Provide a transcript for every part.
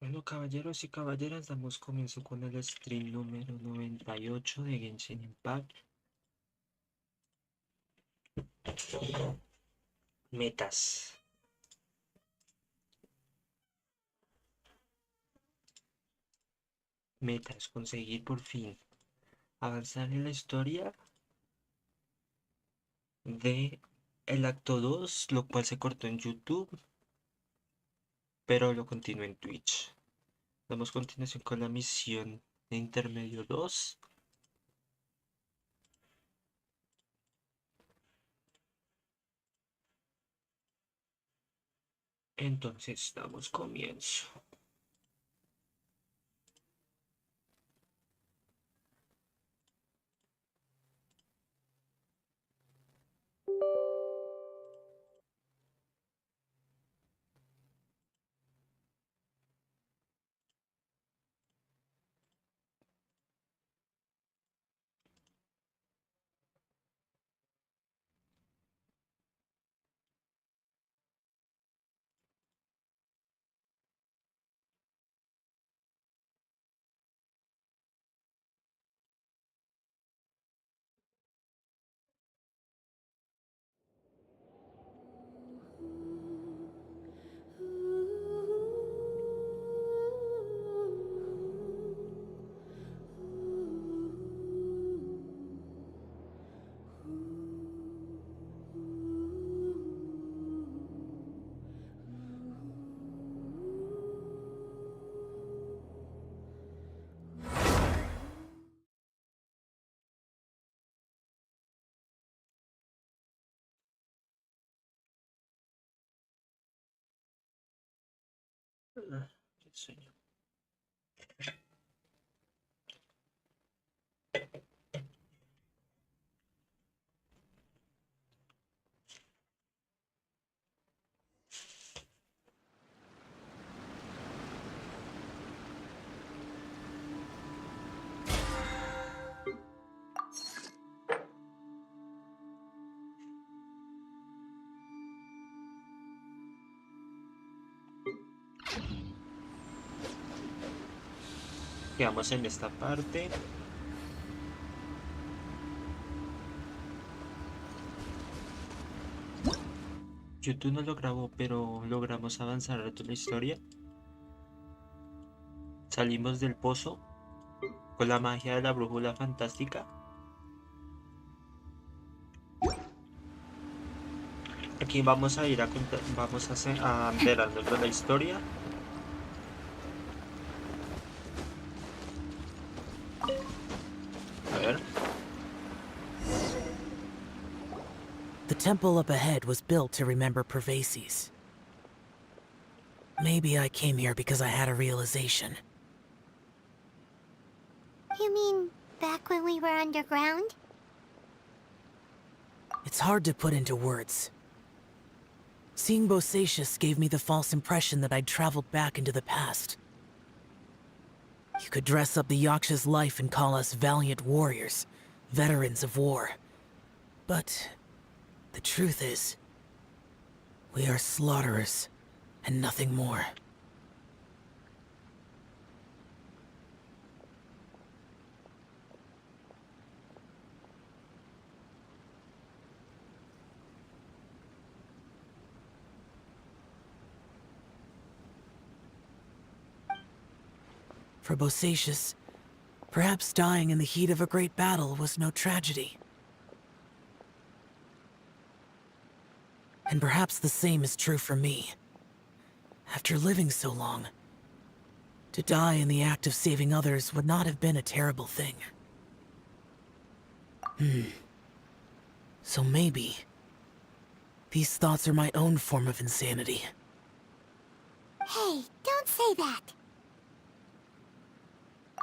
Bueno, caballeros y caballeras, damos comienzo con el stream número 98 de Genshin Impact. Metas. Metas, conseguir por fin avanzar en la historia de el acto 2, lo cual se cortó en YouTube, pero lo continué en Twitch. Damos continuación con la misión de intermedio 2. Entonces damos comienzo. Qué sueño. Quedamos en esta parte. YouTube no lo grabó, pero logramos avanzar a toda la historia. Salimos del pozo con la magia de la brújula fantástica. Aquí vamos a ir a contar, vamos a enterarnos de la historia. A ver. The temple up ahead was built to remember Pervases. Maybe I came here because I had a realization. You mean back when we were underground? It's hard to put into words. Seeing Bosacius gave me the false impression that I'd traveled back into the past. You could dress up the Yaksha's life and call us valiant warriors, veterans of war. But the truth is, we are slaughterers, and nothing more. For Bosacius, perhaps dying in the heat of a great battle was no tragedy. And perhaps the same is true for me. After living so long, to die in the act of saving others would not have been a terrible thing. So maybe these thoughts are my own form of insanity. Hey, don't say that.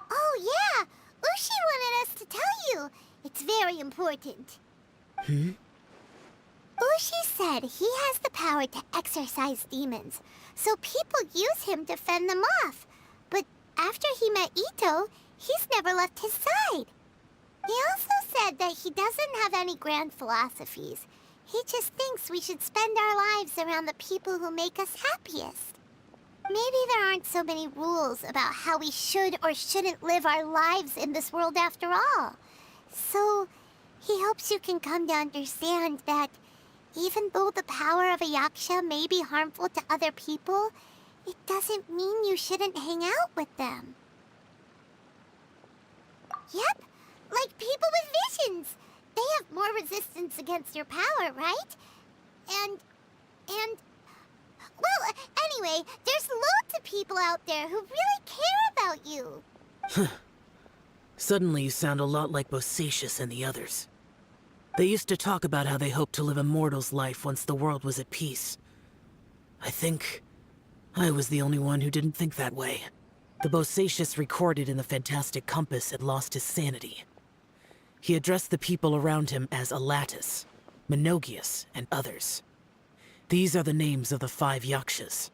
Oh yeah, Ushi wanted us to tell you. It's very important. Ushi said he has the power to exorcise demons, so people use him to fend them off. But after he met Ito, he's never left his side. He also said that he doesn't have any grand philosophies. He just thinks we should spend our lives around the people who make us happiest. Maybe there aren't so many rules about how we should or shouldn't live our lives in this world after all. So, he hopes you can come to understand that even though the power of a yaksha may be harmful to other people, it doesn't mean you shouldn't hang out with them. Yep, like people with visions. They have more resistance against your power, right? And... Well, anyway, there's loads of people out there who really care about you. Suddenly you sound a lot like Bosacius and the others. They used to talk about how they hoped to live a mortal's life once the world was at peace. I think I was the only one who didn't think that way. The Bosacius recorded in the Fantastic Compass had lost his sanity. He addressed the people around him as Alatus, Menogius, and others. These are the names of the 5 yakshas.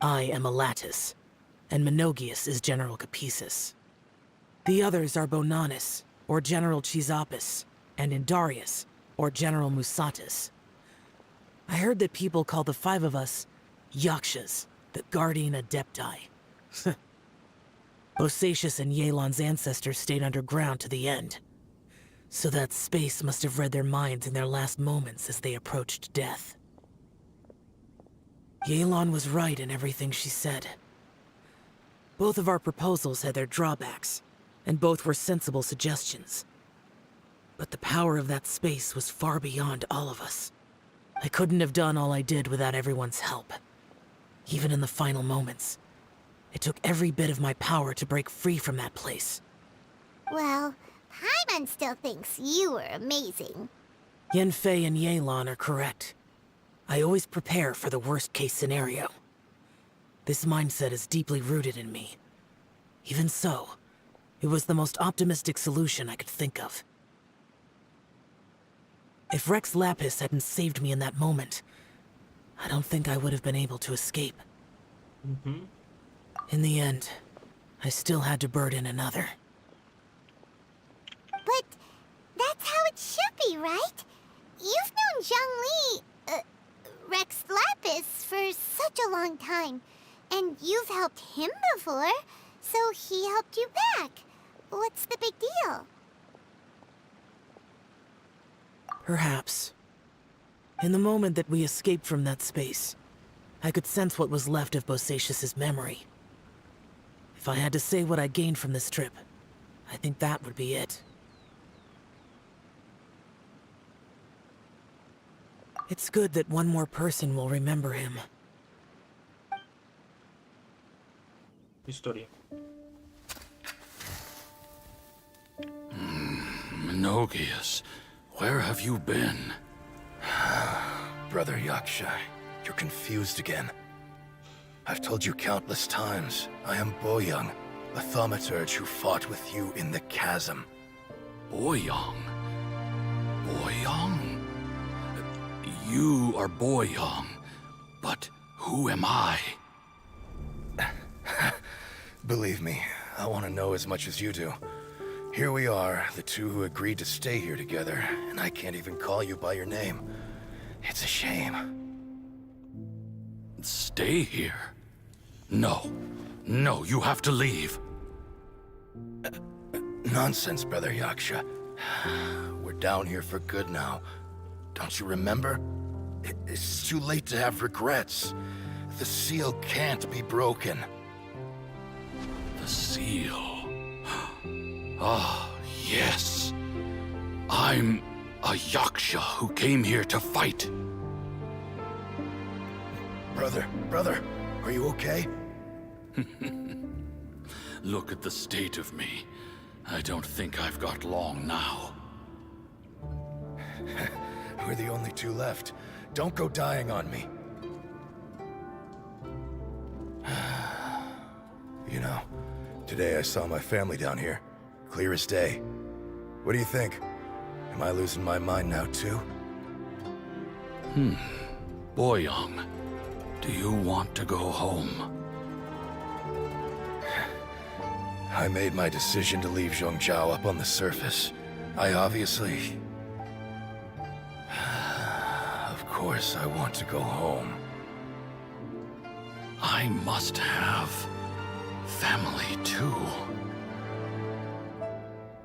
I am Alatus, and Menogius is General Capisis. The others are Bonanis, or General Chisapis, and Indarius, or General Musatis. I heard that people call the 5 of us yakshas, the Guardian Adepti. Bosacius and Yelan's ancestors stayed underground to the end. So that space must have read their minds in their last moments as they approached death. Yelan was right in everything she said. Both of our proposals had their drawbacks, and both were sensible suggestions. But the power of that space was far beyond all of us. I couldn't have done all I did without everyone's help. Even in the final moments, it took every bit of my power to break free from that place. Well, Paimon still thinks you were amazing. Yanfei and Yelan are correct. I always prepare for the worst-case scenario. This mindset is deeply rooted in me. Even so, it was the most optimistic solution I could think of. If Rex Lapis hadn't saved me in that moment, I don't think I would have been able to escape. In the end, I still had to burden another. But that's how it should be, right? You've known Zhang Li, Rex Lapis, for such a long time. And you've helped him before, so he helped you back. What's the big deal? Perhaps. In the moment that we escaped from that space, I could sense what was left of Bosacius's memory. If I had to say what I gained from this trip, I think that would be it. It's good that one more person will remember him. Historia. Menogius, where have you been? Brother Yaksha, you're confused again. I've told you countless times, I am Boyoung, the thaumaturge who fought with you in the chasm. Boyoung? Boyoung? You are Boyoung, but who am I? Believe me, I want to know as much as you do. Here we are, the two who agreed to stay here together, and I can't even call you by your name. It's a shame. Stay here? No. No, you have to leave. Nonsense, Brother Yaksha. We're down here for good now. Don't you remember? It's too late to have regrets. The seal can't be broken. The seal. Ah, yes. I'm a Yaksha who came here to fight. Brother, are you okay? Look at the state of me. I don't think I've got long now. We're the only two left. Don't go dying on me. You know, today I saw my family down here. Clear as day. What do you think? Am I losing my mind now too? Boyoung, do you want to go home? I made my decision to leave Zhongzhou up on the surface. I obviously... Of course I want to go home. I I must have family too.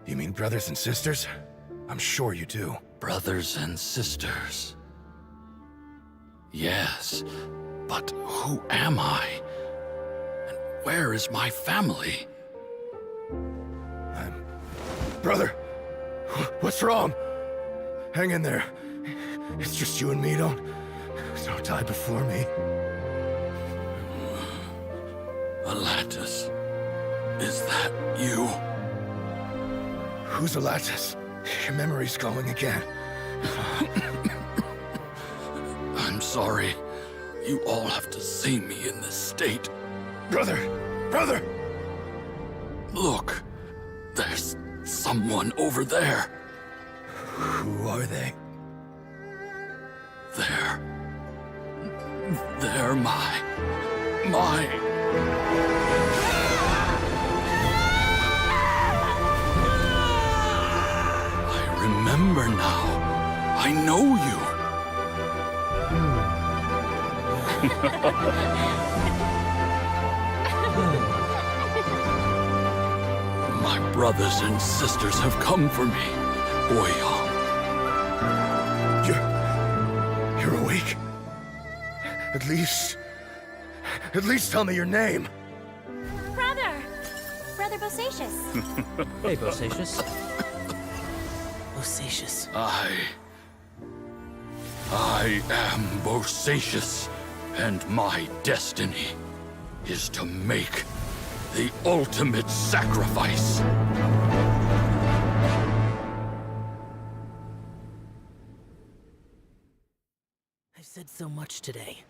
You mean brothers and sisters? I'm sure you do. Brothers and sisters. Yes, but who am I? And where is my family? Brother, what's wrong? Hang in there. It's just you and me. Don't die before me. Alatus, is that you? Who's Alatus? Your memory's going again. I'm sorry. You all have to see me in this state. Brother! Brother! Look, there's someone over there. Who are they? They're my... I remember now. I know you. My brothers and sisters have come for me, Boyong. You're awake? At least tell me your name. Brother Bosacius. Hey, Bosacius. Bosacius. I am Bosacius, and my destiny is to make the ultimate sacrifice. I've said so much today,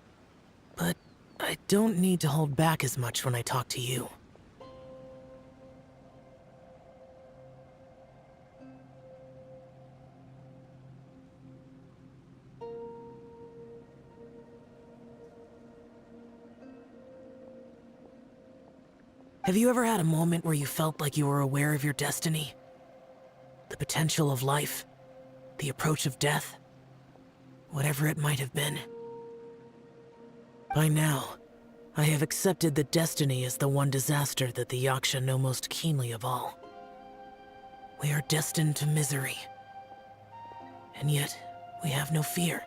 but I don't need to hold back as much when I talk to you. Have you ever had a moment where you felt like you were aware of your destiny? The potential of life? The approach of death? Whatever it might have been. By now, I have accepted that destiny is the one disaster that the Yaksha know most keenly of all. We are destined to misery. And yet, we have no fear.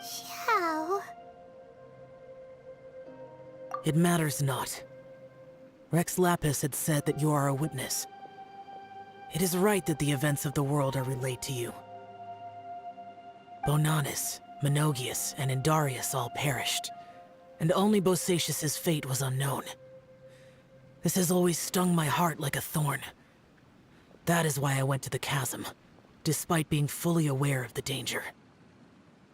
Xiao. It matters not. Rex Lapis had said that you are a witness. It is right that the events of the world are relayed to you. Bonanis, Menogius, and Indarius all perished, and only Bosacius's fate was unknown. This has always stung my heart like a thorn. That is why I went to the chasm, despite being fully aware of the danger.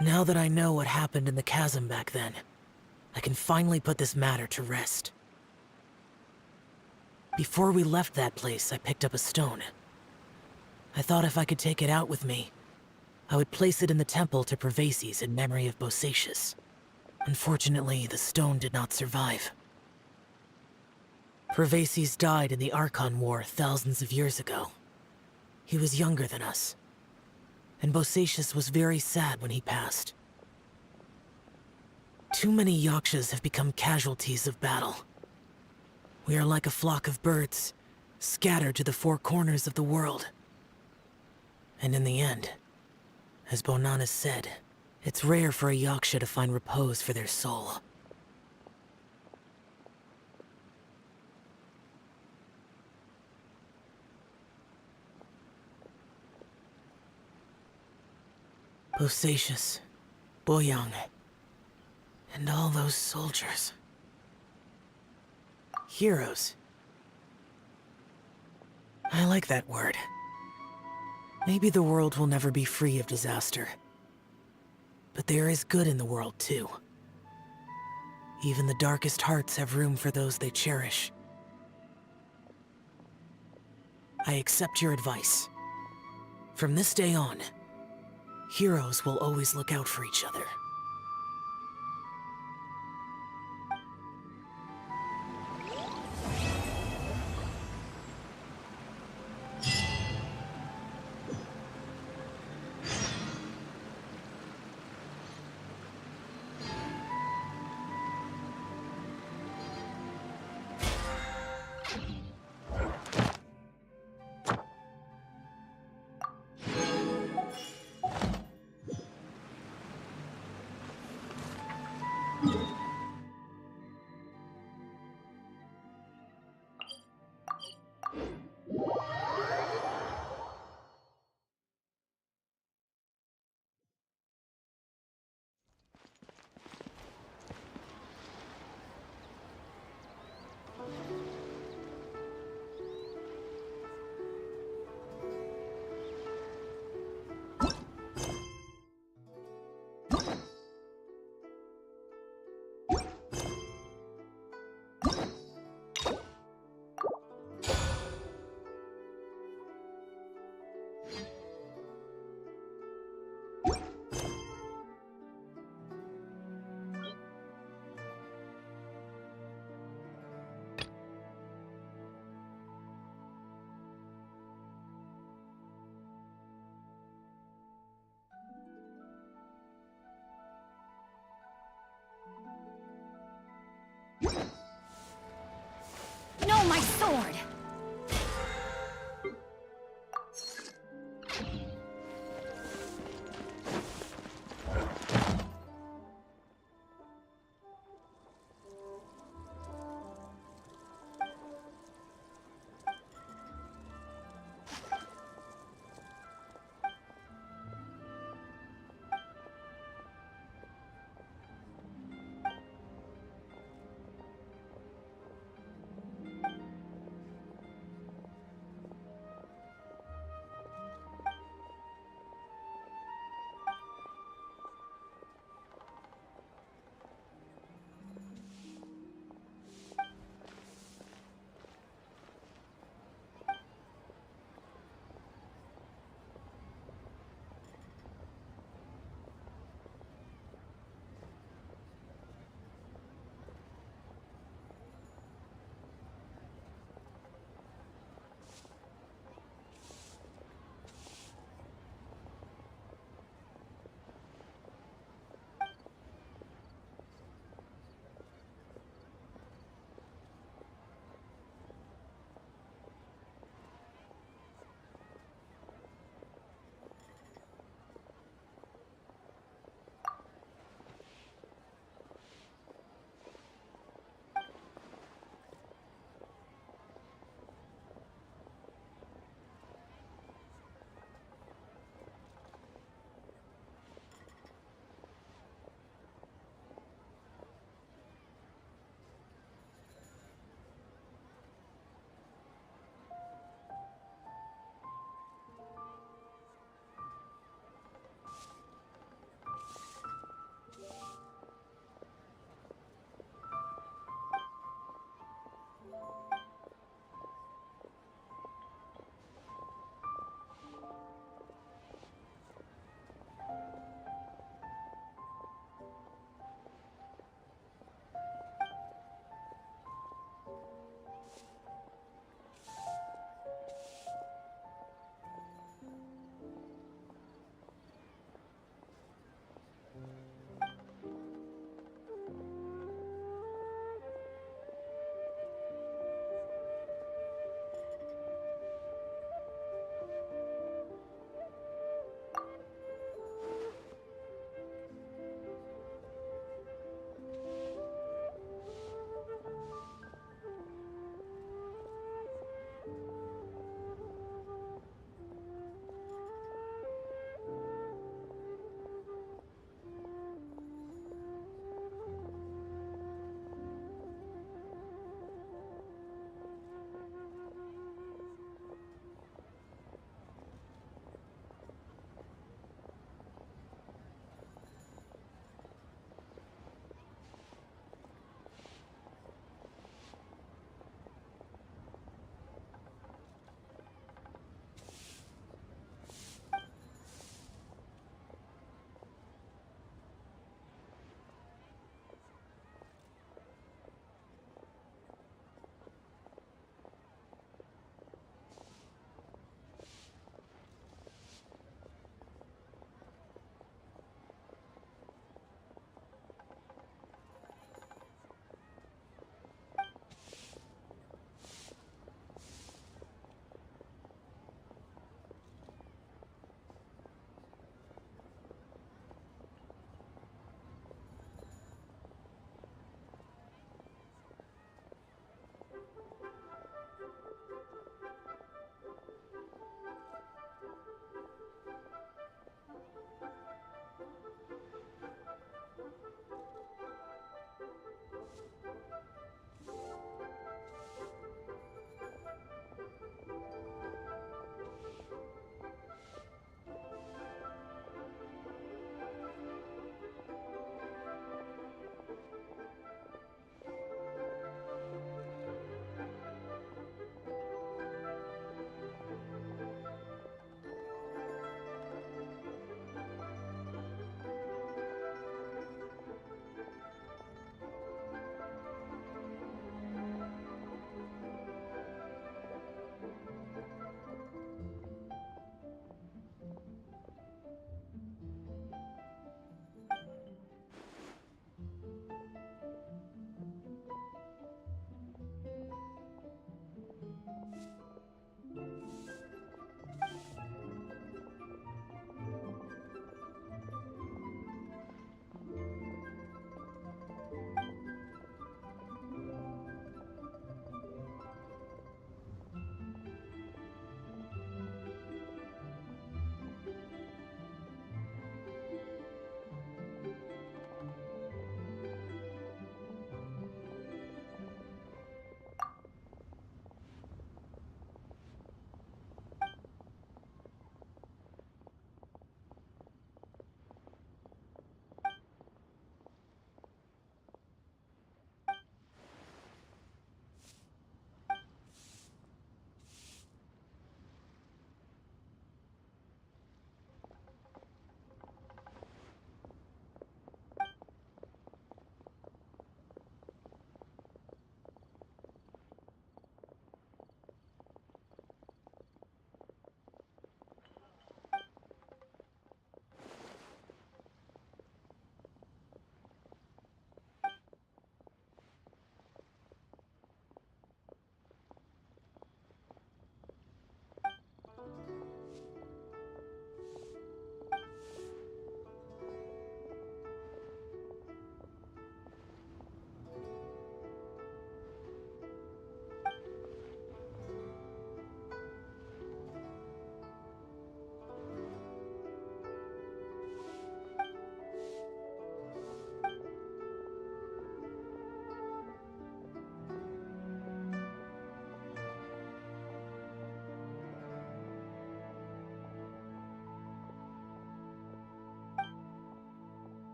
Now that I know what happened in the chasm back then, I can finally put this matter to rest. Before we left that place, I picked up a stone. I thought if I could take it out with me, I would place it in the temple to Pervases in memory of Bosacius. Unfortunately, the stone did not survive. Pervases died in the Archon War thousands of years ago. He was younger than us, and Bosacius was very sad when he passed. Too many Yakshas have become casualties of battle. We are like a flock of birds, scattered to the four corners of the world. And in the end, as Bonanis said, it's rare for a Yaksha to find repose for their soul. Bosacius, Boyong, and all those soldiers. Heroes. I like that word. Maybe the world will never be free of disaster. But there is good in the world, too. Even the darkest hearts have room for those they cherish. I accept your advice. From this day on, heroes will always look out for each other.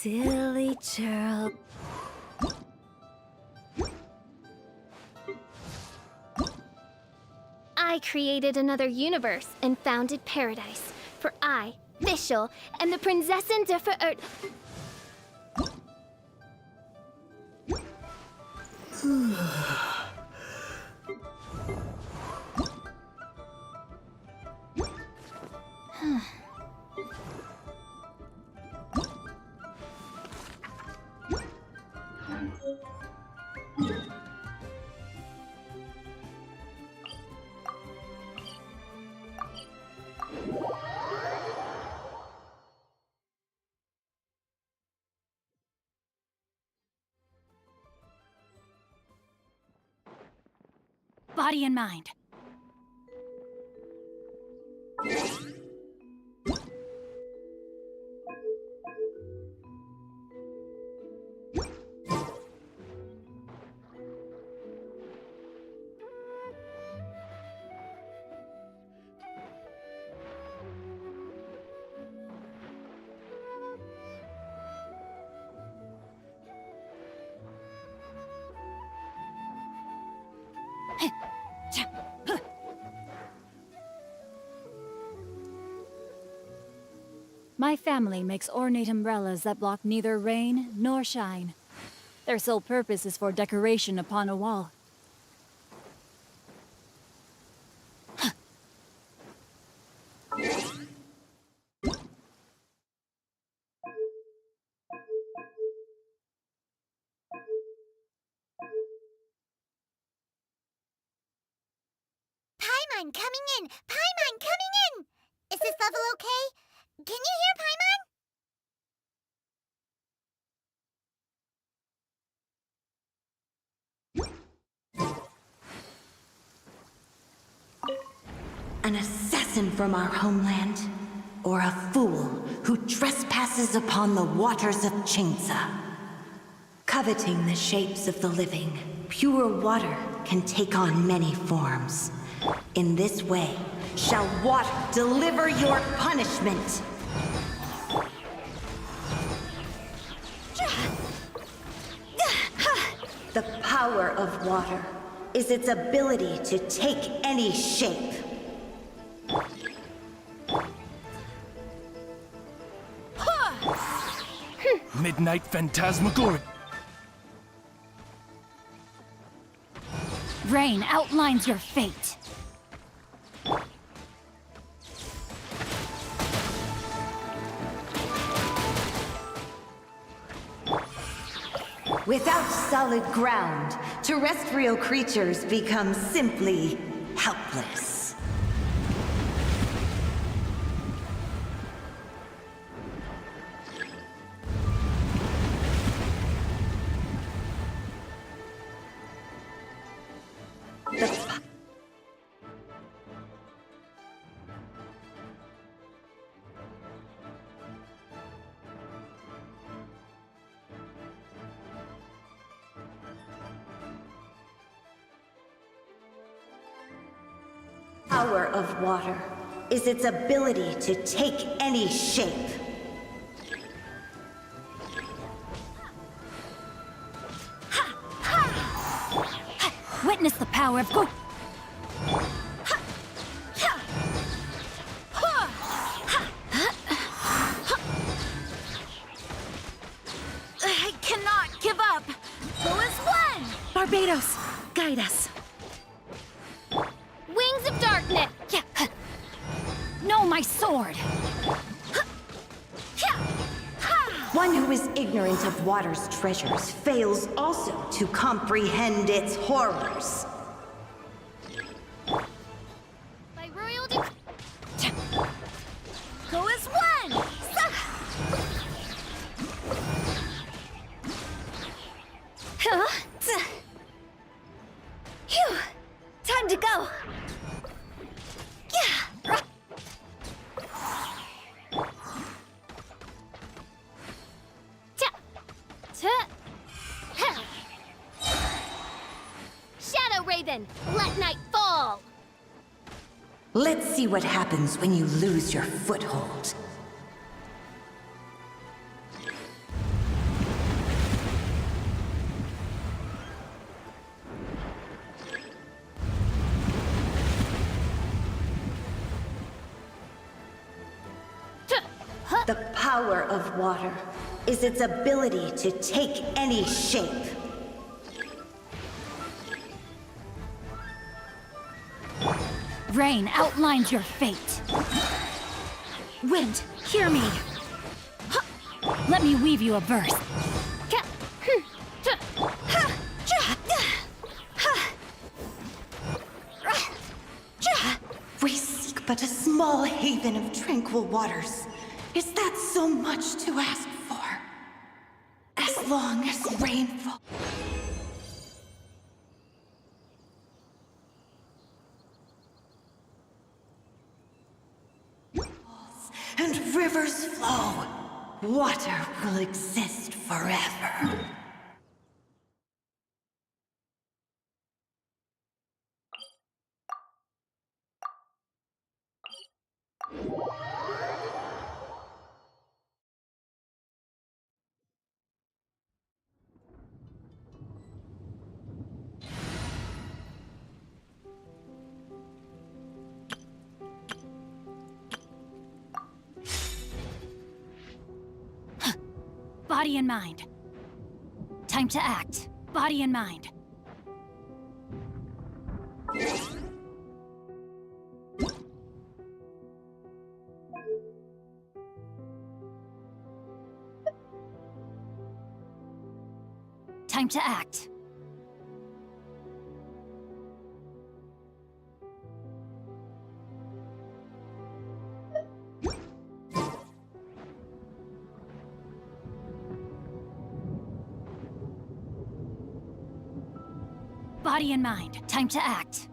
Silly churl. I created another universe and founded paradise. For I, Fischl, am the Prinzessin der Verirrt. Body and mind. My family makes ornate umbrellas that block neither rain nor shine. Their sole purpose is for decoration upon a wall. Paimon coming in! Paimon coming in! Is this level okay? Can you hear Paimon? An assassin from our homeland, or a fool who trespasses upon the waters of Chingsa. Coveting the shapes of the living, pure water can take on many forms. In this way, shall water deliver your punishment. The power of water is its ability to take any shape. Midnight Phantasmagoria. Rain outlines your fate. Without solid ground, terrestrial creatures become simply helpless. Power of water is its ability to take any shape. Witness the power of Go. I cannot give up. Who is one? Barbados, guide us. Wings of darkness. No, my sword. One who is ignorant of water's treasures fails also to comprehend its horrors. By royal Go as one. Phew. Time to go. Shadow Raven, let night fall. Let's see what happens when you lose your foothold. The power of water is its ability to take any shape. Rain outlines your fate. Wind, hear me. Let me weave you a verse. We seek but a small haven of tranquil waters. Is that so much to ask for? As long as rainfall. And rivers flow, water will exist forever. Body and mind. Time to act. Body and mind. Time to act. Body and mind. Time to act.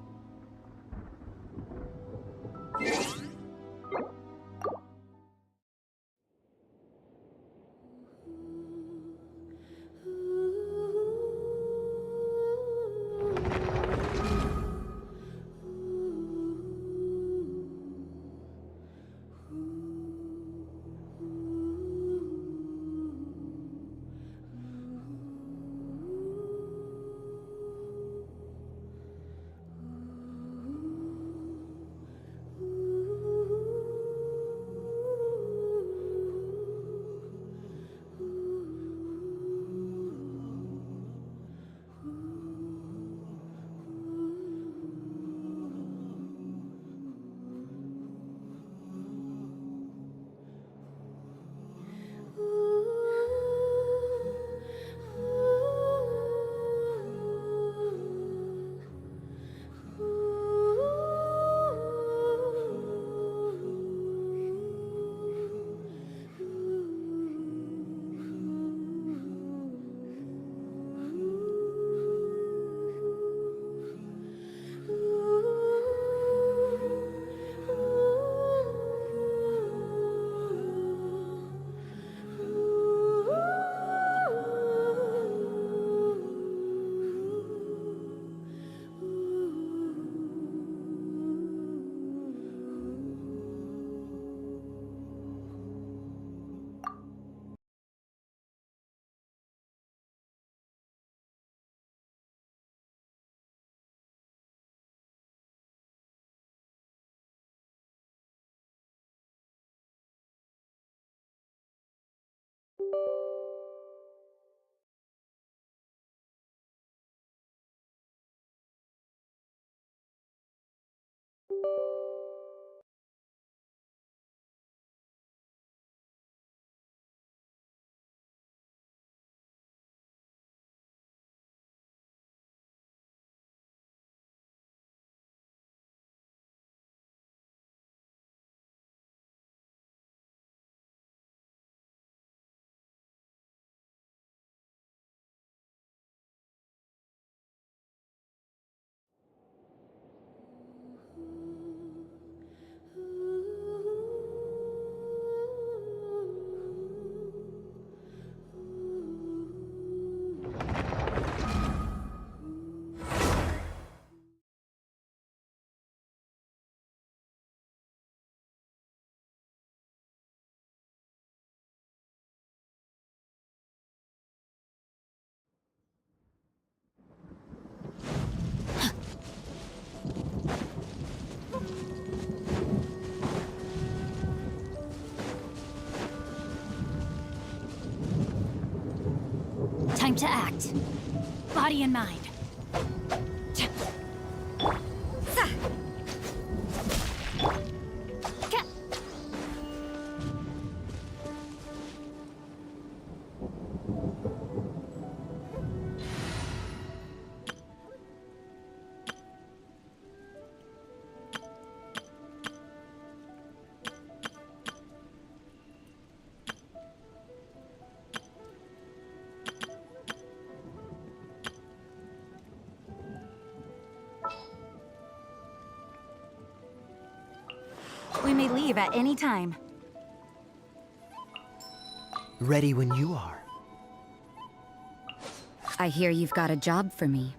to act. Body and mind. We may leave at any time. Ready when you are. I hear you've got a job for me.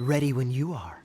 Ready when you are.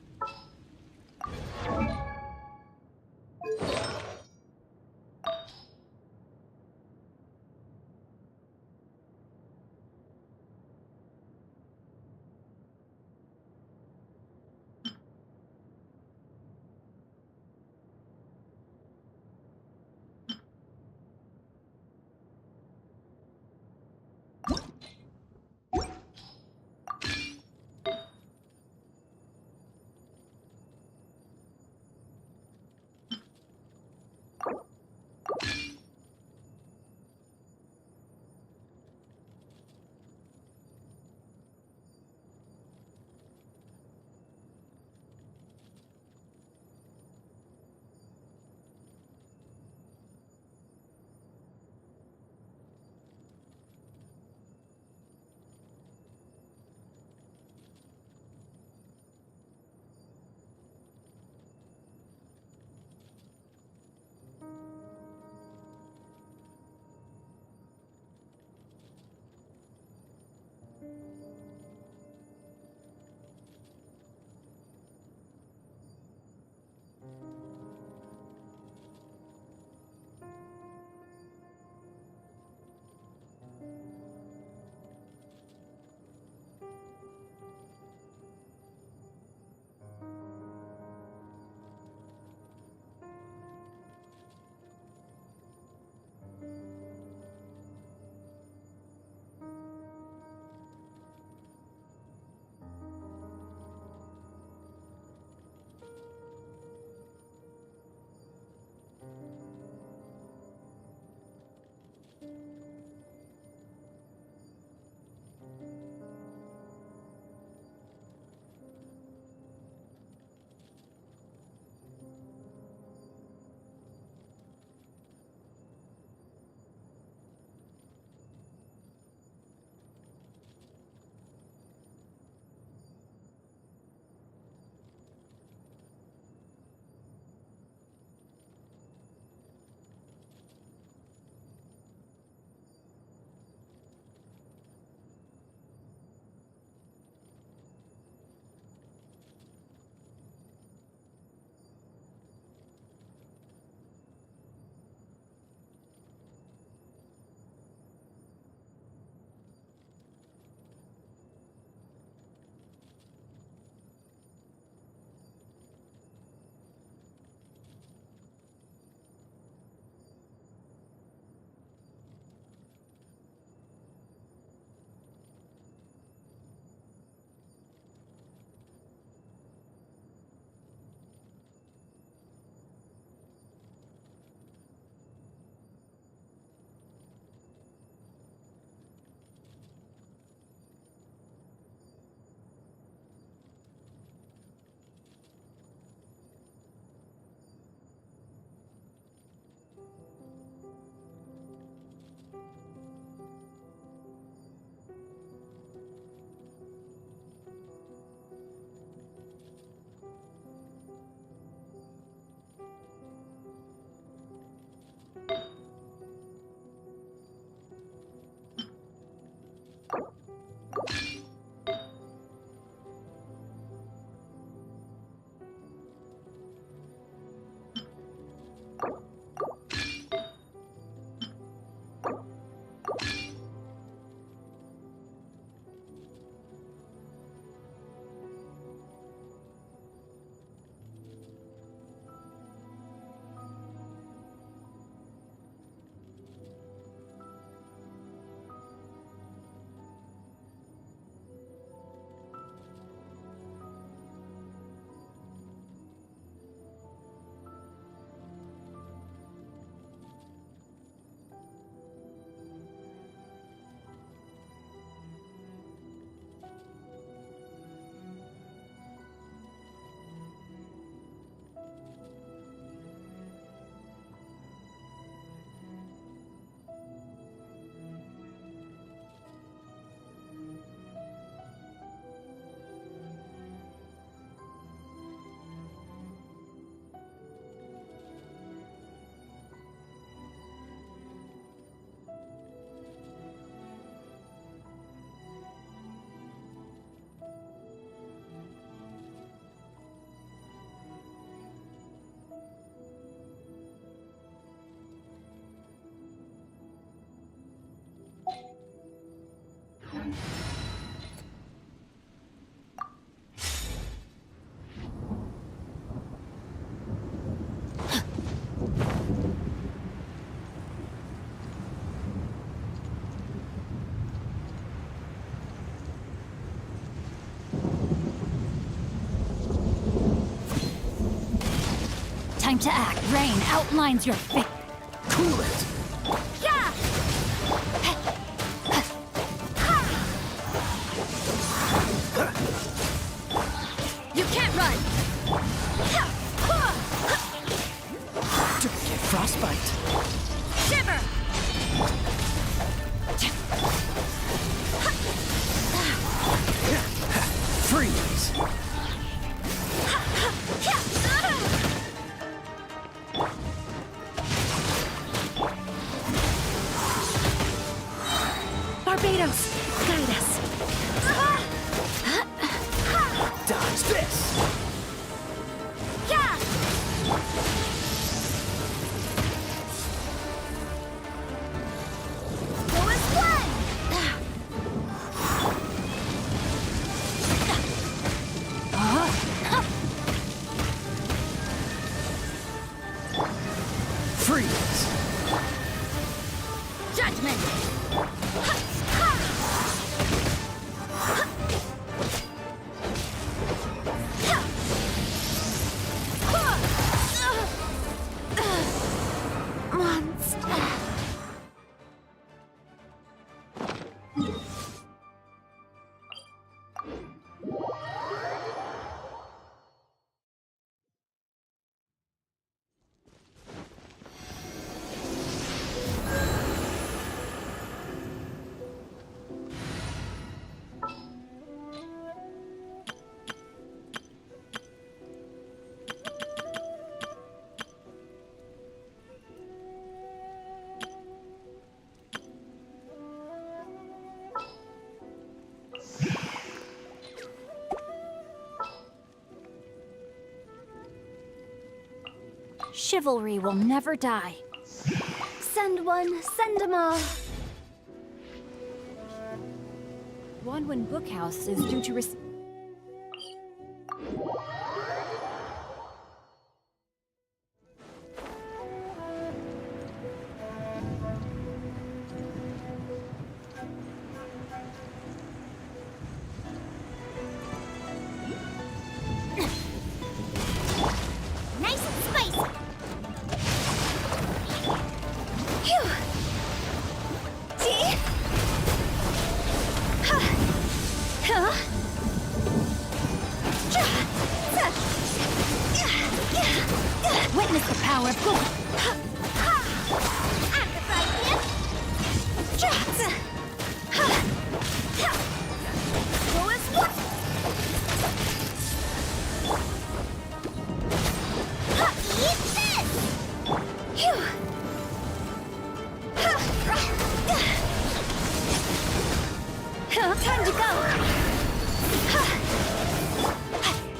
Time to act. Rain outlines your fate. Cool it! Yeah! You can't run! Don't get frostbite. Shiver! Freeze! Barbados, guide us. Dodge this! Yeah! Go as one! Freeze! Judgment! Monster! Chivalry will never die. Send one, send them all. Wanwen Bookhouse is due to receive. Nice and spicy. Phew! See? Huh? Witness the power of gold. Go as one! Eat this! Phew! Time to go!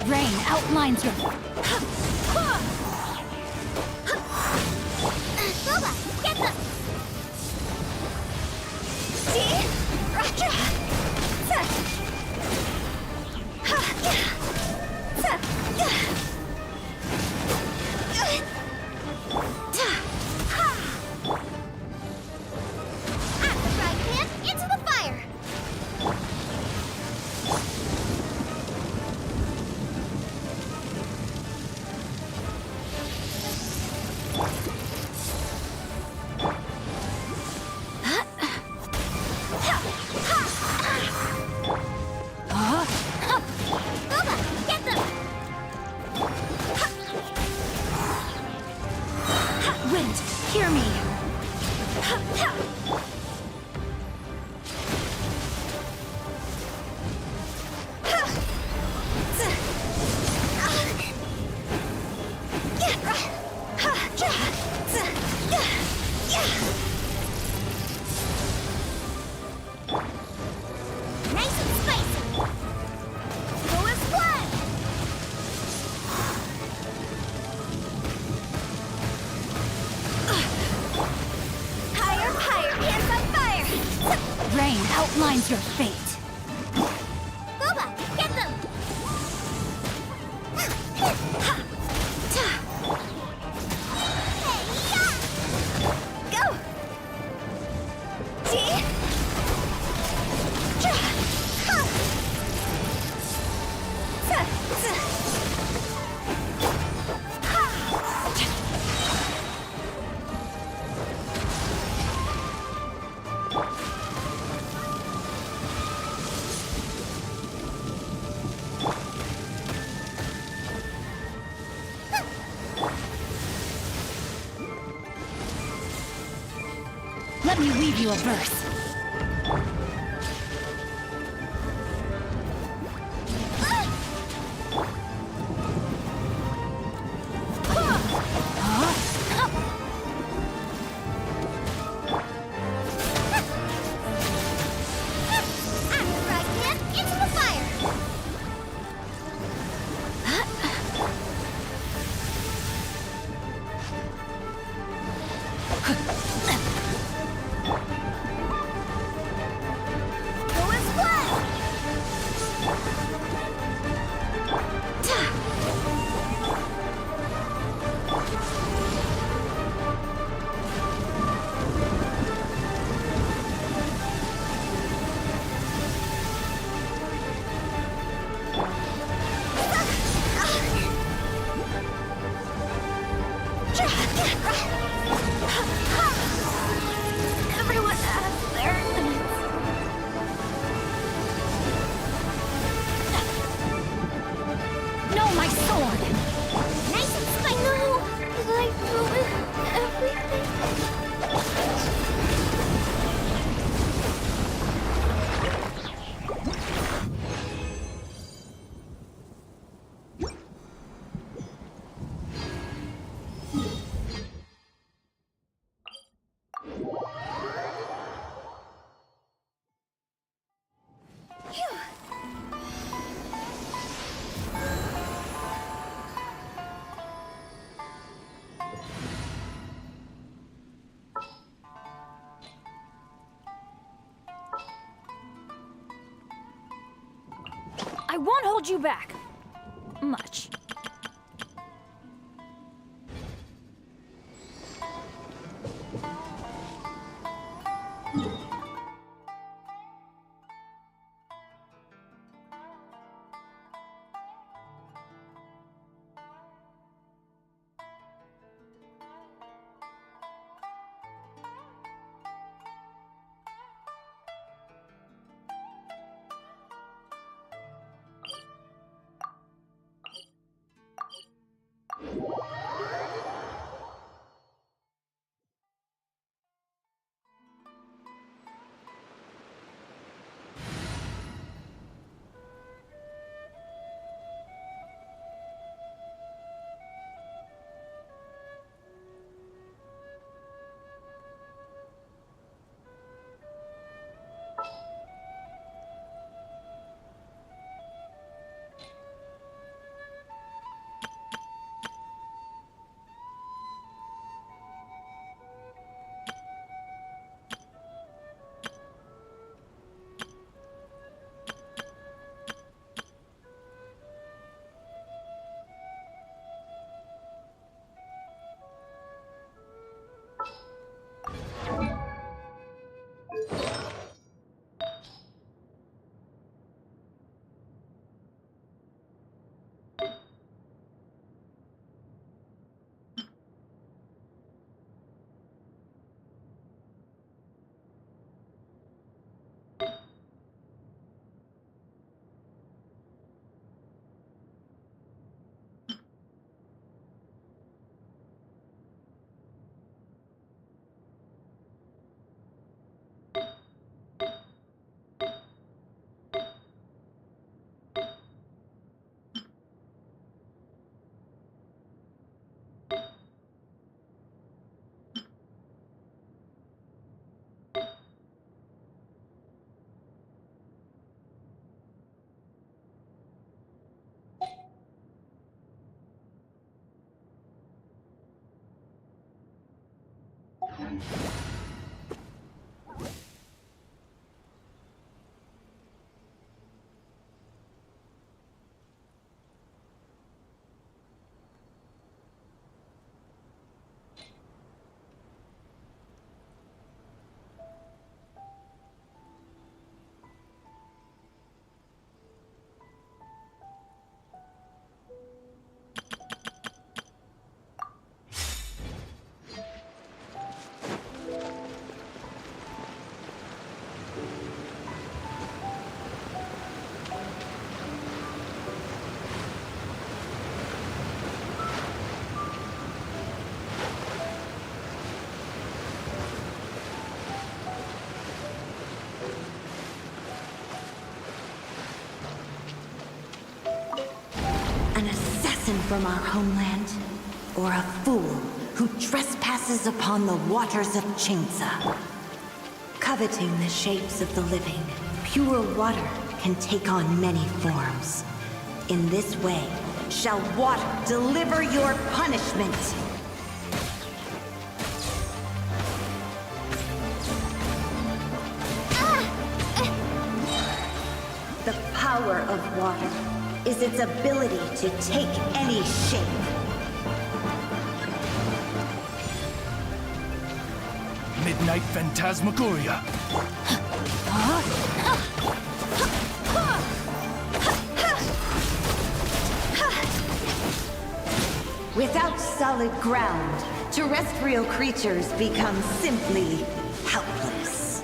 Rain outlines your. Boba, get them! See? At the frying pan, into the fire! Boba, get them! Wind, hear me. Nice and spicy! Go as one! Higher, higher, hands on fire! Rain outlines your fate. Boba, get them! Go! See? Let me weave you a verse. Everyone has their limits. No, my sword! Nice and spiky. No, did I ruin everything? I won't hold you back. Much. from our homeland, or a fool who trespasses upon the waters of Chinza. Coveting the shapes of the living, pure water can take on many forms. In this way, shall water deliver your punishment. The power of water is its ability to take any shape. Midnight Phantasmagoria. Without solid ground, terrestrial creatures become simply helpless.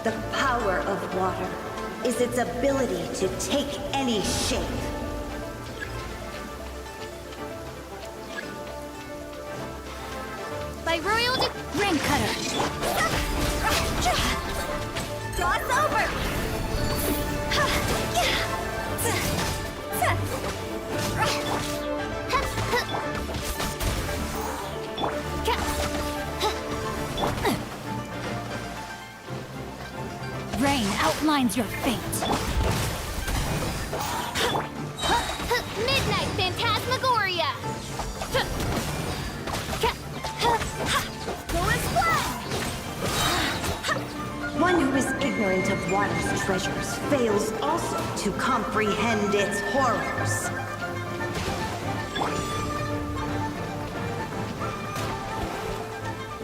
The power of water is its ability to take any shape. By royal Rain Cutter! Toss over! Rain outlines your fate. Midnight Phantasmagoria! One who is ignorant of water's treasures fails also to comprehend its horrors.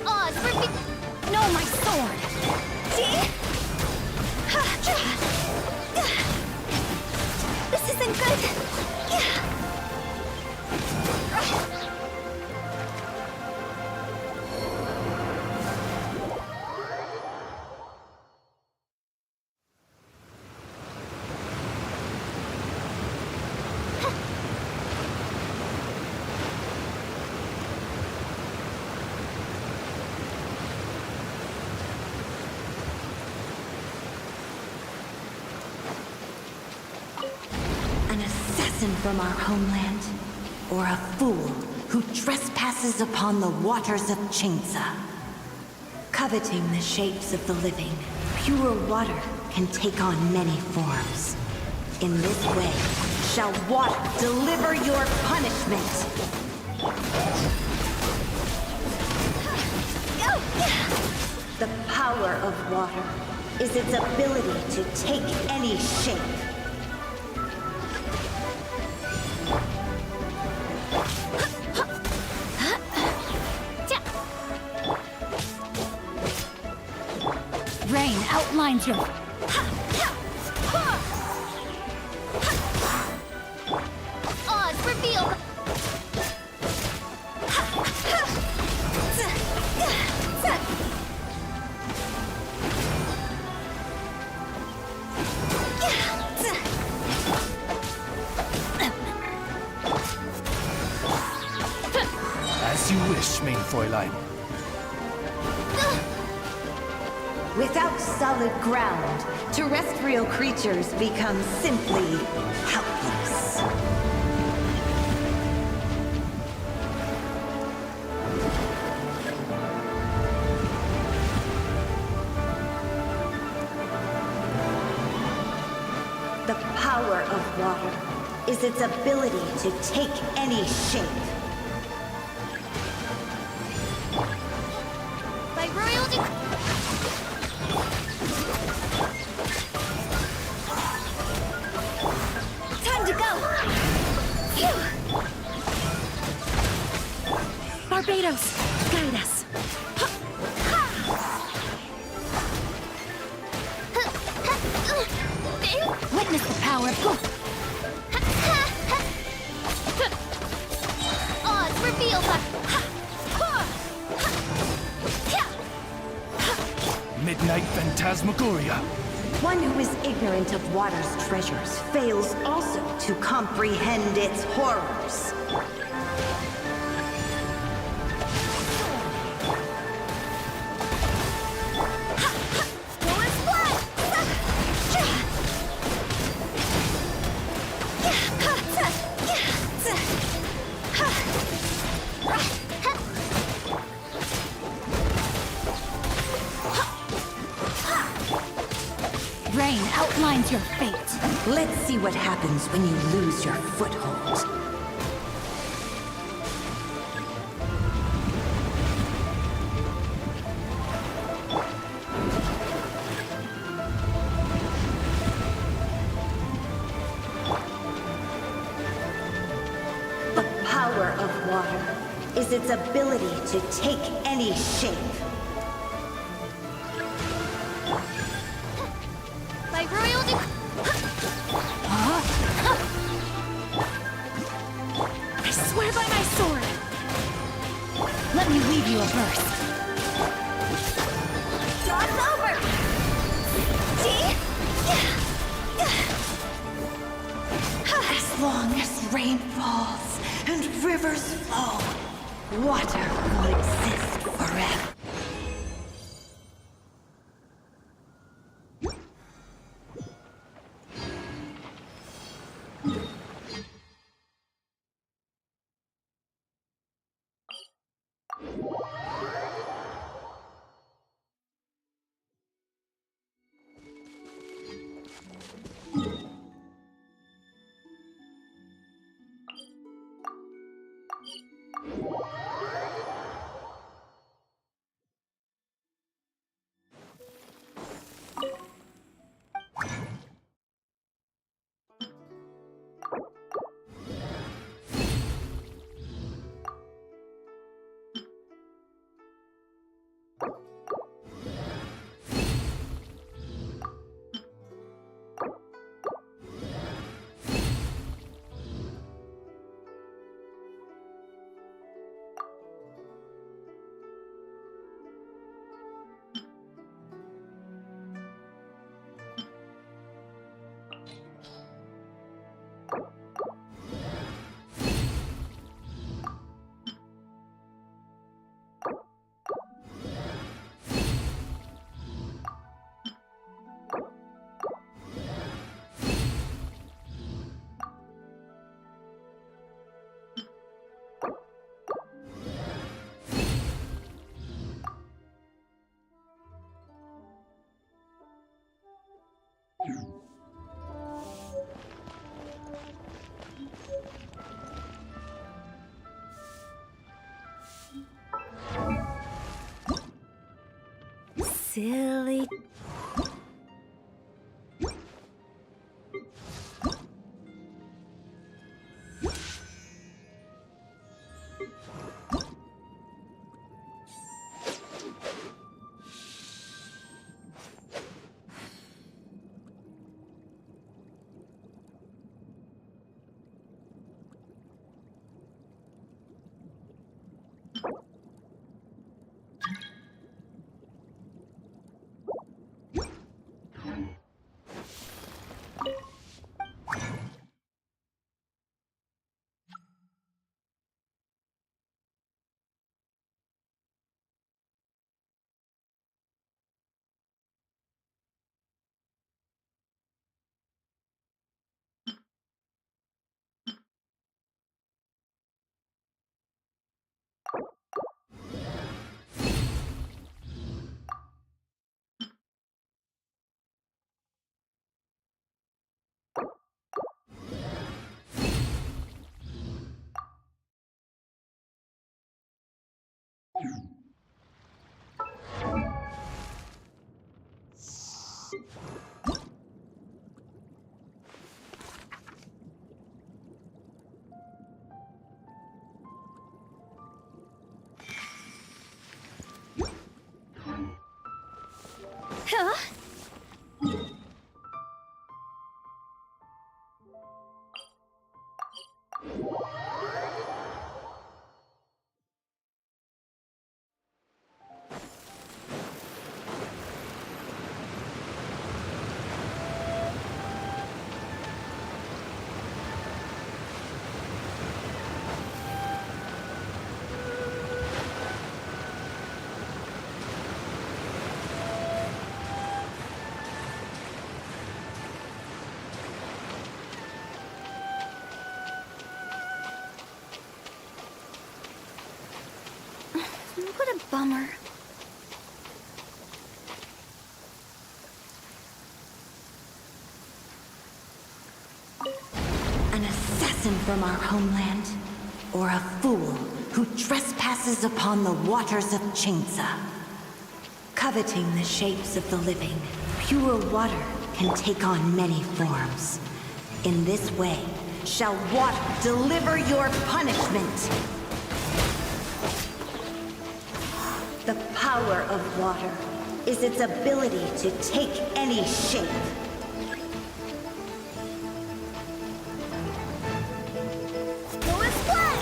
Oz for No, my sword! This isn't good! An assassin from our homeland, or a fool who trespasses upon the waters of Chinza. Coveting the shapes of the living, pure water can take on many forms. In this way, shall water deliver your punishment. The power of water is its ability to take any shape. Rain outlines your... Oz reveal! As you wish, main Fräulein. Without solid ground, terrestrial creatures become simply helpless. The power of water is its ability to take any shape. By royal Time to go! Barbados, guide us. Witness the power of... Oz reveal! Midnight Phantasmagoria. One who is ignorant of water's treasures fails also to comprehend its horrors. outlines your fate. Let's see what happens when you lose your foothold. The power of water is its ability to take any shape. By royal I swear by my sword! Let me weave you a verse. Jaw's over! See? As long as rain falls and rivers flow, water will exist forever. Silly. Huh? What a bummer. assassin from our homeland, or a fool who trespasses upon the waters of Chinza. Coveting the shapes of the living, pure water can take on many forms. In this way, shall water deliver your punishment. The power of water is its ability to take any shape. Lewis Flag!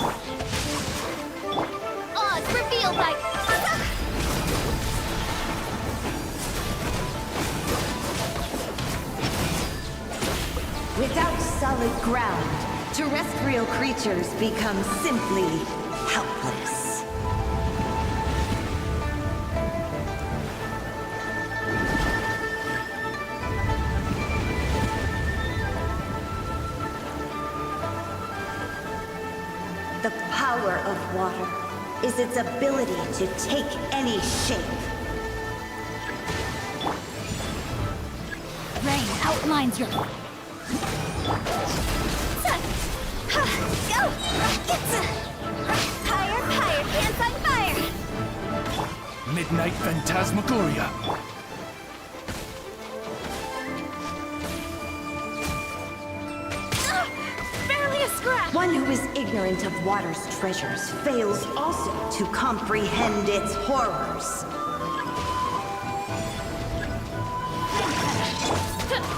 Odds revealed by... Without solid ground, terrestrial creatures become simply helpless. The power of water is its ability to take any shape. Rain outlines your... Go! Rockets! Higher, higher, hands on fire! Midnight Phantasmagoria. Barely a scratch! One who is ignorant of water's treasures fails also to comprehend its horrors.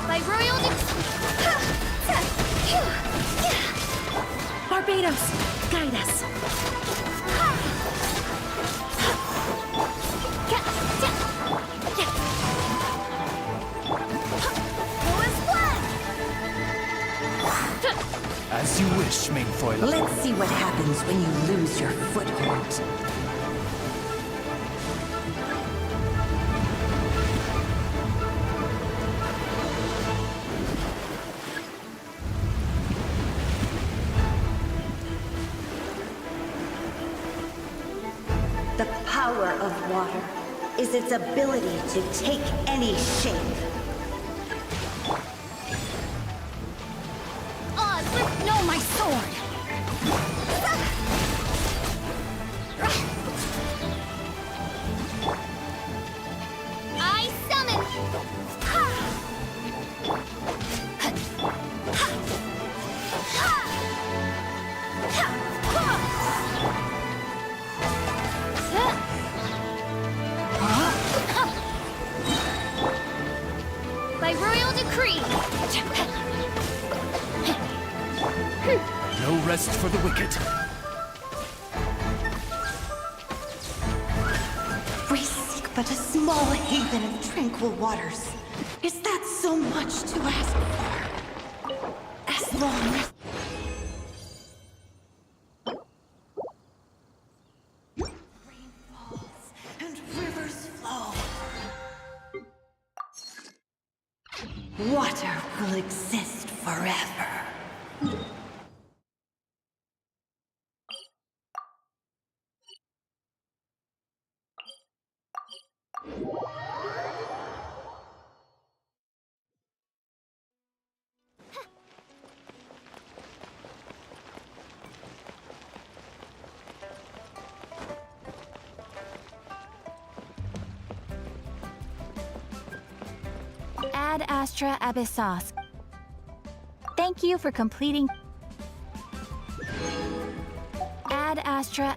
By royal... Barbados, guide us. As you wish, Mainfoil. Let's see what happens when you lose your foothold. The power of water is its ability to take any shape. Odds, No, my sword! I summon... By royal decree! No rest for the wicked. We seek but a small haven of tranquil waters. Is that so much to ask for? As long as... Rain falls and rivers flow. Water will exist forever. Ad Astra Abyssos. Thank you for completing... Ad Astra...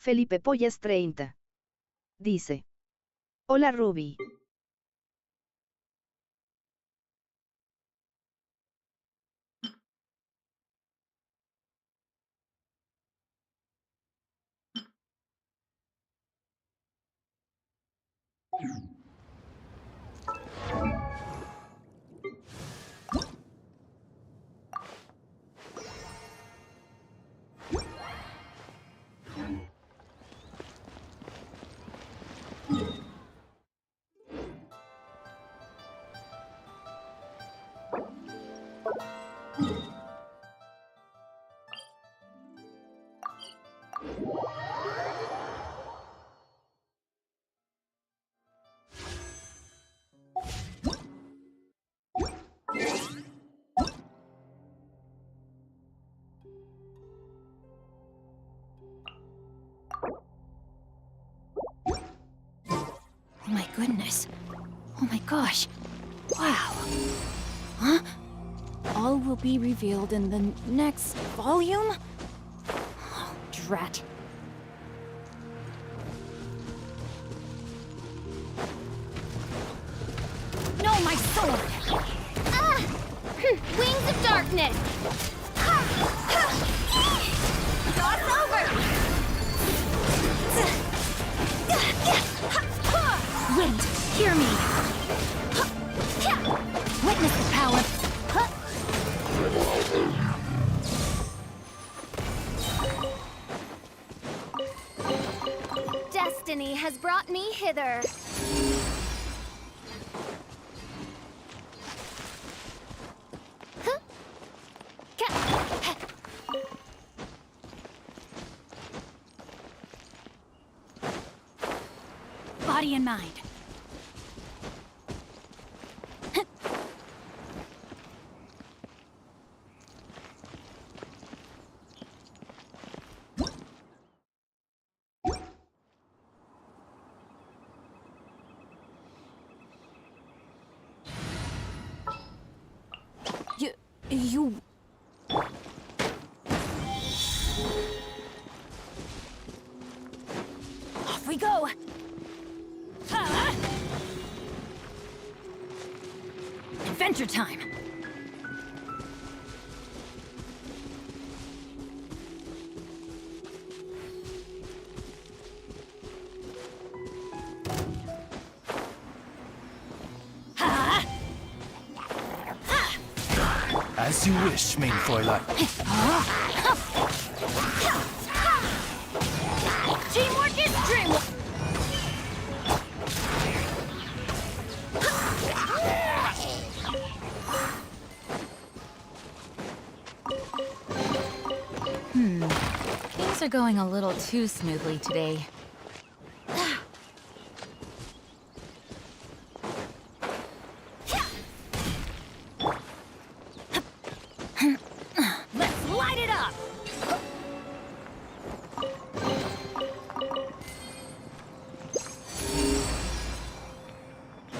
Felipe Pollas 30. Dice. Hola Ruby. Oh my goodness. Oh my gosh. Wow. Huh? All will be revealed in the next volume? Oh, drat. No, my sword! Ah! Wings of darkness! Cross over! Wind, hear me! Witness the power! Destiny has brought me hither. Body and mind. You... Off we go! Adventure time! As you wish, main Fräulein. Teamwork is dreamwork! Things are going a little too smoothly today. Let's light it up!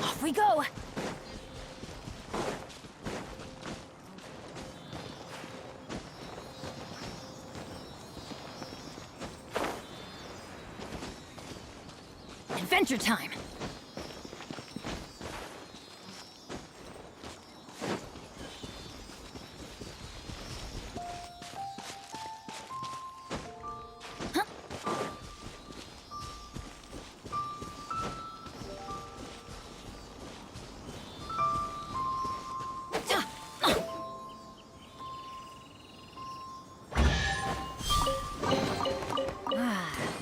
Off we go! Adventure time!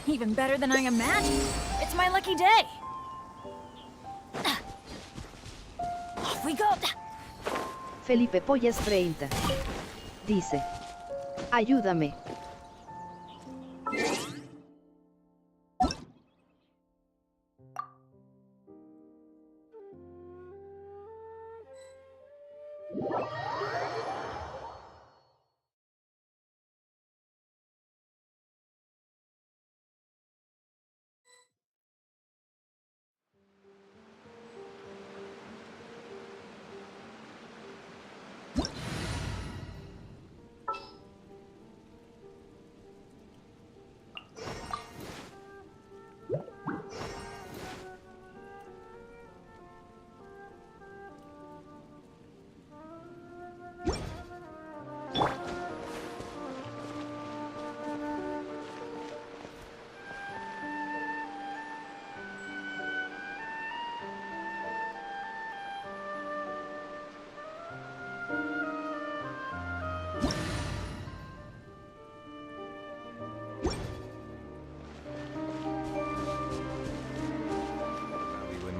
Even better than I imagined. It's my lucky day. Off we go. Felipe Pollas 30. Dice. Ayúdame.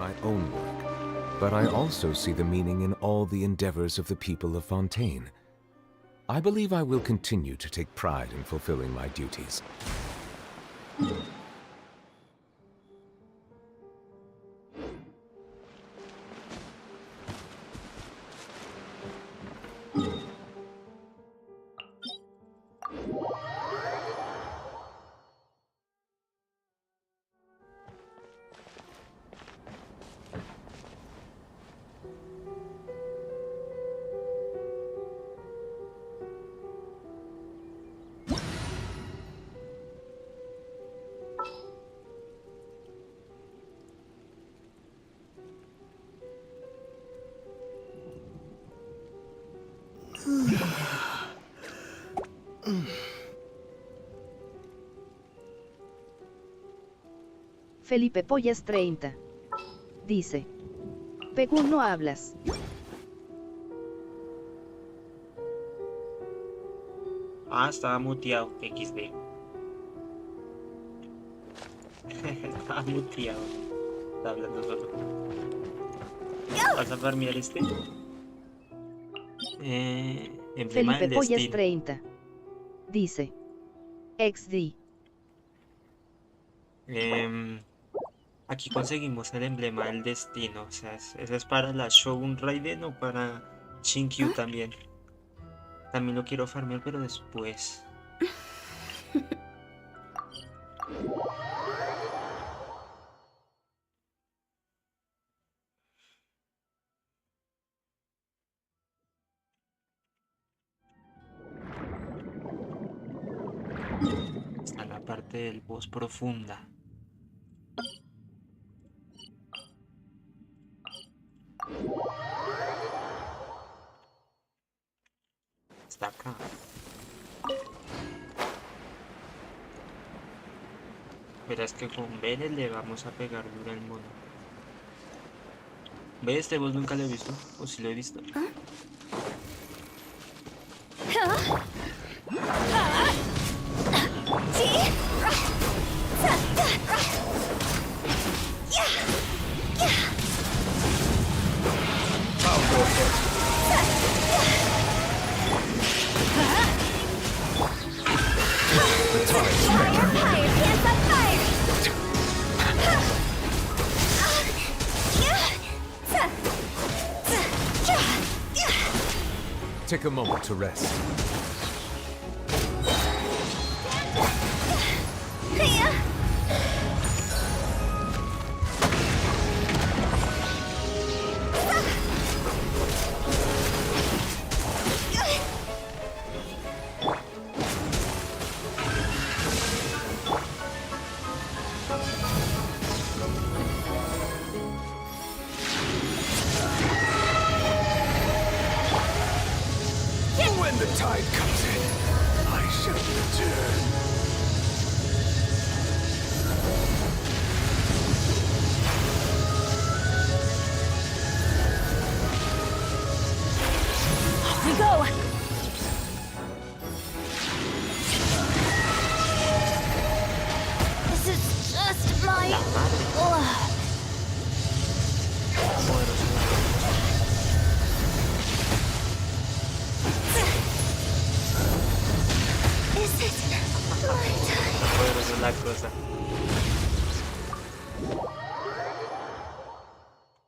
my own work, but I also see the meaning in all the endeavors of the people of Fontaine. I believe I will continue to take pride in fulfilling my duties. Felipe Pollas 30. Dice. Pegún no hablas. Ah, estaba muteado. XD. Estaba muteado. Estaba hablando solo. ¿Vas a farmear este? Emblema Felipe del Pollas destino. 30. Dice. XD. Aquí conseguimos el emblema del destino. O sea, ese es para la Shogun Raiden o para Shinkyu también. También lo quiero farmear, pero después. Está la parte del boss profunda. Está acá. Verás que con Vélez le vamos a pegar duro al mono. ¿Ves? Este boss nunca lo he visto. O si lo he visto. Take a moment to rest. When the tide comes in, I shall return. Off we go! This is just my... Poderosa la cosa.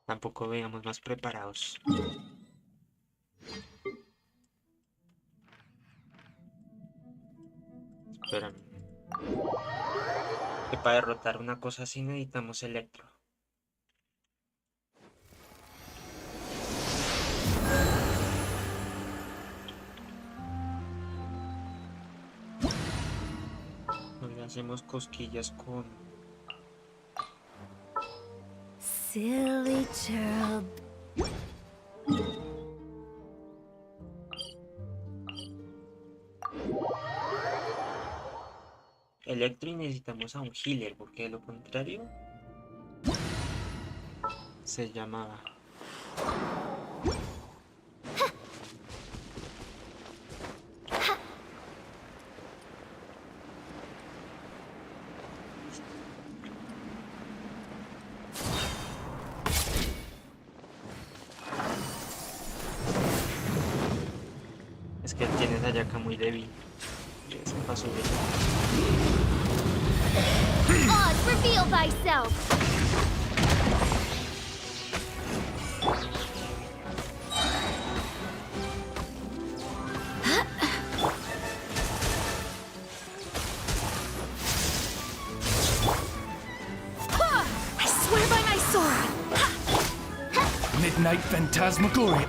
Tampoco veamos más preparados. Espérame. Que para derrotar una cosa así necesitamos electro. Nos hacemos cosquillas con... Silly child. Electro y necesitamos a un healer, porque de lo contrario se llamaba. batalla acá muy débil. Se pasó bien. Oz, reveal thyself! I swear by my sword! Midnight Phantasmagoria.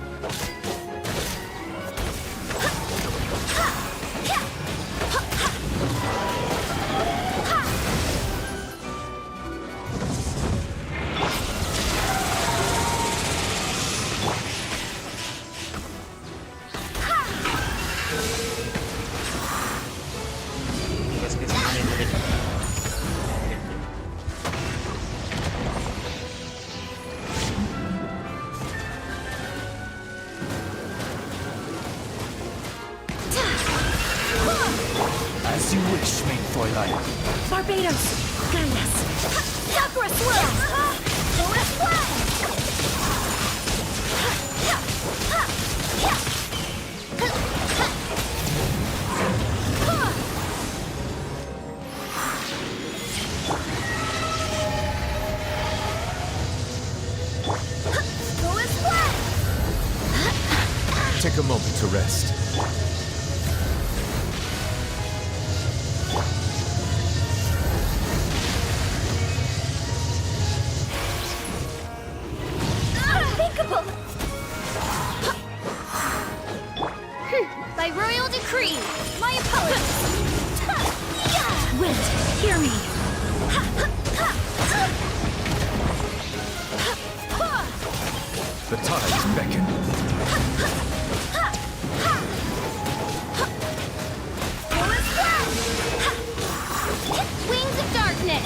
Es que se maneja de... As you wish, main Fräulein. Barbados! Guide us! Sakura swirl! Bonus flag! Bonus flag! Take a moment to rest. Unthinkable! By royal decree, my apologies! Wind, hear me! The tides beckon. Bonus flag! Wings of darkness!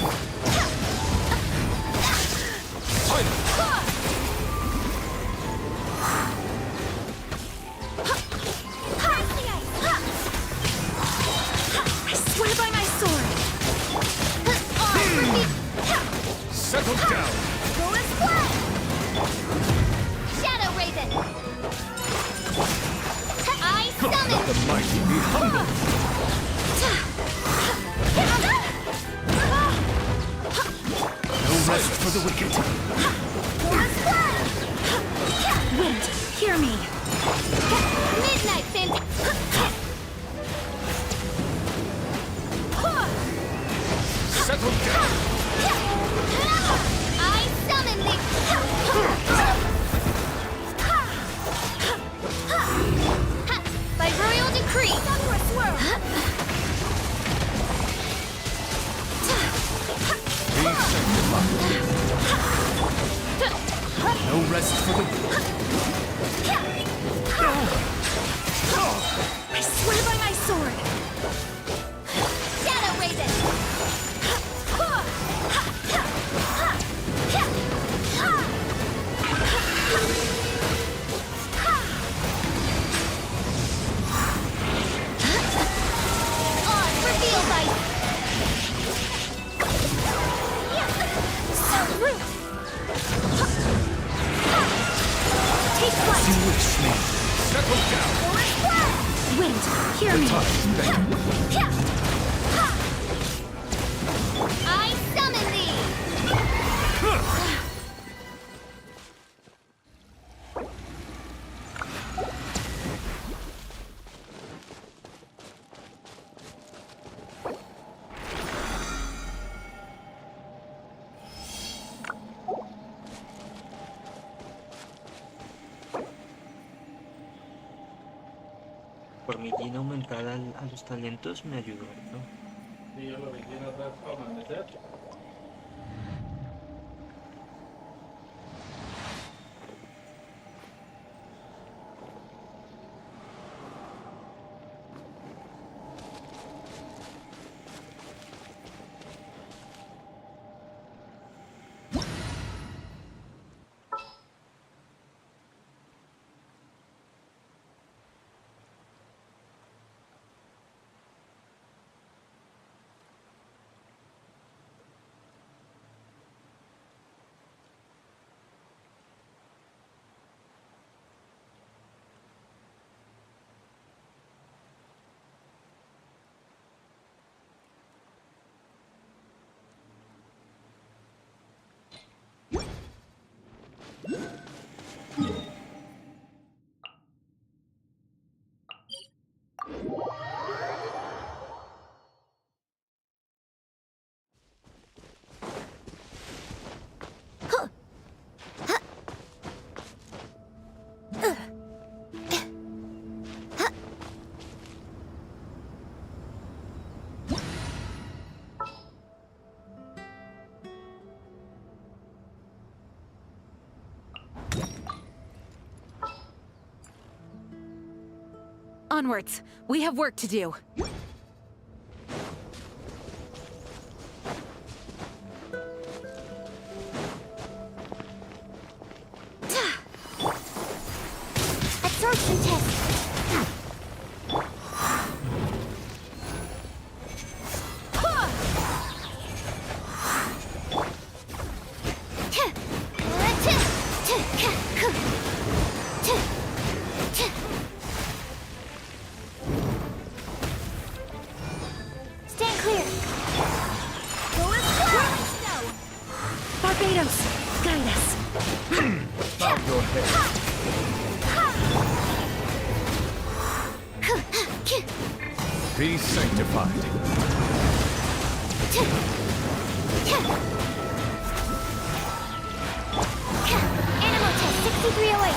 I swear by my sword! Settle down. Bonus flag! Shadow Raven! I summon! Let the mighty be humble. No rest for the wicked. Bonus flag! Wind, hear me! Midnight Settle down. I summon thee! By royal decree! Sakura swirl! Be sanctified. No rest for the wicked. I swear by my sword! Shadow Raven! Oz, reveal thy... Take As flight! you wish, me. Settle down. Wind, hear The me! tides beckon. I summon thee! Por mi tiene aumentar a los talentos me ayudó, ¿no? Onwards. We have work to do. Absorption test. Stand clear. Barbados, guide us. Bow your head. Be sanctified. Animal test 6308.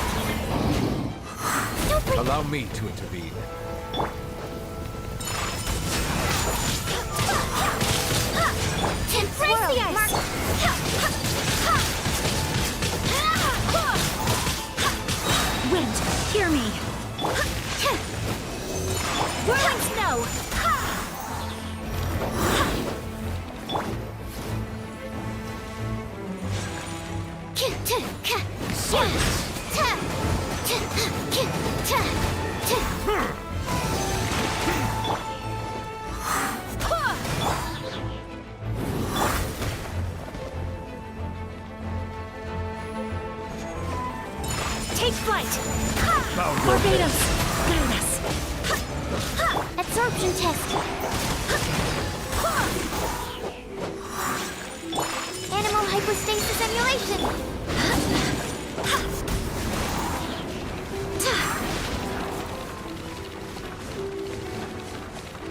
Don't break. Allow me to intervene. Embrace the ice. Wind, hear me. Whirling snow. Take flight. Barbados, guide us. Absorption test. Animal hypostasis emulation.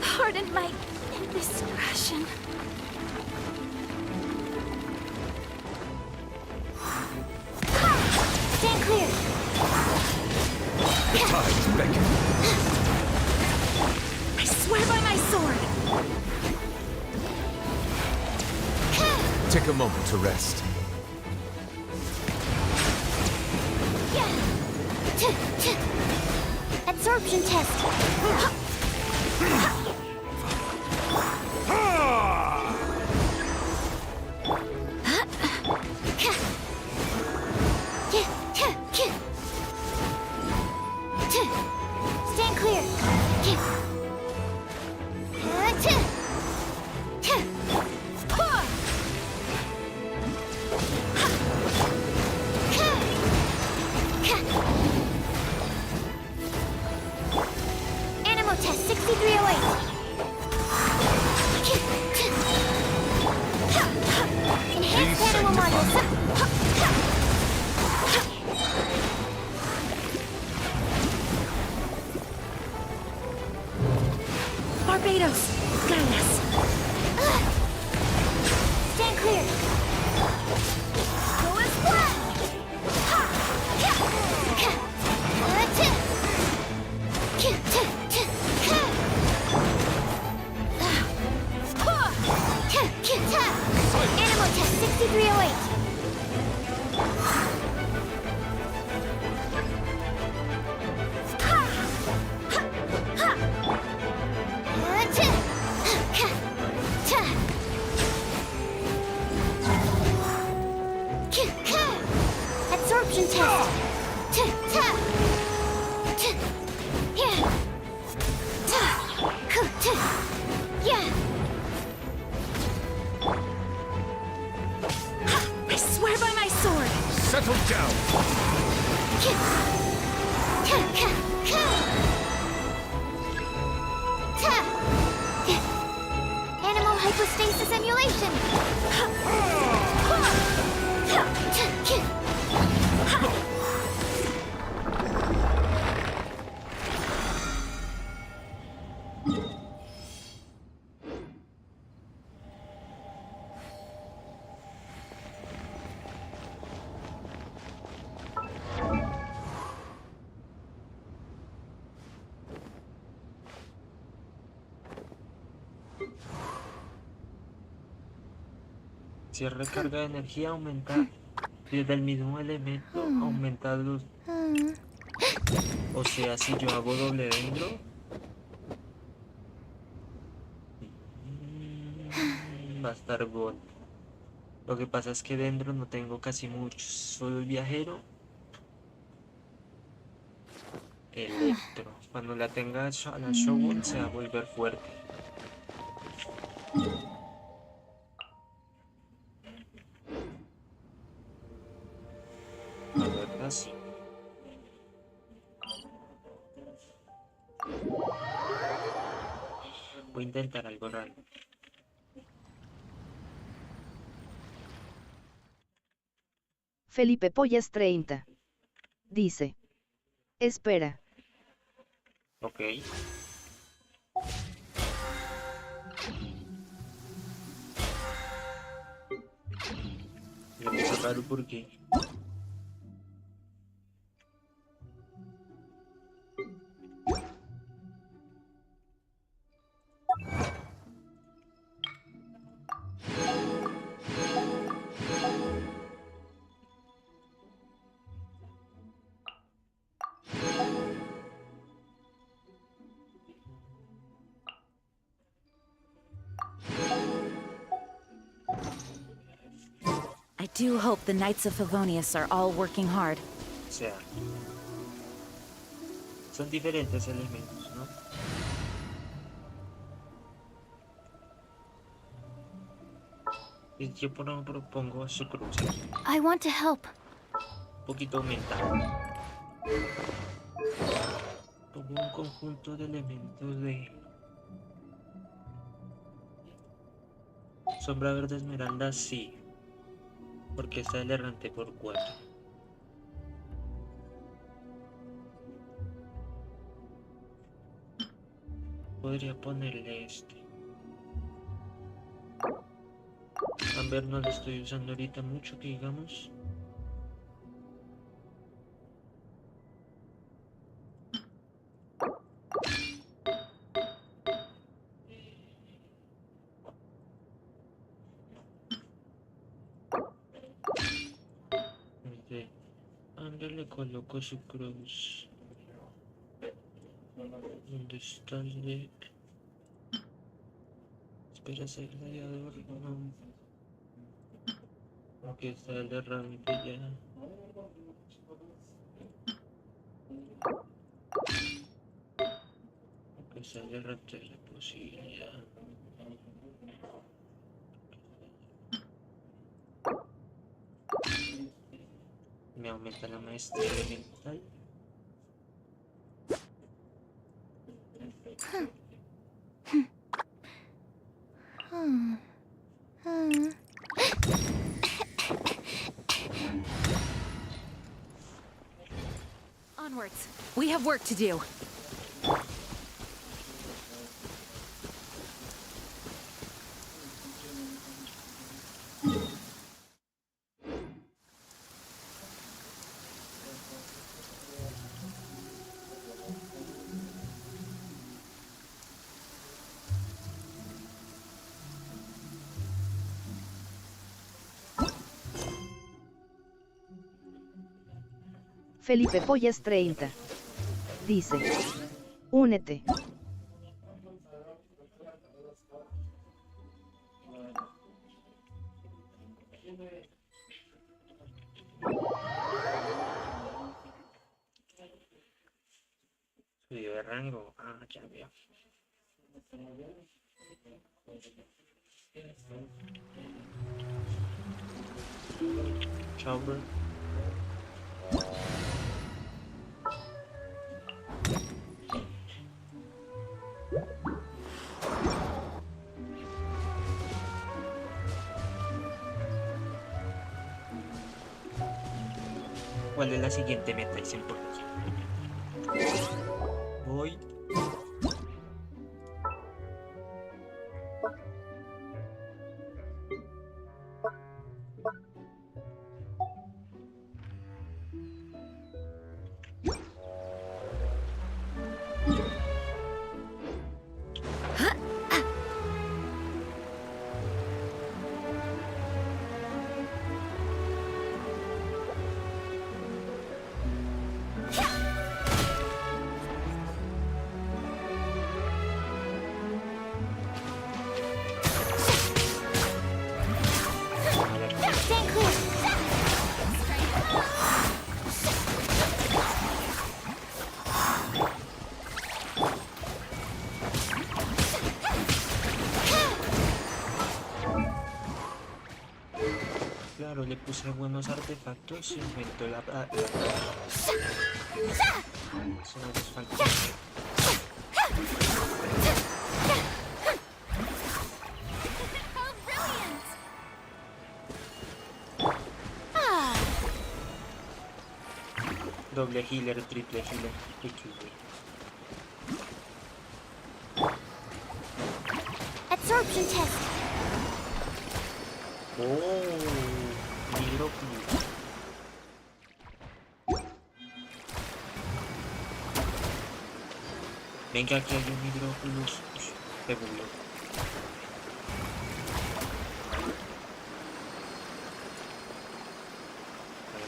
Pardon my indiscretion. Stand clear. The tides beckon. I swear by my sword. Take a moment to rest. Absorption test. Stand clear. Animal test 6308. Enhanced animal models. Barbados, guide us. Stand clear. Go as planned. Animal test 6308. Absorption test. I swear by my sword. Settle down. Animal hypostasis emulation. Si es recarga de energía, aumenta desde el mismo elemento, aumenta los... O sea, si yo hago doble dentro, estar gold. Lo que pasa es que dentro no tengo casi muchos, solo el viajero, electro. Cuando la tenga a la Shogun se va a volver fuerte. La verdad sí. Voy a intentar algo raro. Felipe Pollas 30. Dice. Espera. Ok. Me puse raro porque... I do hope the Knights of Favonius are all working hard. O sea... Son diferentes elementos, ¿no? Y yo propongo su cruce. I want to help. Un poquito aumentado. Pongo un conjunto de elementos de... Sombra verde esmeralda, sí. Porque está el errante por 4. Podría ponerle este. Amber no lo estoy usando ahorita mucho, que digamos. Amber le coloco su cruz. ¿Dónde está el de...? Espera, ese gladiador, no. Aquí está el errante ya. Aquí está el errante de la posibilidad. Me aumenta la maestría elemental. Onwards. We have work to do. Felipe Pollas 30. Dice. Únete. Subió de rango. Ah, ya veo. Chao, bro. ¿Cuál es la siguiente meta? Dicen por aquí. Voy. Yeah! Claro, le puse buenos artefactos y aumentó la... Eso no les falta. Doble healer, triple healer, triple. Absorption test. Oh, hidrógeno. Venga, aquí hay un hidrógeno. Se bugueó.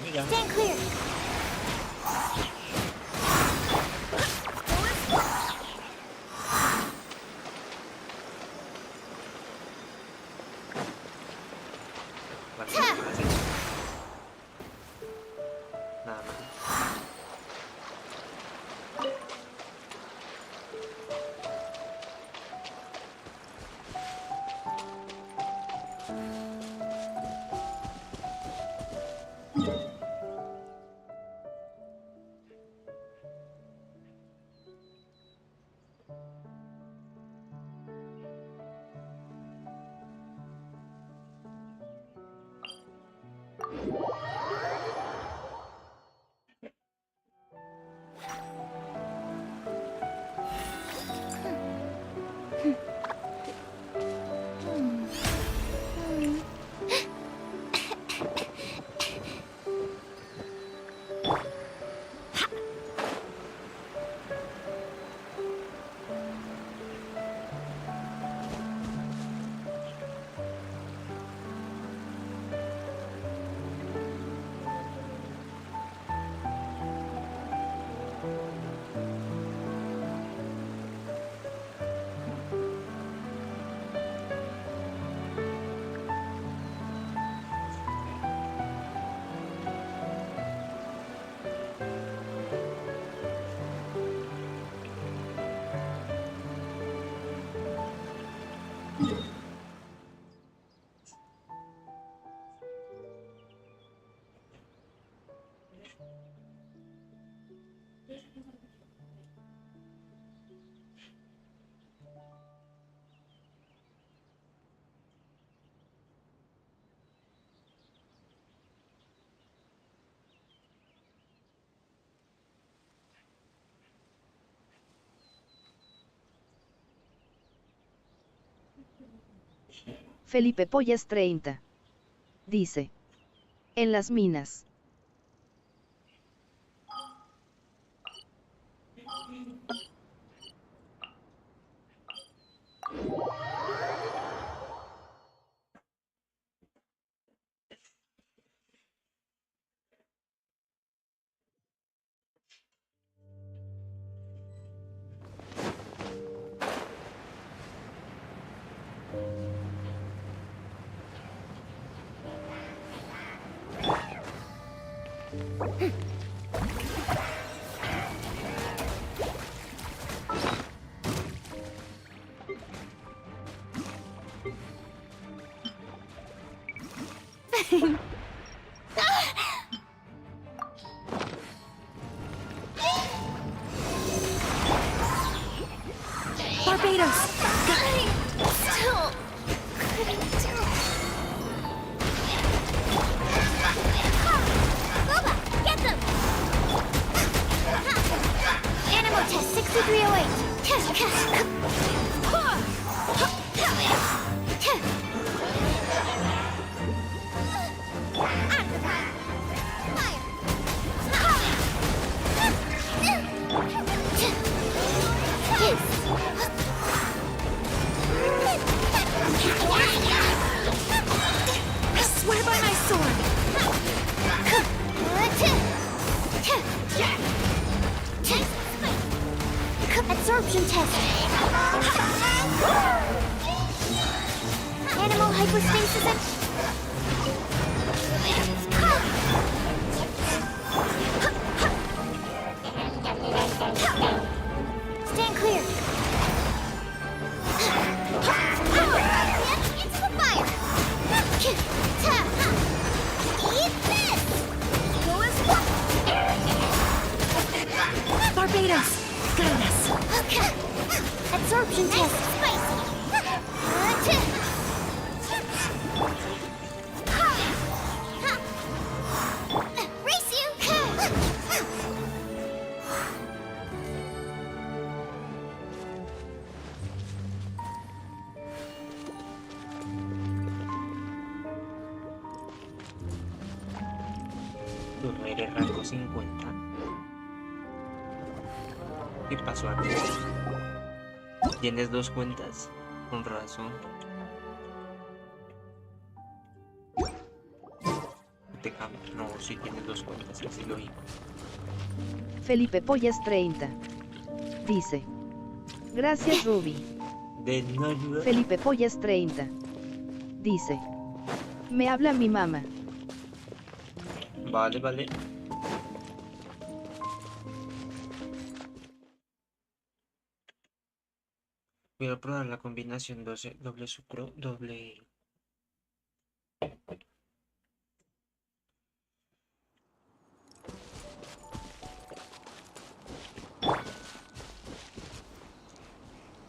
Mira. Stand clear. Nada más. Felipe Pollas 30. Dice. En las minas. Barbados! Still couldn't do it. Boba, get them! Animal test 6308. I swear by my sword! Absorption test. Animal hypostasis. Stand clear. Into the fire. Absorption test. Race you! Tú no eres rango 50. ¿Qué pasó aquí? ¿Tienes 2 cuentas? Con razón. Te cambio. No, sí tienes 2 cuentas, así lo vi. Felipe Pollas 30. Dice. Gracias Ruby. De no ayuda. Felipe Pollas 30. Dice. Me habla mi mamá. Vale, vale. Voy a probar la combinación 12, doble sucro, doble...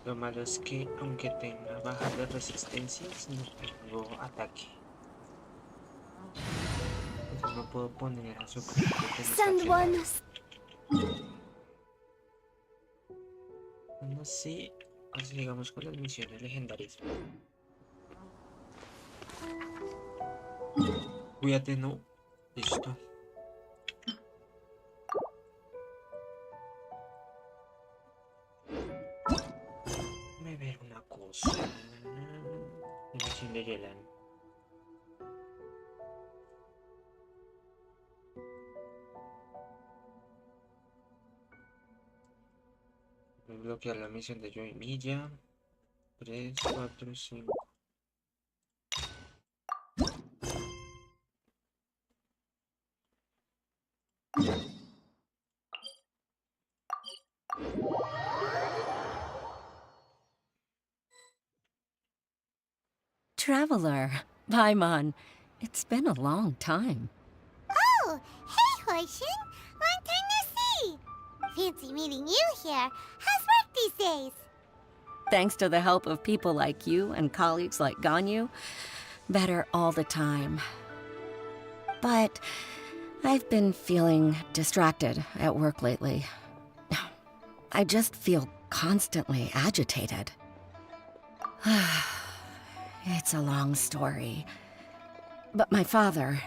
Lo malo es que aunque tenga bajas de resistencias, no tengo ataque. Entonces no puedo poner a su Send one. No sé. Así sigamos con las misiones legendarias. Cuídate, no. Listo. Déjame ver una cosa. Misión de llegar. Voy a bloquear la misión de Yoimilla. 3, 4, 5. Traveler, Paimon, it's been a long time. Oh, hey, Hoishin! Long time no see! Fancy meeting you here. How's work these days? Thanks to the help of people like you and colleagues like Ganyu, better all the time. But I've been feeling distracted at work lately. I just feel constantly agitated. It's a long story. But my father,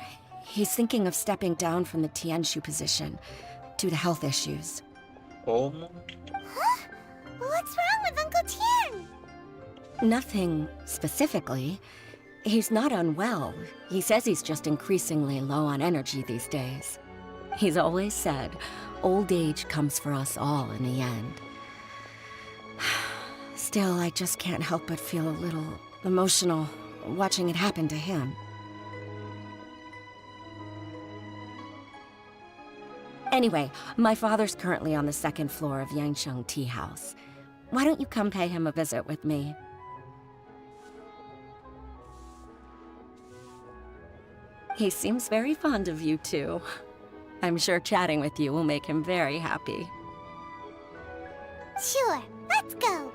he's thinking of stepping down from the Tianshu position due to health issues. ¿Cómo? Huh? What's wrong with Uncle Tian? Nothing specifically. He's not unwell. He says he's just increasingly low on energy these days. He's always said, old age comes for us all in the end. Still, I just can't help but feel a little emotional watching it happen to him. Anyway, my father's currently on the second floor of Yangsheng Tea House. Why don't you come pay him a visit with me? He seems very fond of you, too. I'm sure chatting with you will make him very happy. Sure, let's go.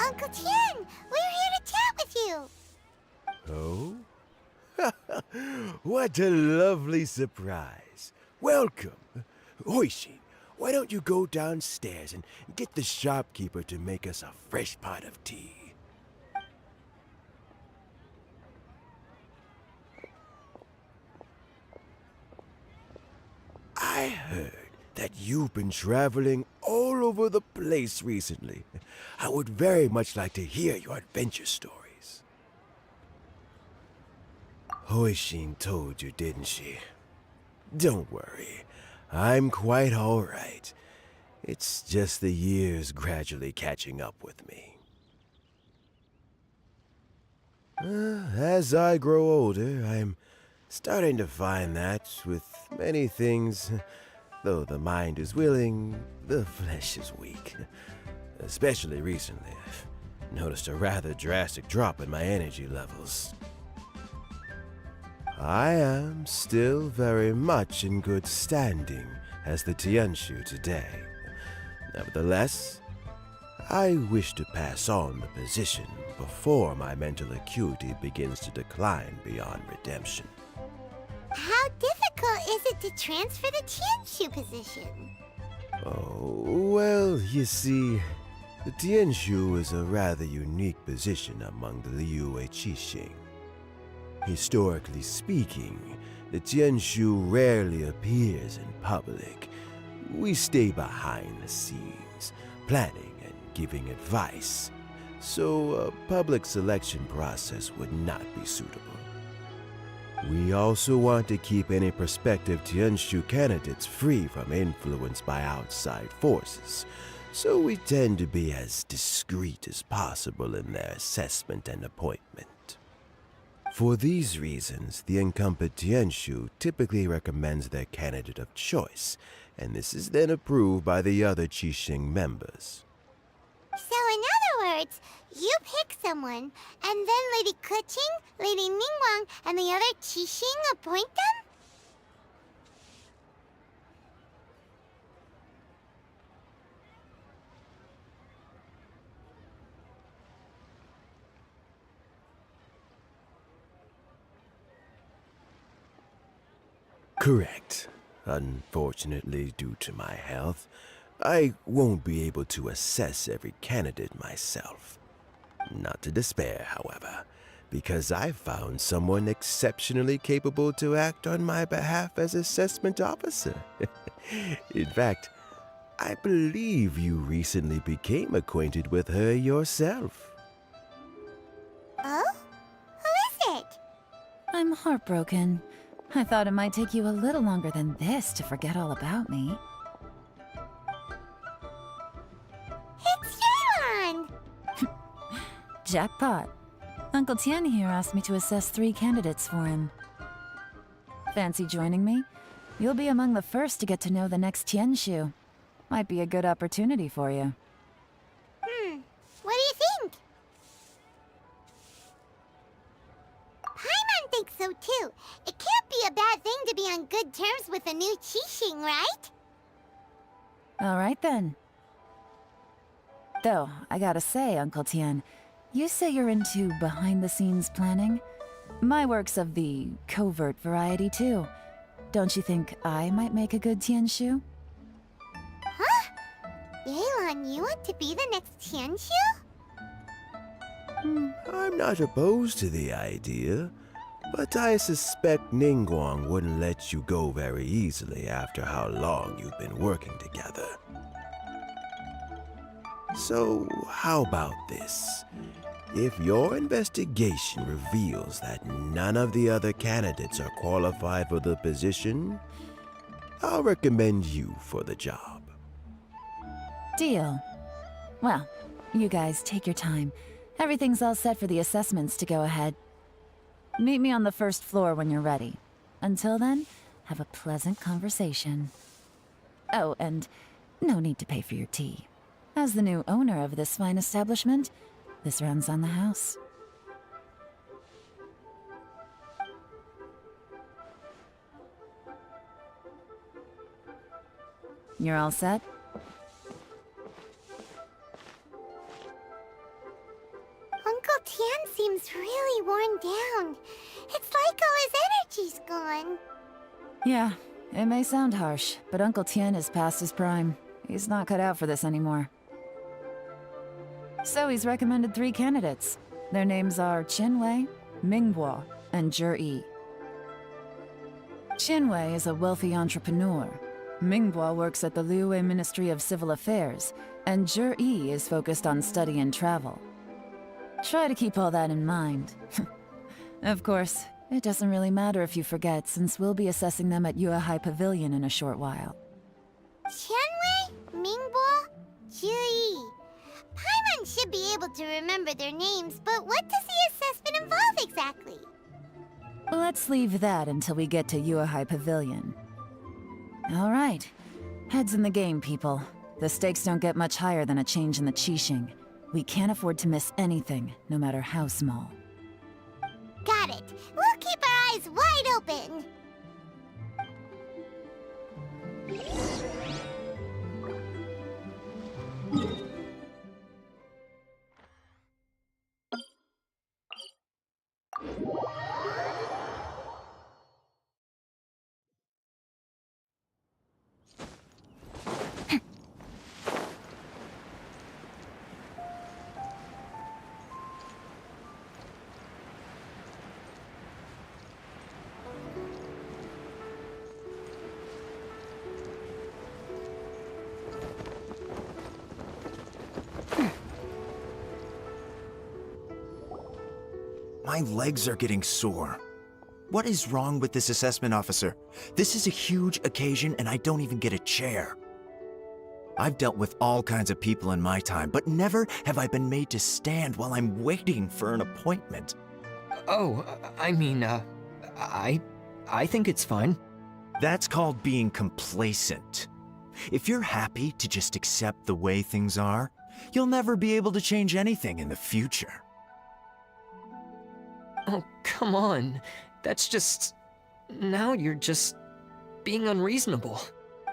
Uncle Tian, we're here to chat with you. Oh? What a lovely surprise. Welcome. Hoishin, why don't you go downstairs and get the shopkeeper to make us a fresh pot of tea? I heard that you've been traveling all over the place recently. I would very much like to hear your adventure stories. Hoishin told you, didn't she? Don't worry. I'm quite all right. It's just the years gradually catching up with me. As I grow older, I'm starting to find that with many things, though the mind is willing, the flesh is weak. Especially recently, I've noticed a rather drastic drop in my energy levels. I am still very much in good standing as the Tianshu today. Nevertheless, I wish to pass on the position before my mental acuity begins to decline beyond redemption. How difficult is it to transfer the Tianshu position? Oh, well, you see, the Tianshu is a rather unique position among the Liyue Qixing. Historically speaking, the Tianshu rarely appears in public. We stay behind the scenes, planning and giving advice, so a public selection process would not be suitable. We also want to keep any prospective Tianshu candidates free from influence by outside forces, so we tend to be as discreet as possible in their assessment and appointment. For these reasons, the incumbent Tianshu typically recommends their candidate of choice, and this is then approved by the other Qixing members. So in other words, you pick someone, and then Lady Keqing, Lady Ningguang, and the other Qixing appoint them? Correct. Unfortunately, due to my health, I won't be able to assess every candidate myself. Not to despair, however, because I found someone exceptionally capable to act on my behalf as assessment officer. In fact, I believe you recently became acquainted with her yourself. Oh? Who is it? I'm heartbroken. I thought it might take you a little longer than this to forget all about me. It's Yelan! Jackpot. Uncle Tian here asked me to assess 3 candidates for him. Fancy joining me? You'll be among the first to get to know the next Tianshu. Might be a good opportunity for you. What do you think? Paimon thinks so too. It can't be a bad thing to be on good terms with a new Qixing, right? Alright then. Though, I gotta say, Uncle Tian, you say you're into behind-the-scenes planning? My work's of the covert variety too. Don't you think I might make a good Tianshu? Huh? Yelan, you want to be the next Tianshu? I'm not opposed to the idea, but I suspect Ningguang wouldn't let you go very easily after how long you've been working together. So, how about this? If your investigation reveals that none of the other candidates are qualified for the position, I'll recommend you for the job. Deal. Well, you guys take your time. Everything's all set for the assessments to go ahead. Meet me on the first floor when you're ready. Until then, have a pleasant conversation. Oh, and no need to pay for your tea. As the new owner of this fine establishment, this runs on the house. You're all set? Uncle Tian seems really worn down. It's like all his energy's gone. Yeah, it may sound harsh, but Uncle Tian is past his prime. He's not cut out for this anymore. So he's recommended 3 candidates. Their names are Qinwei, Mingguo, and Zhi. Qinwei is a wealthy entrepreneur. Mingguo works at the Liyue Ministry of Civil Affairs, and Zhi is focused on study and travel. Try to keep all that in mind. Of course, it doesn't really matter if you forget, since we'll be assessing them at Yuehai Pavilion in a short while. Qianwei, Mingguo, Zhi. Paimon should be able to remember their names, but what does the assessment involve exactly? Let's leave that until we get to Yuehai Pavilion. All right. Heads in the game, people. The stakes don't get much higher than a change in the Qixing. We can't afford to miss anything, no matter how small. Got it. We'll keep our eyes wide open. My legs are getting sore. What is wrong with this assessment officer? This is a huge occasion and I don't even get a chair. I've dealt with all kinds of people in my time, but never have I been made to stand while I'm waiting for an appointment. Oh, I mean, I think it's fine. That's called being complacent. If you're happy to just accept the way things are, you'll never be able to change anything in the future. Oh, come on. That's just... Now you're just... being unreasonable.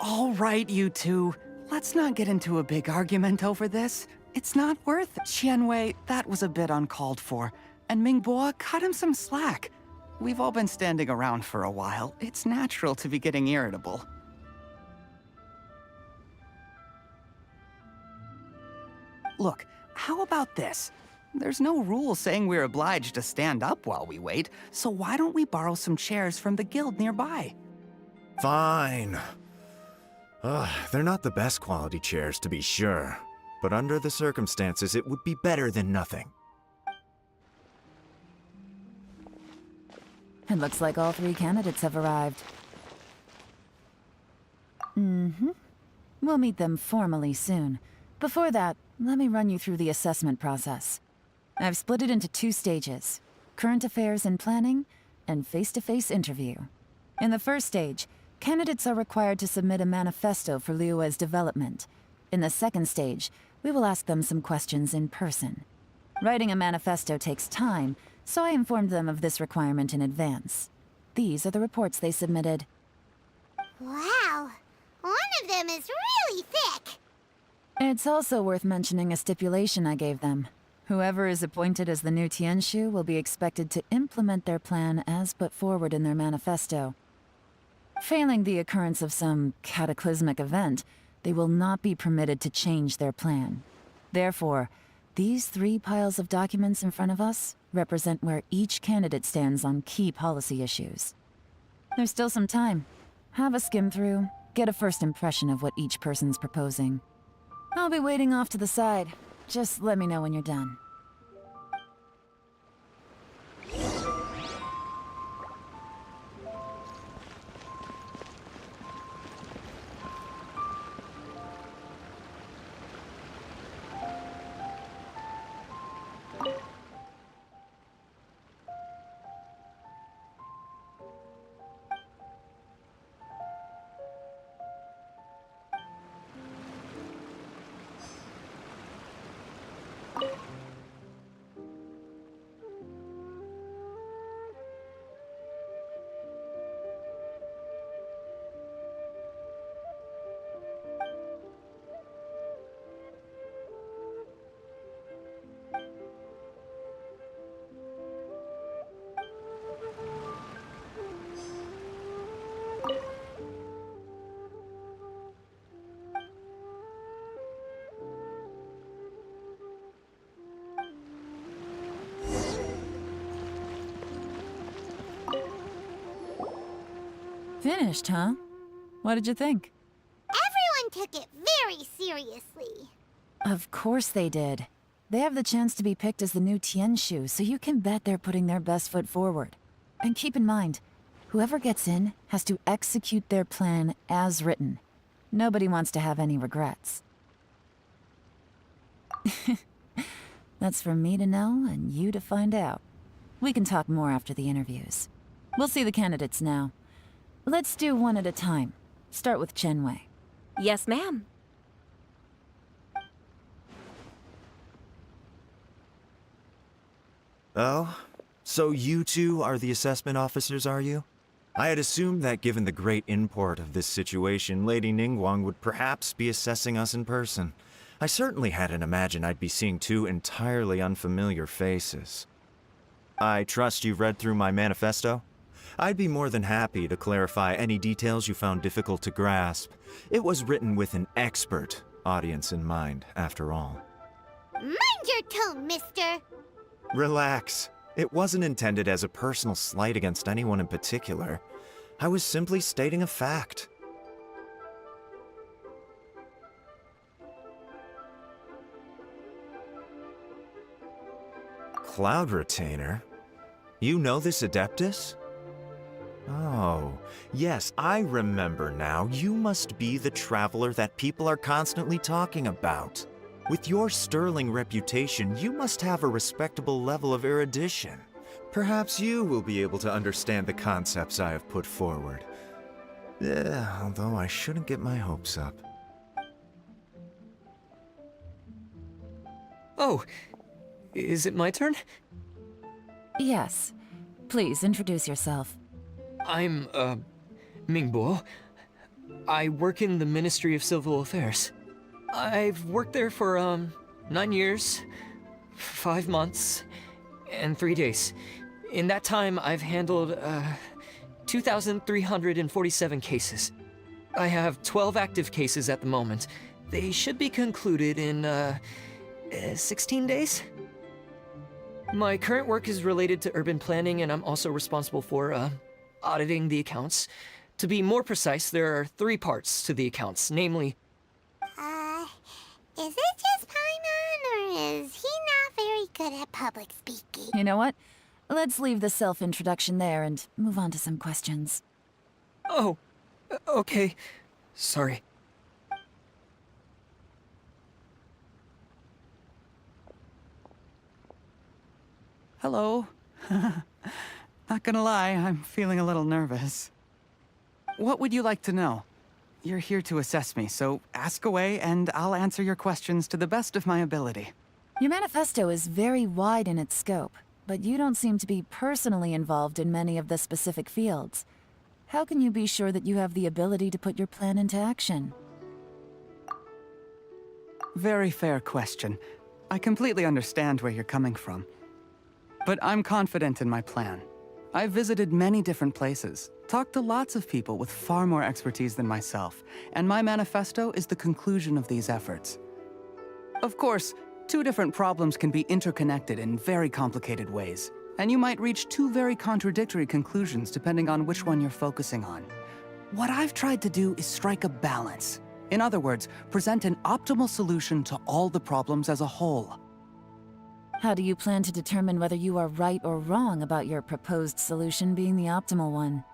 All right, you two. Let's not get into a big argument over this. It's not worth it. Qianwei, that was a bit uncalled for. And Mingbo, cut him some slack. We've all been standing around for a while. It's natural to be getting irritable. Look, how about this? There's no rule saying we're obliged to stand up while we wait, so why don't we borrow some chairs from the guild nearby? Fine. They're not the best quality chairs, to be sure. But under the circumstances, it would be better than nothing. It looks like all 3 candidates have arrived. Mm-hmm. We'll meet them formally soon. Before that, let me run you through the assessment process. I've split it into 2 stages: current affairs and planning, and face-to-face interview. In the first stage, candidates are required to submit a manifesto for Liyue's development. In the second stage, we will ask them some questions in person. Writing a manifesto takes time, so I informed them of this requirement in advance. These are the reports they submitted. Wow, one of them is really thick. It's also worth mentioning a stipulation I gave them. Whoever is appointed as the new Tianshu will be expected to implement their plan as put forward in their manifesto. Failing the occurrence of some cataclysmic event, they will not be permitted to change their plan. Therefore, these 3 piles of documents in front of us represent where each candidate stands on key policy issues. There's still some time. Have a skim through, get a first impression of what each person's proposing. I'll be waiting off to the side. Just let me know when you're done. Finished, huh? What did you think? Everyone took it very seriously. Of course they did. They have the chance to be picked as the new Tianshu, so you can bet they're putting their best foot forward. And keep in mind, whoever gets in has to execute their plan as written. Nobody wants to have any regrets. That's for me to know and you to find out. We can talk more after the interviews. We'll see the candidates now. Let's do one at a time. Start with Chenwei. Yes, ma'am. Oh? So you two are the assessment officers, are you? I had assumed that given the great import of this situation, Lady Ningguang would perhaps be assessing us in person. I certainly hadn't imagined I'd be seeing two entirely unfamiliar faces. I trust you've read through my manifesto? I'd be more than happy to clarify any details you found difficult to grasp. It was written with an expert audience in mind, after all. Mind your tone, mister! Relax. It wasn't intended as a personal slight against anyone in particular. I was simply stating a fact. Cloud Retainer? You know this Adeptus? Oh, yes, I remember now. You must be the traveler that people are constantly talking about. With your sterling reputation, you must have a respectable level of erudition. Perhaps you will be able to understand the concepts I have put forward. Although I shouldn't get my hopes up. Oh, is it my turn? Yes. Please, introduce yourself. I'm, Mingbo. I work in the Ministry of Civil Affairs. I've worked there for, 9 years, 5 months, and 3 days. In that time, I've handled, 2,347 cases. I have 12 active cases at the moment. They should be concluded in, 16 days? My current work is related to urban planning, and I'm also responsible for, auditing the accounts. To be more precise, there are 3 parts to the accounts, namely... Is it just Paimon, or is he not very good at public speaking? You know what? Let's leave the self-introduction there and move on to some questions. Oh, okay. Sorry. Hello. Not gonna lie, I'm feeling a little nervous. What would you like to know? You're here to assess me, so ask away and I'll answer your questions to the best of my ability. Your manifesto is very wide in its scope, but you don't seem to be personally involved in many of the specific fields. How can you be sure that you have the ability to put your plan into action? Very fair question. I completely understand where you're coming from. But I'm confident in my plan. I've visited many different places, talked to lots of people with far more expertise than myself, and my manifesto is the conclusion of these efforts. Of course, 2 different problems can be interconnected in very complicated ways, and you might reach 2 very contradictory conclusions depending on which one you're focusing on. What I've tried to do is strike a balance. In other words, present an optimal solution to all the problems as a whole. How do you plan to determine whether you are right or wrong about your proposed solution being the optimal one?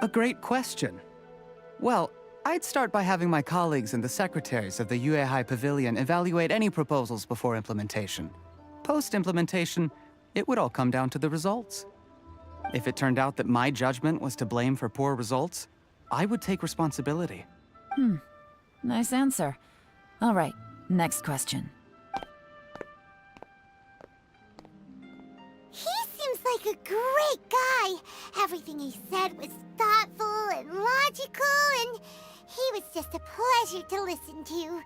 A great question. Well, I'd start by having my colleagues and the secretaries of the Yuehai Pavilion evaluate any proposals before implementation. Post-implementation, it would all come down to the results. If it turned out that my judgment was to blame for poor results, I would take responsibility. Nice answer. All right, next question. He seems like a great guy. Everything he said was thoughtful and logical, and he was just a pleasure to listen to.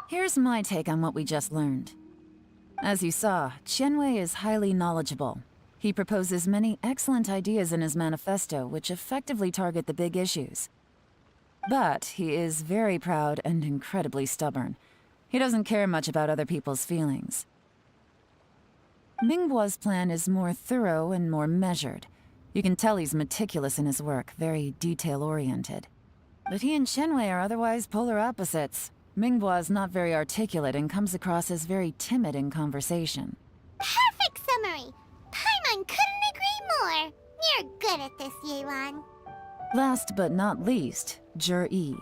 Here's my take on what we just learned. As you saw, Chenwei is highly knowledgeable. He proposes many excellent ideas in his manifesto which effectively target the big issues. But he is very proud and incredibly stubborn. He doesn't care much about other people's feelings. Mingbo's plan is more thorough and more measured. You can tell he's meticulous in his work, very detail-oriented. But he and Chenwei are otherwise polar opposites. Mingbo is not very articulate and comes across as very timid in conversation. Perfect summary! Paimon couldn't agree more. You're good at this, Yelan. Last but not least, Jur-E.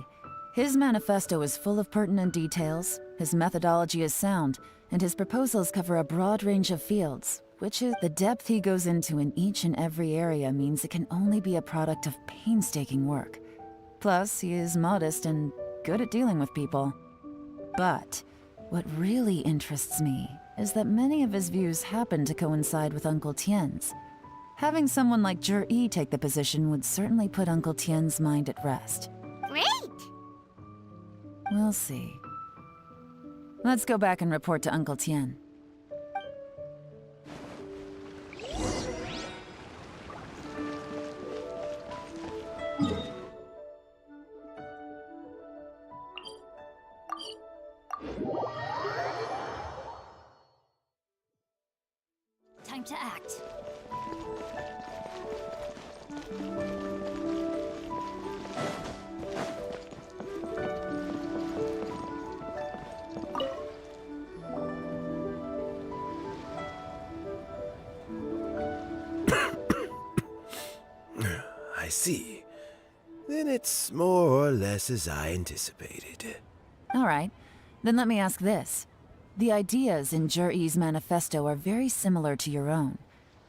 His manifesto is full of pertinent details, his methodology is sound, and his proposals cover a broad range of fields, which is the depth he goes into in each and every area means it can only be a product of painstaking work. Plus, he is modest and good at dealing with people. But what really interests me is that many of his views happen to coincide with Uncle Tien's. Having someone like Jur-E take the position would certainly put Uncle Tien's mind at rest. Great! We'll see. Let's go back and report to Uncle Tien. Time to act. I see. Then it's more or less as I anticipated. All right, then let me ask this. The ideas in Jur-E's manifesto are very similar to your own.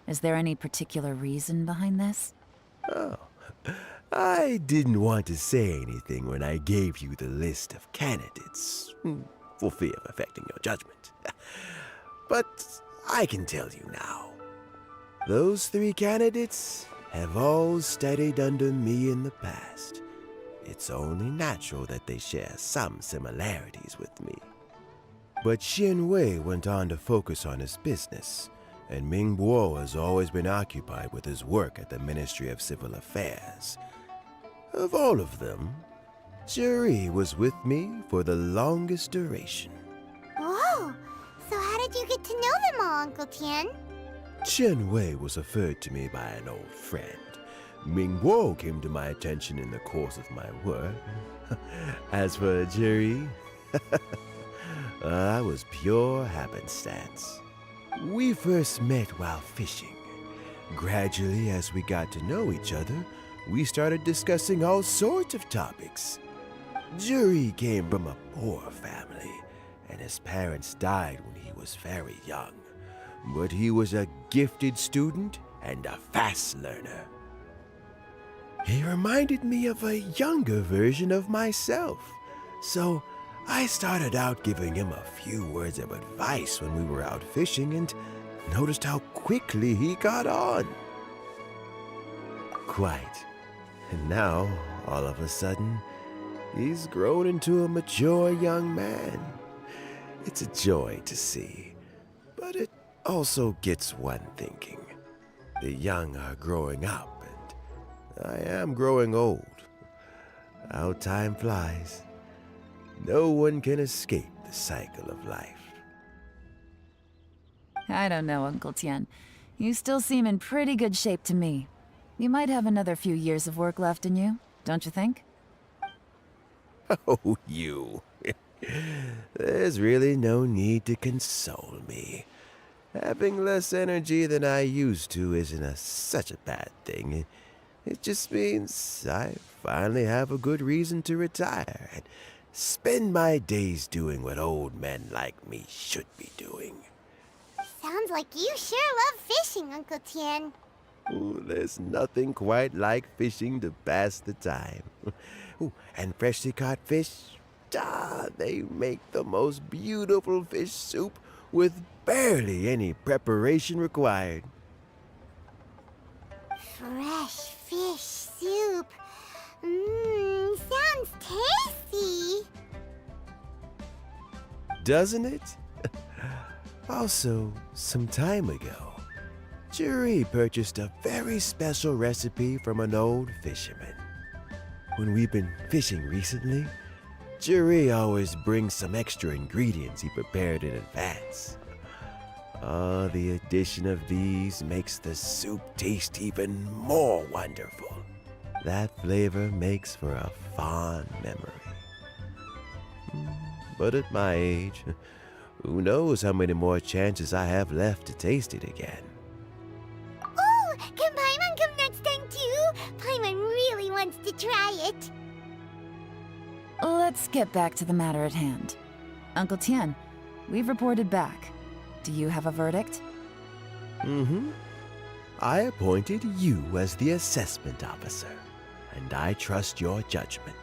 Is there any particular reason behind this? Oh, I didn't want to say anything when I gave you the list of candidates, for fear of affecting your judgment. But I can tell you now. Those 3 candidates have all studied under me in the past. It's only natural that they share some similarities with me. But Xianwei went on to focus on his business, and Mingbo has always been occupied with his work at the Ministry of Civil Affairs. Of all of them, Jur-E was with me for the longest duration. Whoa! So how did you get to know them all, Uncle Tien? Qianwei was referred to me by an old friend. Mingbo came to my attention in the course of my work. As for Jur-E, that was pure happenstance. We first met while fishing. Gradually, as we got to know each other, we started discussing all sorts of topics. Jur-E came from a poor family, and his parents died when he was very young. But he was a gifted student and a fast learner. He reminded me of a younger version of myself, so I started out giving him a few words of advice when we were out fishing and noticed how quickly he got on. Quite. And now, all of a sudden, he's grown into a mature young man. It's a joy to see, but it also gets one thinking. The young are growing up, and I am growing old. How time flies. No one can escape the cycle of life. I don't know, Uncle Tien. You still seem in pretty good shape to me. You might have another few years of work left in you, don't you think? Oh, you. There's really no need to console me. Having less energy than I used to isn't such a bad thing. It just means I finally have a good reason to retire and spend my days doing what old men like me should be doing. Sounds like you sure love fishing, Uncle Tien. Ooh, there's nothing quite like fishing to pass the time. Ooh, and freshly caught fish, they make the most beautiful fish soup with barely any preparation required. Fresh fish soup. Sounds tasty. Doesn't it? Also, some time ago, Jur-E purchased a very special recipe from an old fisherman. When we've been fishing recently, Jur-E always brings some extra ingredients he prepared in advance. Oh, the addition of these makes the soup taste even more wonderful. That flavor makes for a fond memory. But at my age, who knows how many more chances I have left to taste it again. Oh, can Paimon come next time too? Paimon really wants Let's get back to the matter at hand. Uncle Tien, we've reported back. Do you have a verdict? Mm-hmm. I appointed you as the assessment officer, and I trust your judgment.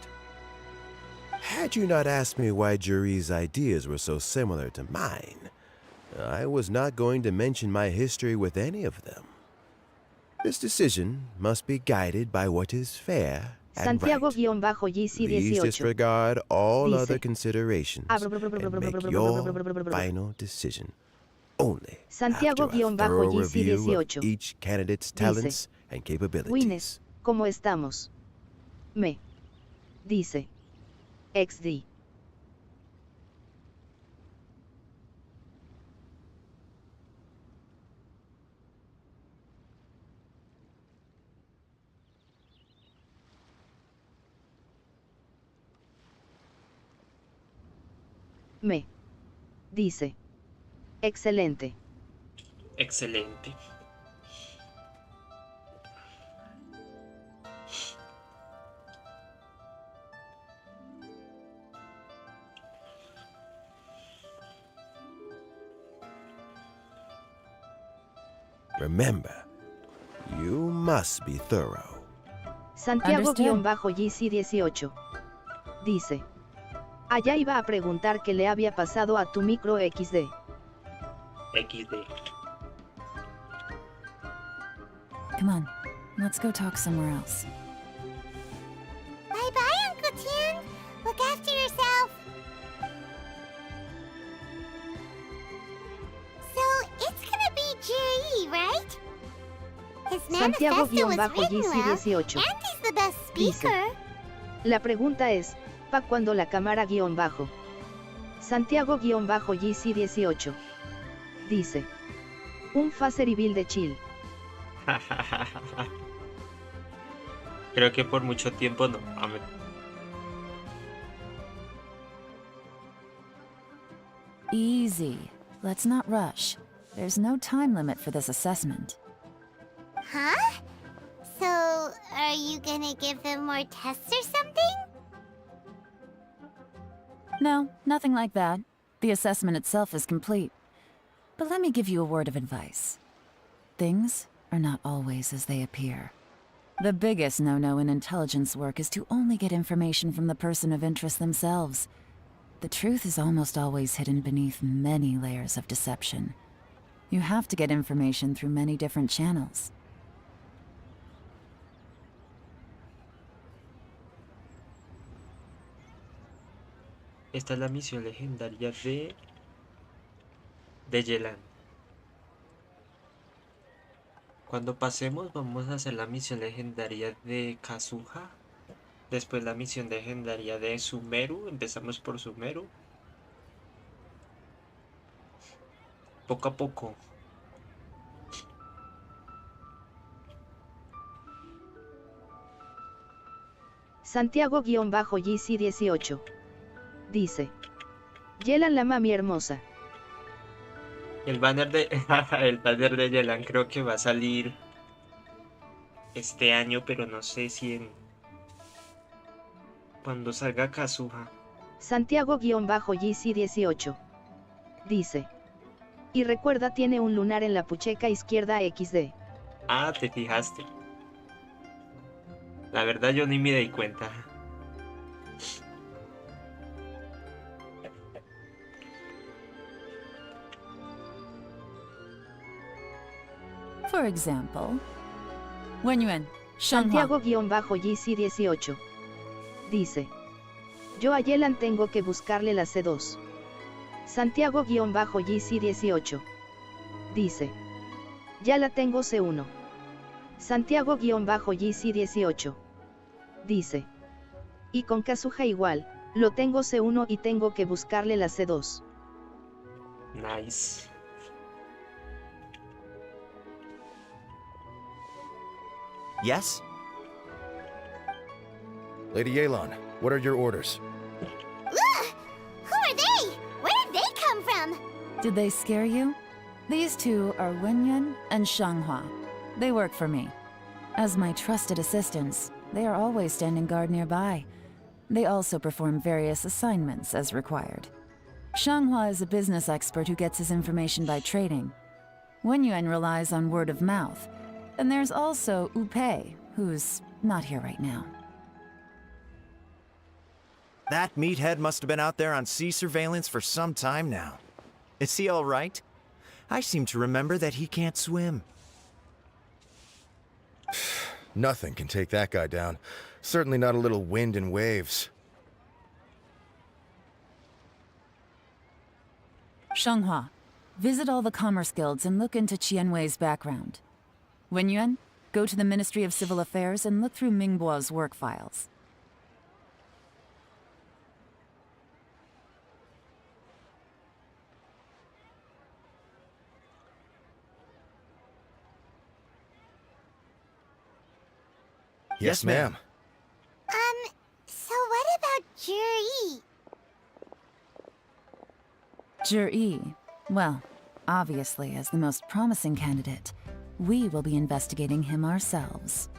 Had you not asked me why Juri's ideas were so similar to mine, I was not going to mention my history with any of them. This decision must be guided by what is fair and right. Please disregard all other considerations and make your final decision only after a thorough review of each candidate's talents and capabilities. ¿Cómo estamos? Me. Dice. XD. Me. Dice. Excelente. Excelente. Remember, you must be thorough. Santiago-GC18. Dice. Allá iba a preguntar qué le había pasado a tu micro XD. XD. Come on, let's go talk somewhere else. Bye-bye, Uncle Tien. Look after yourself. So, it's gonna be Jerry, right? His manifesto was written well, and he's the best speaker. Dice. La pregunta es, ¿pa cuando la cámara _? Santiago-GC18. Dice. Un faserivil de chill. Creo que por mucho tiempo no. Amén. Easy. Let's not rush. There's no time limit for this assessment. Huh? So, are you gonna give them more tests or something? No, nothing like that. The assessment itself is complete. But let me give you a word of advice. Things are not always as they appear. The biggest no-no in intelligence work is to only get information from the person of interest themselves. The truth is almost always hidden beneath many layers of deception. You have to get information through many different channels. Esta es la misión legendaria de Yelan. Cuando pasemos vamos a hacer la misión legendaria de Kazuha. Después la misión legendaria de Sumeru. Empezamos por Sumeru. Poco a poco. Santiago-GC18. Dice. Yelan la mami hermosa. El banner de Yelan creo que va a salir este año, pero no sé si cuando salga Kazuha. Santiago-GC18. Dice. Y recuerda, tiene un lunar en la pucheca izquierda XD. Ah, te fijaste. La verdad yo ni me di cuenta. For example, Wenyuan, Shanghua. Santiago-GC18. Dice. Yo a Yelan tengo que buscarle la C2. Santiago-GC18. Dice. Ya la tengo C1. Santiago-GC18. Dice. Y con Kazuha igual, lo tengo C1 y tengo que buscarle la C2. Nice. Yes? Lady Yelan, what are your orders? Ugh! Who are they? Where did they come from? Did they scare you? These two are Wenyuan and Shanghua. They work for me. As my trusted assistants, they are always standing guard nearby. They also perform various assignments as required. Xianghua is a business expert who gets his information by trading. Wenyuan relies on word of mouth. And there's also Wu Pei, who's not here right now. That meathead must have been out there on sea surveillance for some time now. Is he all right? I seem to remember that he can't swim. Nothing can take that guy down. Certainly not a little wind and waves. Xianghua, visit all the commerce guilds and look into Qianwei's background. Wenyuan, go to the Ministry of Civil Affairs and look through Mingbo's work files. Yes, ma'am. So what about Juri? Juri, well, obviously as the most promising candidate, we will be investigating him ourselves.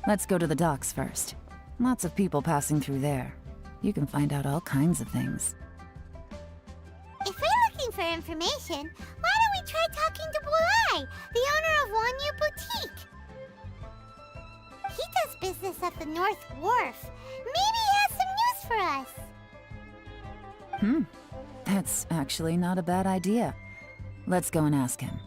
Let's go to the docks first. Lots of people passing through there. You can find out all kinds of things. If we're looking for information, why don't we try talking to Borai, the owner of Wanyu Boutique? He does business at the North Wharf. Maybe he has some news for us. That's actually not a bad idea. Let's go and ask him.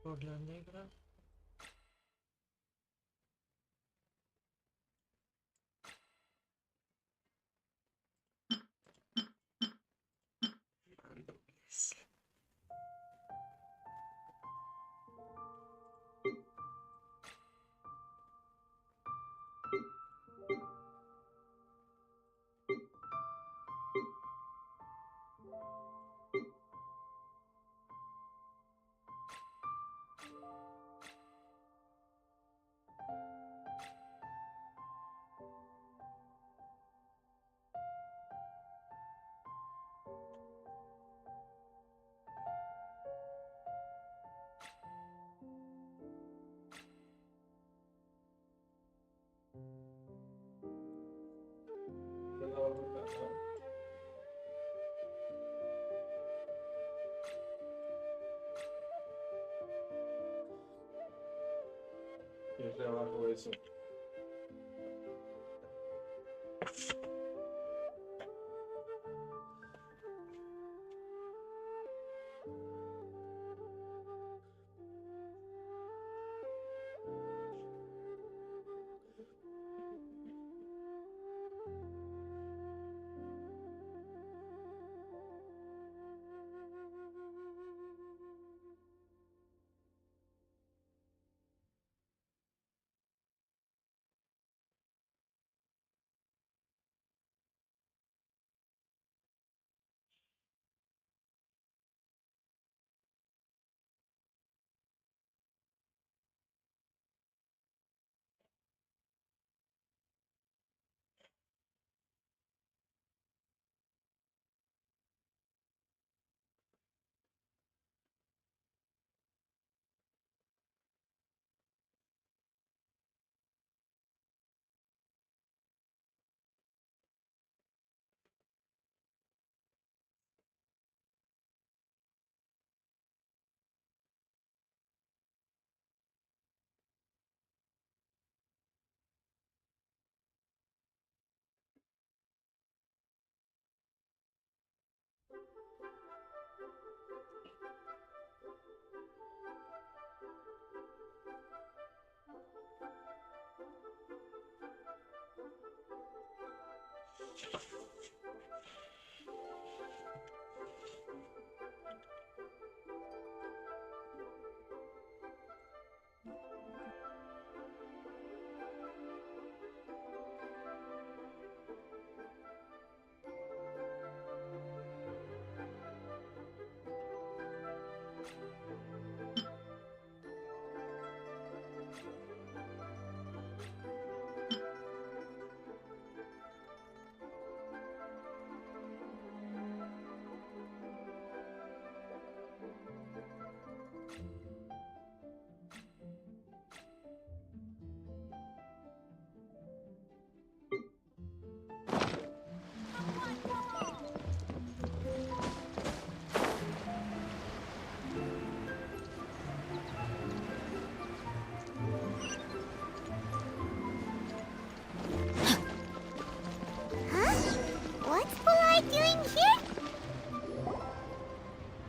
Por la negra. Es de abajo eso.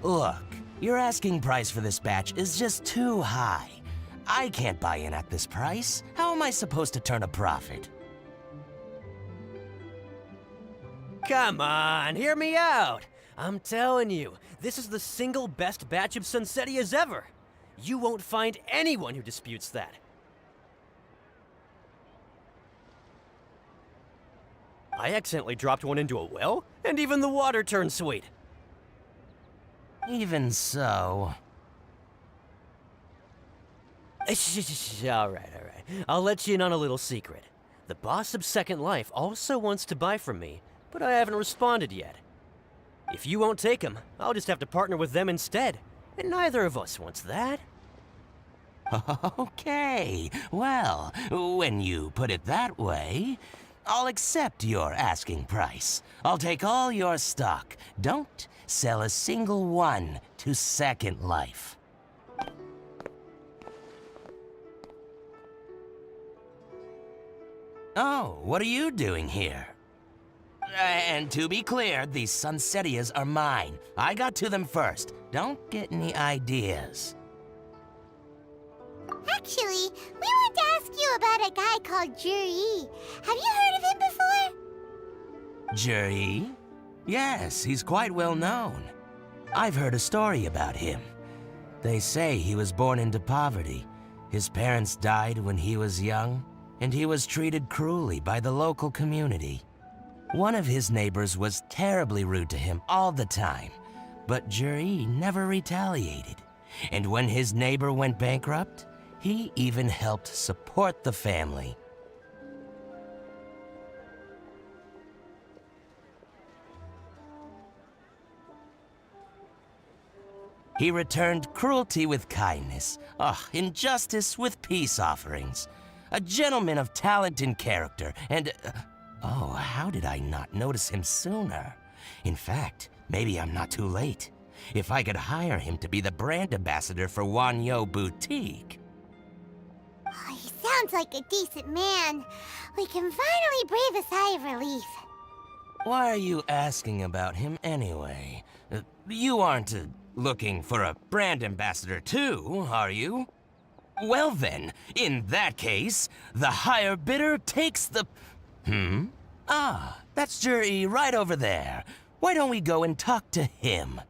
Look, your asking price for this batch is just too high. I can't buy in at this price. How am I supposed to turn a profit? Come on, hear me out. I'm telling you, this is the single best batch of Sunsetias ever. You won't find anyone who disputes that. I accidentally dropped one into a well, and even the water turned sweet. Even so... All right. I'll let you in on a little secret. The boss of Second Life also wants to buy from me, but I haven't responded yet. If you won't take him, I'll just have to partner with them instead, and neither of us wants that. Okay, well, when you put it that way, I'll accept your asking price. I'll take all your stock. Don't sell a single one to Second Life. Oh, what are you doing here? And to be clear, these Sunsetias are mine. I got to them first. Don't get any ideas. Actually, we want to ask you about a guy called Juri. Have you heard of him before? Juri? Yes, he's quite well known. I've heard a story about him. They say he was born into poverty. His parents died when he was young, and he was treated cruelly by the local community. One of his neighbors was terribly rude to him all the time, but Juri never retaliated. And when his neighbor went bankrupt, he even helped support the family. He returned cruelty with kindness, injustice with peace offerings. A gentleman of talent and character, and... oh, how did I not notice him sooner? In fact, maybe I'm not too late. If I could hire him to be the brand ambassador for Wanyo Boutique. Oh, he sounds like a decent man. We can finally breathe a sigh of relief. Why are you asking about him anyway? You aren't looking for a brand ambassador too, are you? Well then, in that case, the higher bidder takes the... Ah, that's Juri right over there. Why don't we go and talk to him?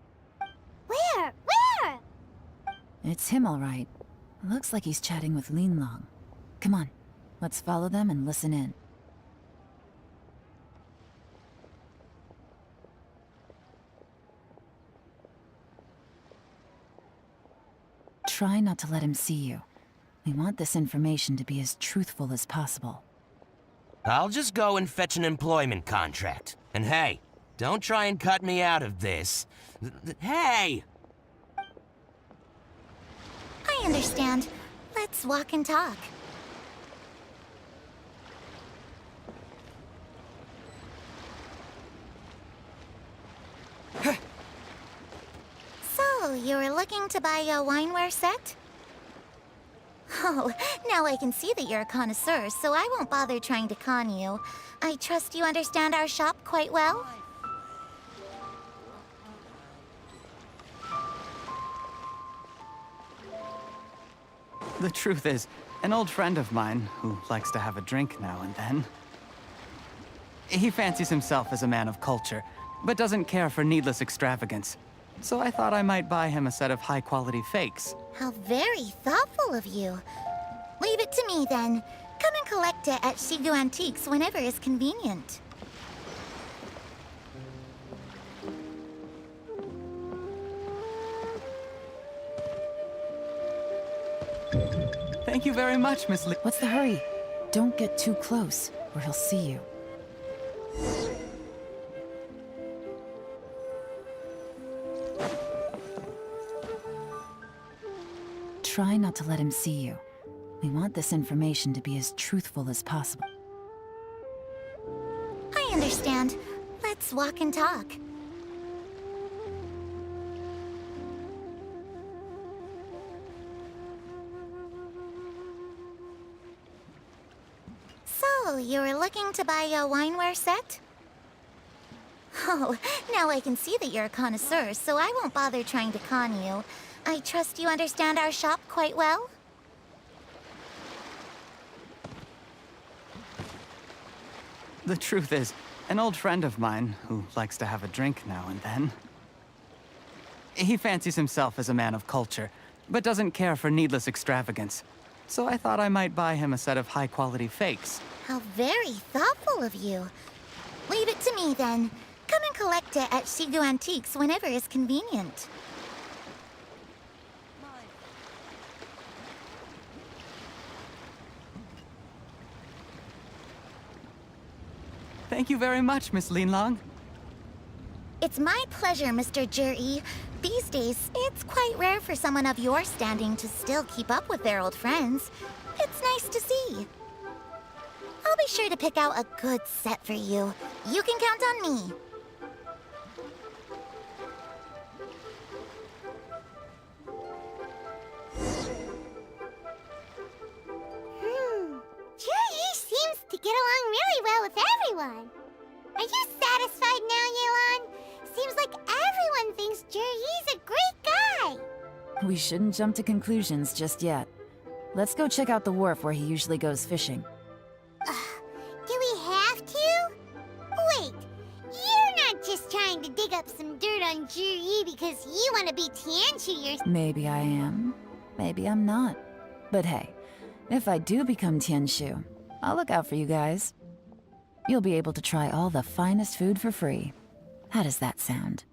Where? It's him, all right. Looks like he's chatting with Linlong. Come on, let's follow them and listen in. Try not to let him see you. We want this information to be as truthful as possible. I'll just go and fetch an employment contract. And hey, don't try and cut me out of this. Hey! I understand. Let's walk and talk. So, you were looking to buy a wineware set? Oh, now I can see that you're a connoisseur, so I won't bother trying to con you. I trust you understand our shop quite well? The truth is, an old friend of mine, who likes to have a drink now and then, He fancies himself as a man of culture, but doesn't care for needless extravagance. So I thought I might buy him a set of high-quality fakes. How very thoughtful of you. Leave it to me, then. Come and collect it at Shigu Antiques whenever is convenient. Thank you very much, Miss Lee. What's the hurry? Don't get too close, or he'll see you. Try not to let him see you. We want this information to be as truthful as possible. I understand. Let's walk and talk. So, you were looking to buy a wineware set? Oh, now I can see that you're a connoisseur, so I won't bother trying to con you. I trust you understand our shop quite well? The truth is, an old friend of mine, who likes to have a drink now and then, he fancies himself as a man of culture, but doesn't care for needless extravagance. So I thought I might buy him a set of high-quality fakes. How very thoughtful of you. Leave it to me, then. Come and collect it at Shigu Antiques whenever is convenient. Thank you very much, Miss Linlong. It's my pleasure, Mr. Juri. These days, it's quite rare for someone of your standing to still keep up with their old friends. It's nice to see. I'll be sure to pick out a good set for you. You can count on me. Juri seems to get along really well with everyone. Are you satisfied now, Yelan? Seems like everyone thinks Juri's a great guy. We shouldn't jump to conclusions just yet. Let's go check out the wharf where he usually goes fishing. Do we have to? Wait, you're not just trying to dig up some dirt on Juri because you want to be Tianchu yourself. Maybe I am, maybe I'm not. But hey, if I do become Tianshu, I'll look out for you guys. You'll be able to try all the finest food for free. How does that sound?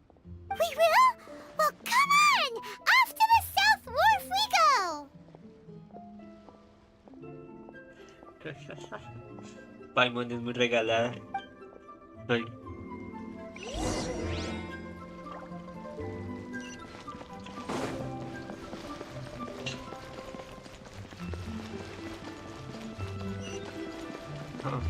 We will? Well, come on! Off to the South Wharf we go! Paimon es muy regalada. Ay. Ah.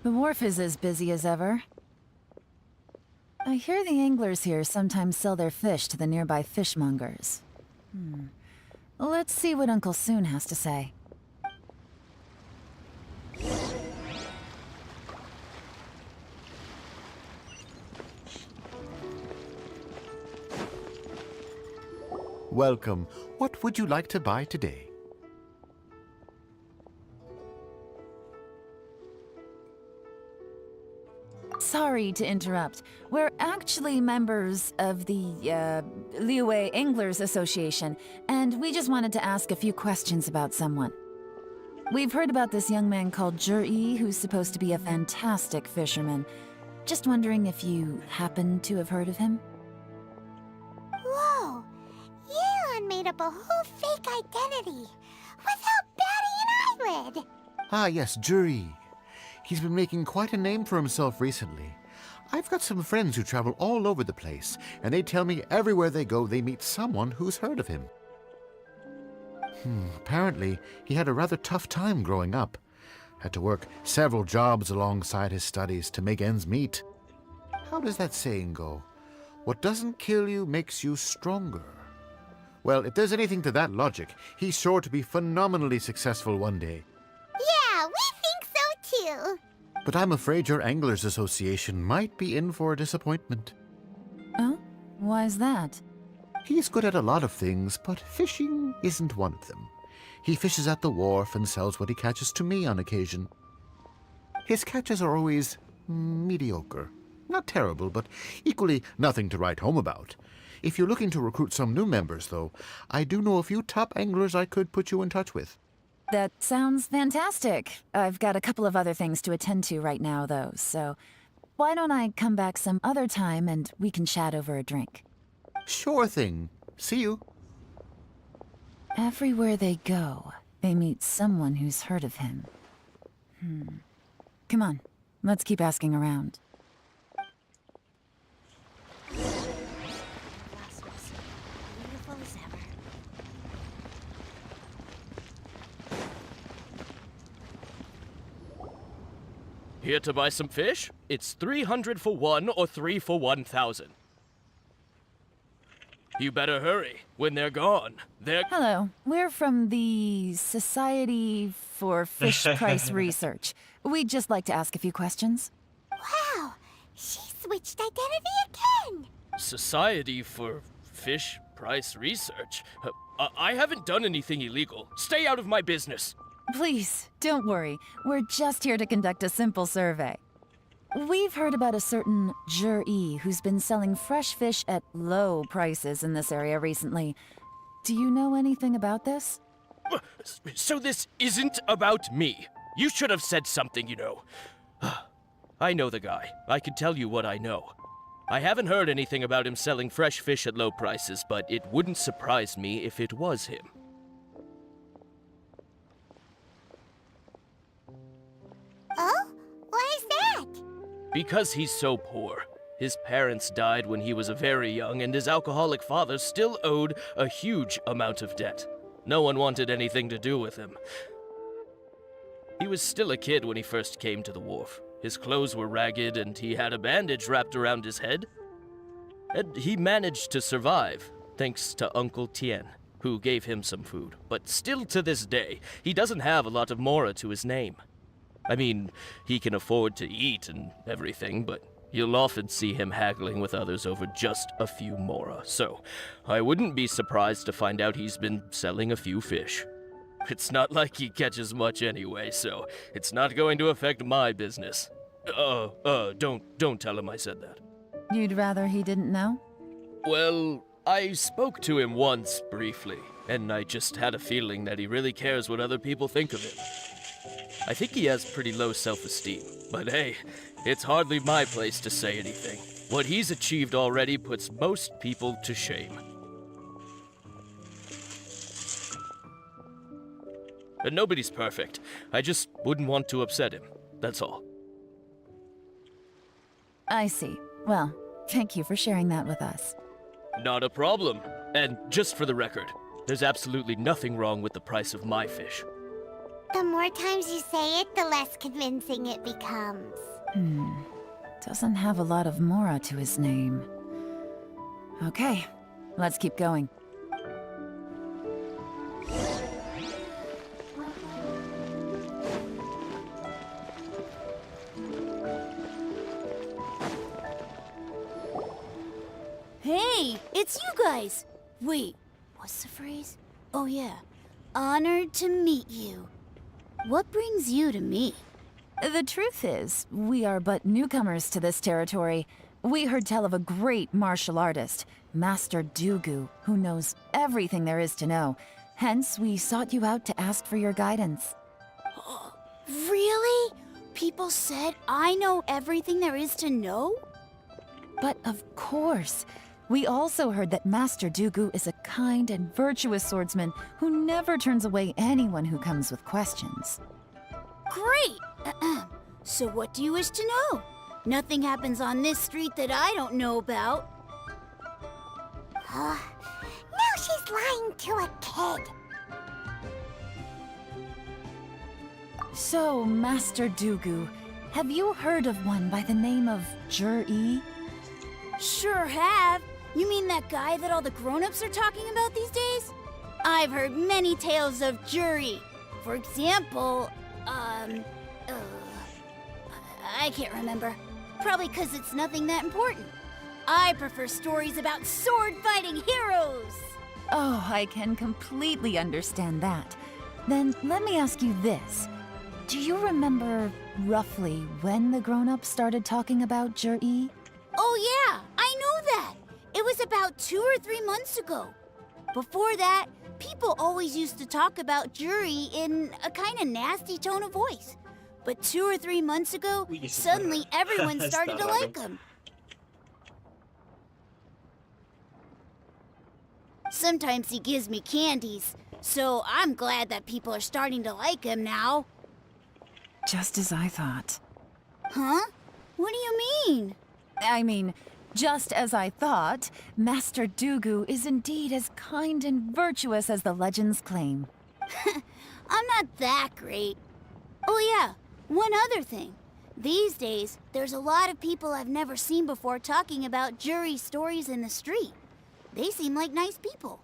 The wharf is as busy as ever. I hear the anglers here sometimes sell their fish to the nearby fishmongers. Let's see what Uncle Soon has to say. Welcome. What would you like to buy today? Sorry to interrupt. We're actually members of the, Liyue Anglers Association, and we just wanted to ask a few questions about someone. We've heard about this young man called Juri, who's supposed to be a fantastic fisherman. Just wondering if you happen to have heard of him? Whoa! Yelan made up a whole fake identity without batting an eyelid! Ah, yes, Juri. He's been making quite a name for himself recently. I've got some friends who travel all over the place, and they tell me everywhere they go they meet someone who's heard of him. Apparently, he had a rather tough time growing up. Had to work several jobs alongside his studies to make ends meet. How does that saying go? What doesn't kill you makes you stronger. Well, if there's anything to that logic, he's sure to be phenomenally successful one day. Yeah, we think so too. But I'm afraid your Anglers Association might be in for a disappointment. Oh? Why's that? He's good at a lot of things, but fishing isn't one of them. He fishes at the wharf and sells what he catches to me on occasion. His catches are always mediocre. Not terrible, but equally nothing to write home about. If you're looking to recruit some new members, though, I do know a few top anglers I could put you in touch with. That sounds fantastic. I've got a couple of other things to attend to right now, though, so why don't I come back some other time and we can chat over a drink? Sure thing. See you. Everywhere they go, they meet someone who's heard of him. Come on, let's keep asking around. Here to buy some fish? It's 300 for 1 or 3 for 1,000. You better hurry. When they're gone, they're... Hello, we're from the Society for Fish Price Research. We'd just like to ask a few questions. Wow, she switched identity again. Society for Fish Price Research? I haven't done anything illegal. Stay out of my business. Please, don't worry. We're just here to conduct a simple survey. We've heard about a certain Jur-E who's been selling fresh fish at low prices in this area recently. Do you know anything about this? So this isn't about me. You should have said something, you know. I know the guy. I can tell you what I know. I haven't heard anything about him selling fresh fish at low prices, but it wouldn't surprise me if it was him. Oh? Why is that? Because he's so poor. His parents died when he was very young, and his alcoholic father still owed a huge amount of debt. No one wanted anything to do with him. He was still a kid when he first came to the wharf. His clothes were ragged, and he had a bandage wrapped around his head. And he managed to survive, thanks to Uncle Tien, who gave him some food. But still to this day, he doesn't have a lot of mora to his name. I mean, he can afford to eat and everything, but you'll often see him haggling with others over just a few mora. So, I wouldn't be surprised to find out he's been selling a few fish. It's not like he catches much anyway, so it's not going to affect my business. Don't tell him I said that. You'd rather he didn't know? Well, I spoke to him once, briefly, and I just had a feeling that he really cares what other people think of him. I think he has pretty low self-esteem, but hey, it's hardly my place to say anything. What he's achieved already puts most people to shame. And nobody's perfect. I just wouldn't want to upset him, that's all. I see. Well, thank you for sharing that with us. Not a problem. And just for the record, there's absolutely nothing wrong with the price of my fish. The more times you say it, the less convincing it becomes. Doesn't have a lot of mora to his name. Okay, let's keep going. Hey, it's you guys! Wait, what's the phrase? Oh yeah, honored to meet you. What brings you to me? The truth is, we are but newcomers to this territory. We heard tell of a great martial artist, Master Dugu, who knows everything there is to know. Hence, we sought you out to ask for your guidance. Really? People said I know everything there is to know? But of course. We also heard that Master Dugu is a kind and virtuous swordsman who never turns away anyone who comes with questions. Great! So what do you wish to know? Nothing happens on this street that I don't know about. Now she's lying to a kid. So, Master Dugu, have you heard of one by the name of Jur-E? Sure have. You mean that guy that all the grown-ups are talking about these days? I've heard many tales of Juri. For example, I can't remember. Probably because it's nothing that important. I prefer stories about sword-fighting heroes. Oh, I can completely understand that. Then let me ask you this. Do you remember roughly when the grown-ups started talking about Jur-E? Oh yeah, I know that. It was about 2 or 3 months ago. Before that, people always used to talk about Juri in a kind of nasty tone of voice. But 2 or 3 months ago, suddenly everyone started to like him. Sometimes he gives me candies, so I'm glad that people are starting to like him now. Just as I thought. Huh? What do you mean? I mean, just as I thought, Master Dugu is indeed as kind and virtuous as the legends claim. I'm not that great. Oh yeah, one other thing. These days, there's a lot of people I've never seen before talking about Juri stories in the street. They seem like nice people.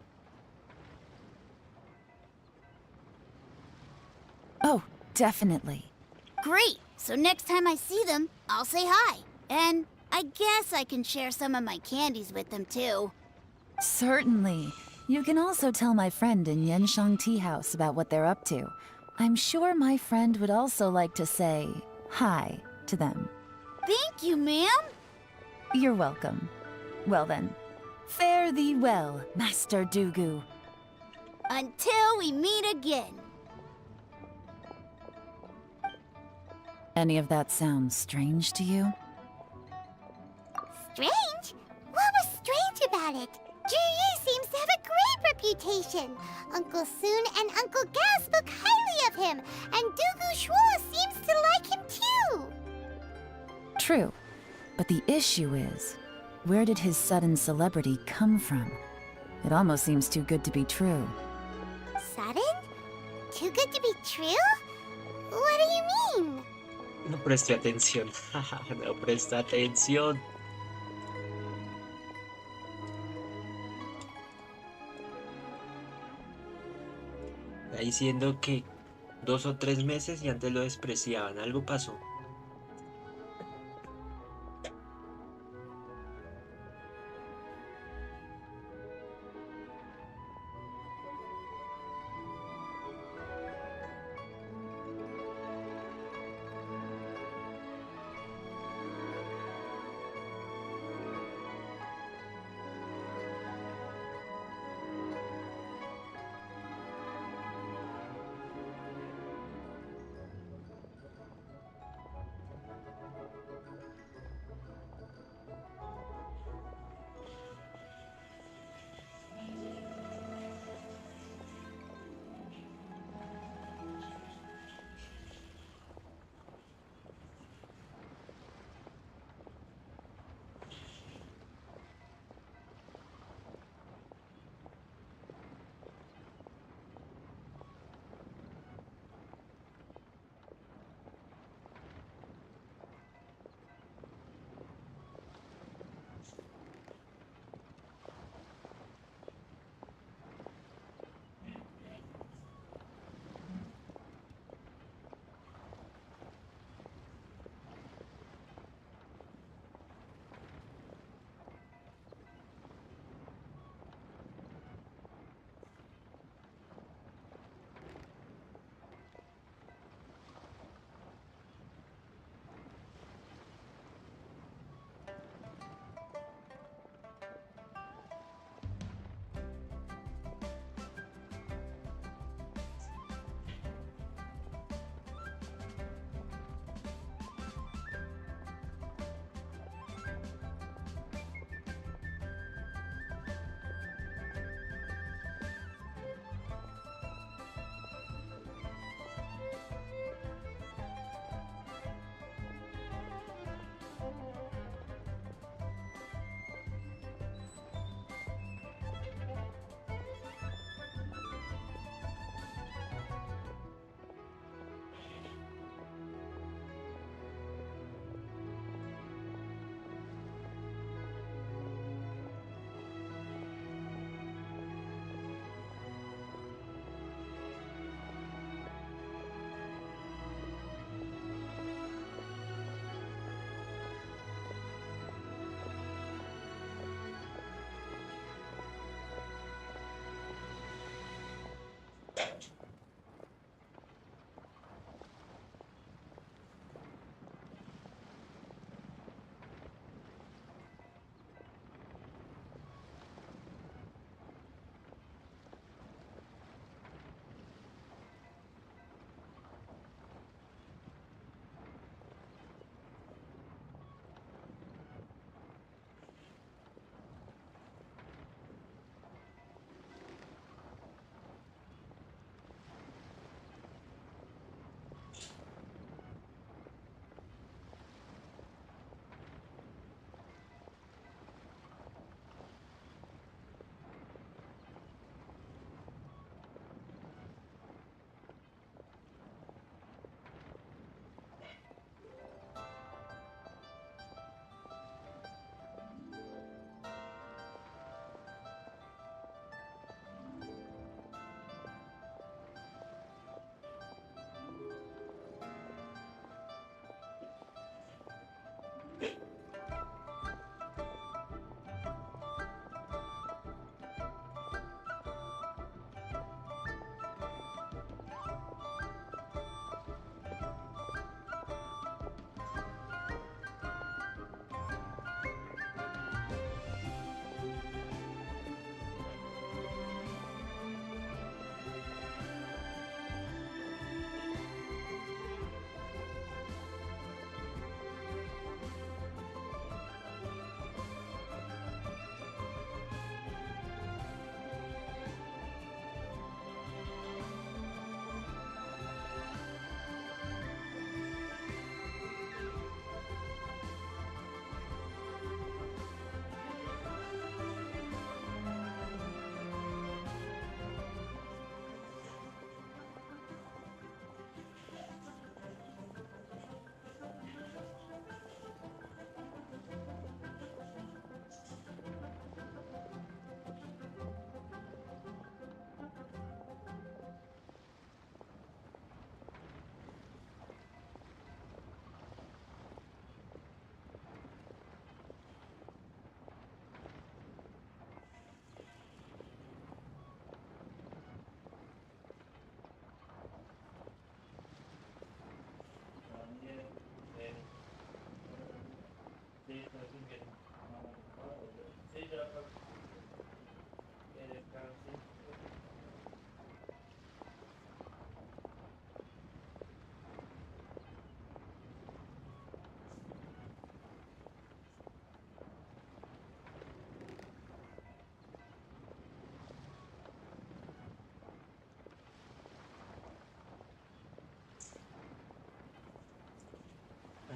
Oh, definitely. Great! So next time I see them, I'll say hi. And I guess I can share some of my candies with them too. Certainly. You can also tell my friend in Yenshang Tea House about what they're up to. I'm sure my friend would also like to say hi to them. Thank you, ma'am. You're welcome. Well then, fare thee well, Master Dugu. Until we meet again. Any of that sound strange to you? Strange? What was strange about it? Juri seems to have a great reputation. Uncle Soon and Uncle Gas spoke highly of him, and Dugu Shuo seems to like him too. True, but the issue is, where did his sudden celebrity come from? It almost seems too good to be true. Sudden? Too good to be true? What do you mean? No presté atención. No presta atención. Está diciendo que 2 o 3 meses y antes lo despreciaban. Algo pasó.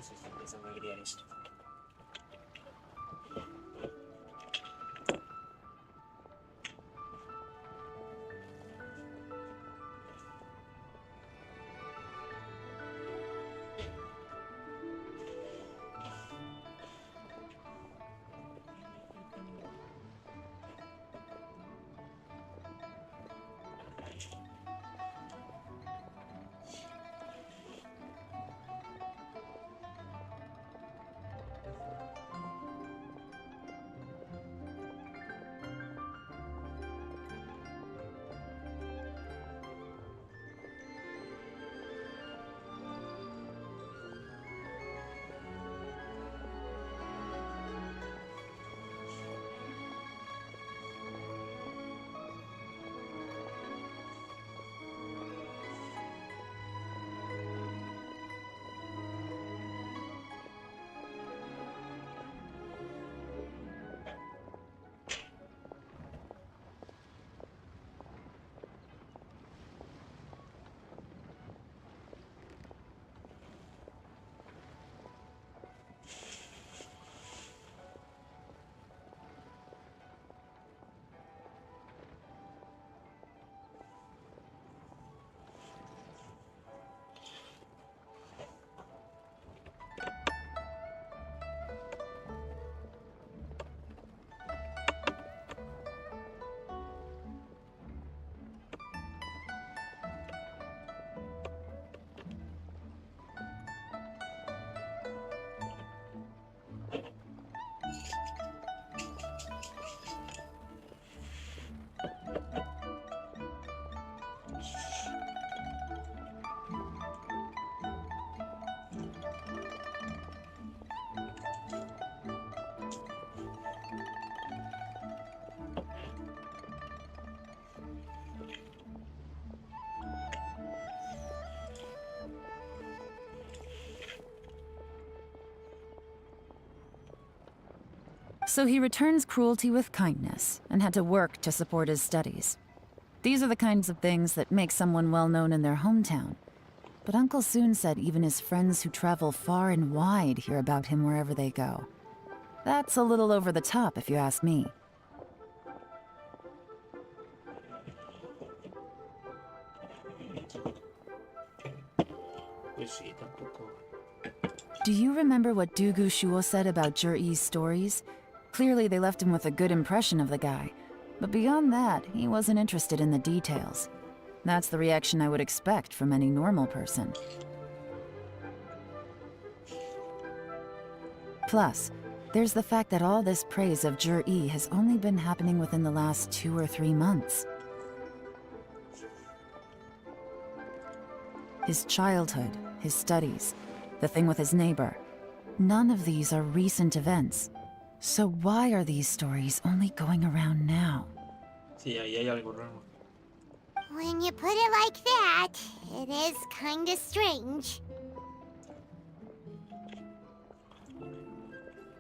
Entonces empezamos a agregar esto. So he returns cruelty with kindness, and had to work to support his studies. These are the kinds of things that make someone well known in their hometown. But Uncle soon said even his friends who travel far and wide hear about him wherever they go. That's a little over the top, if you ask me. Do you remember what Dugu Shuo said about Jur-E's stories? Clearly they left him with a good impression of the guy. But beyond that, he wasn't interested in the details. That's the reaction I would expect from any normal person. Plus, there's the fact that all this praise of Jur-E has only been happening within the last 2 or 3 months. His childhood, his studies, the thing with his neighbor. None of these are recent events. So why are these stories only going around now? Sí, ahí hay algo raro. When you put it like that, it is kinda strange.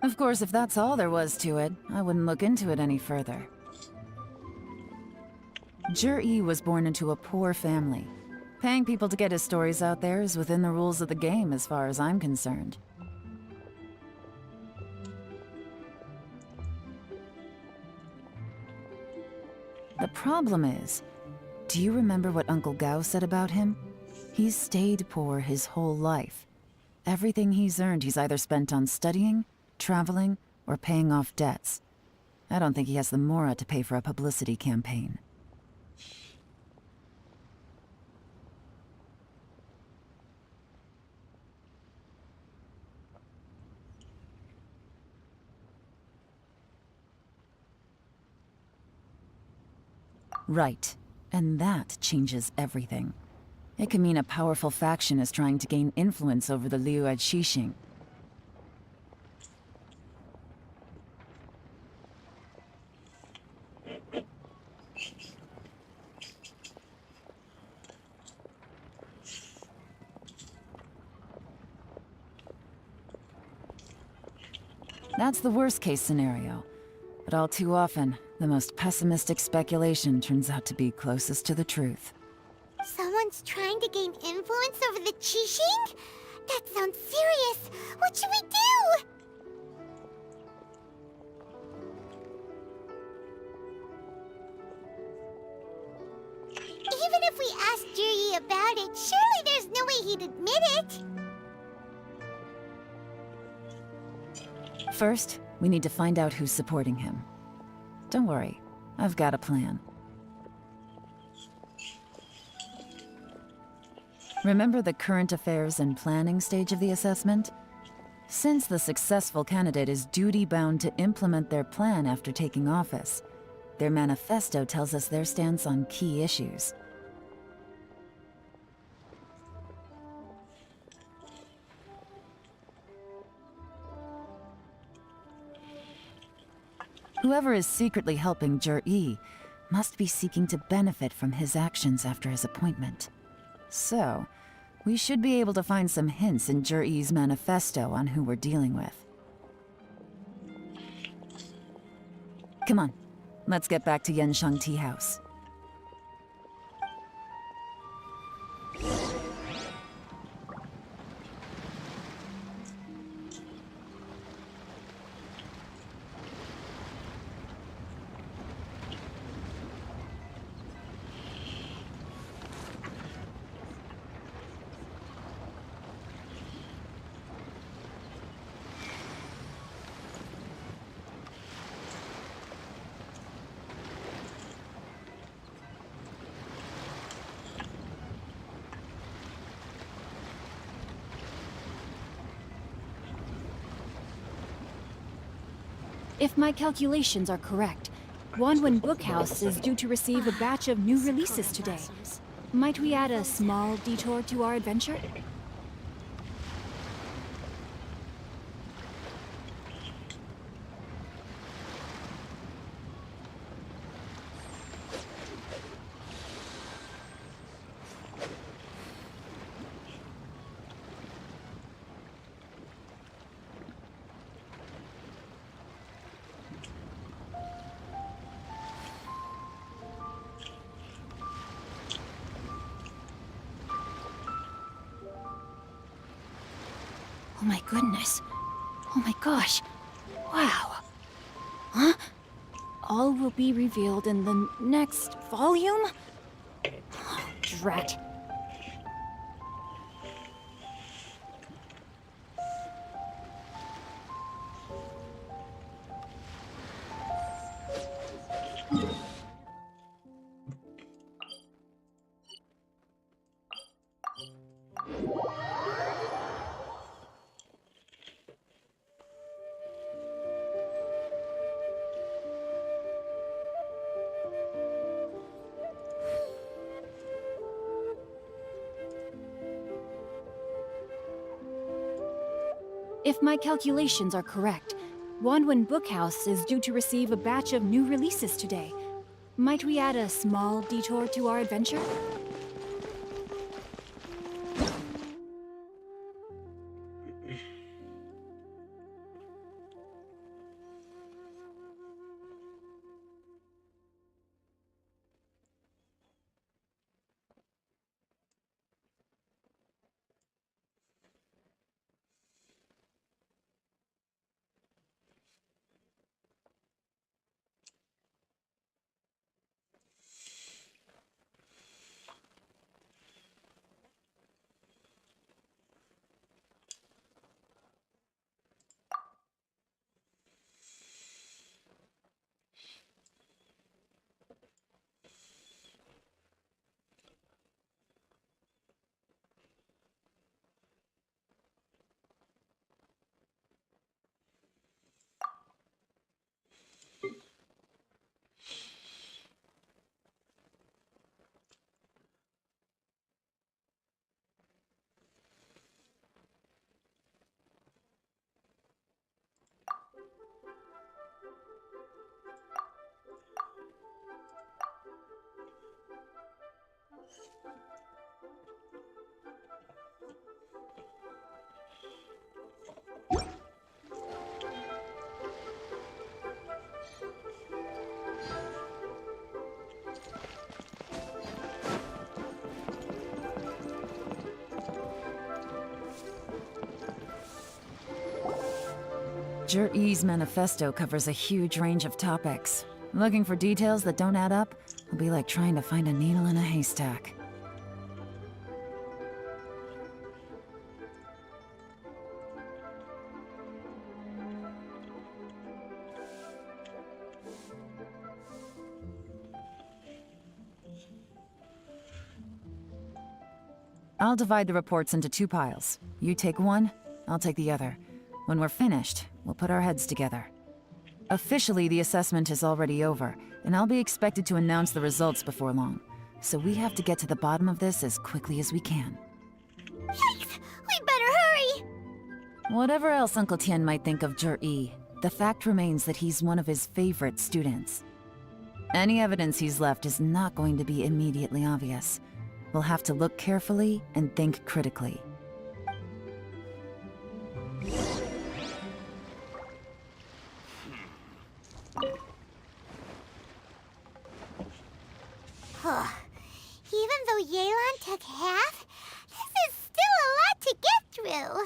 Of course, if that's all there was to it, I wouldn't look into it any further. Jur-E was born into a poor family. Paying people to get his stories out there is within the rules of the game as far as I'm concerned. The problem is, do you remember what Uncle Gao said about him? He's stayed poor his whole life. Everything he's earned he's either spent on studying, traveling, or paying off debts. I don't think he has the mora to pay for a publicity campaign. Right. And that changes everything. It can mean a powerful faction is trying to gain influence over the Liu at Xixing. That's the worst-case scenario. But all too often, the most pessimistic speculation turns out to be closest to the truth. Someone's trying to gain influence over the Qixing? That sounds serious! What should we do? Even if we asked Juri about it, surely there's no way he'd admit it! First, we need to find out who's supporting him. Don't worry, I've got a plan. Remember the current affairs and planning stage of the assessment? Since the successful candidate is duty-bound to implement their plan after taking office, their manifesto tells us their stance on key issues. Whoever is secretly helping Jur-E must be seeking to benefit from his actions after his appointment. So, we should be able to find some hints in Jur-E's manifesto on who we're dealing with. Come on, let's get back to Yenshang Tea House. If my calculations are correct, Wanwen Bookhouse is due to receive a batch of new releases today. Might we add a small detour to our adventure? Oh my goodness. Oh my gosh. Wow. Huh? All will be revealed in the next volume? Oh, drat. If my calculations are correct, Wanwen Bookhouse is due to receive a batch of new releases today. Might we add a small detour to our adventure? Jur-E's manifesto covers a huge range of topics. Looking for details that don't add up will be like trying to find a needle in a haystack. I'll divide the reports into 2 piles. You take one, I'll take the other. When we're finished, we'll put our heads together. Officially, the assessment is already over, and I'll be expected to announce the results before long. So we have to get to the bottom of this as quickly as we can. Yikes! We better hurry! Whatever else Uncle Tien might think of Jur-E, the fact remains that he's one of his favorite students. Any evidence he's left is not going to be immediately obvious. We'll have to look carefully and think critically. Even though Yelan took half, this is still a lot to get through.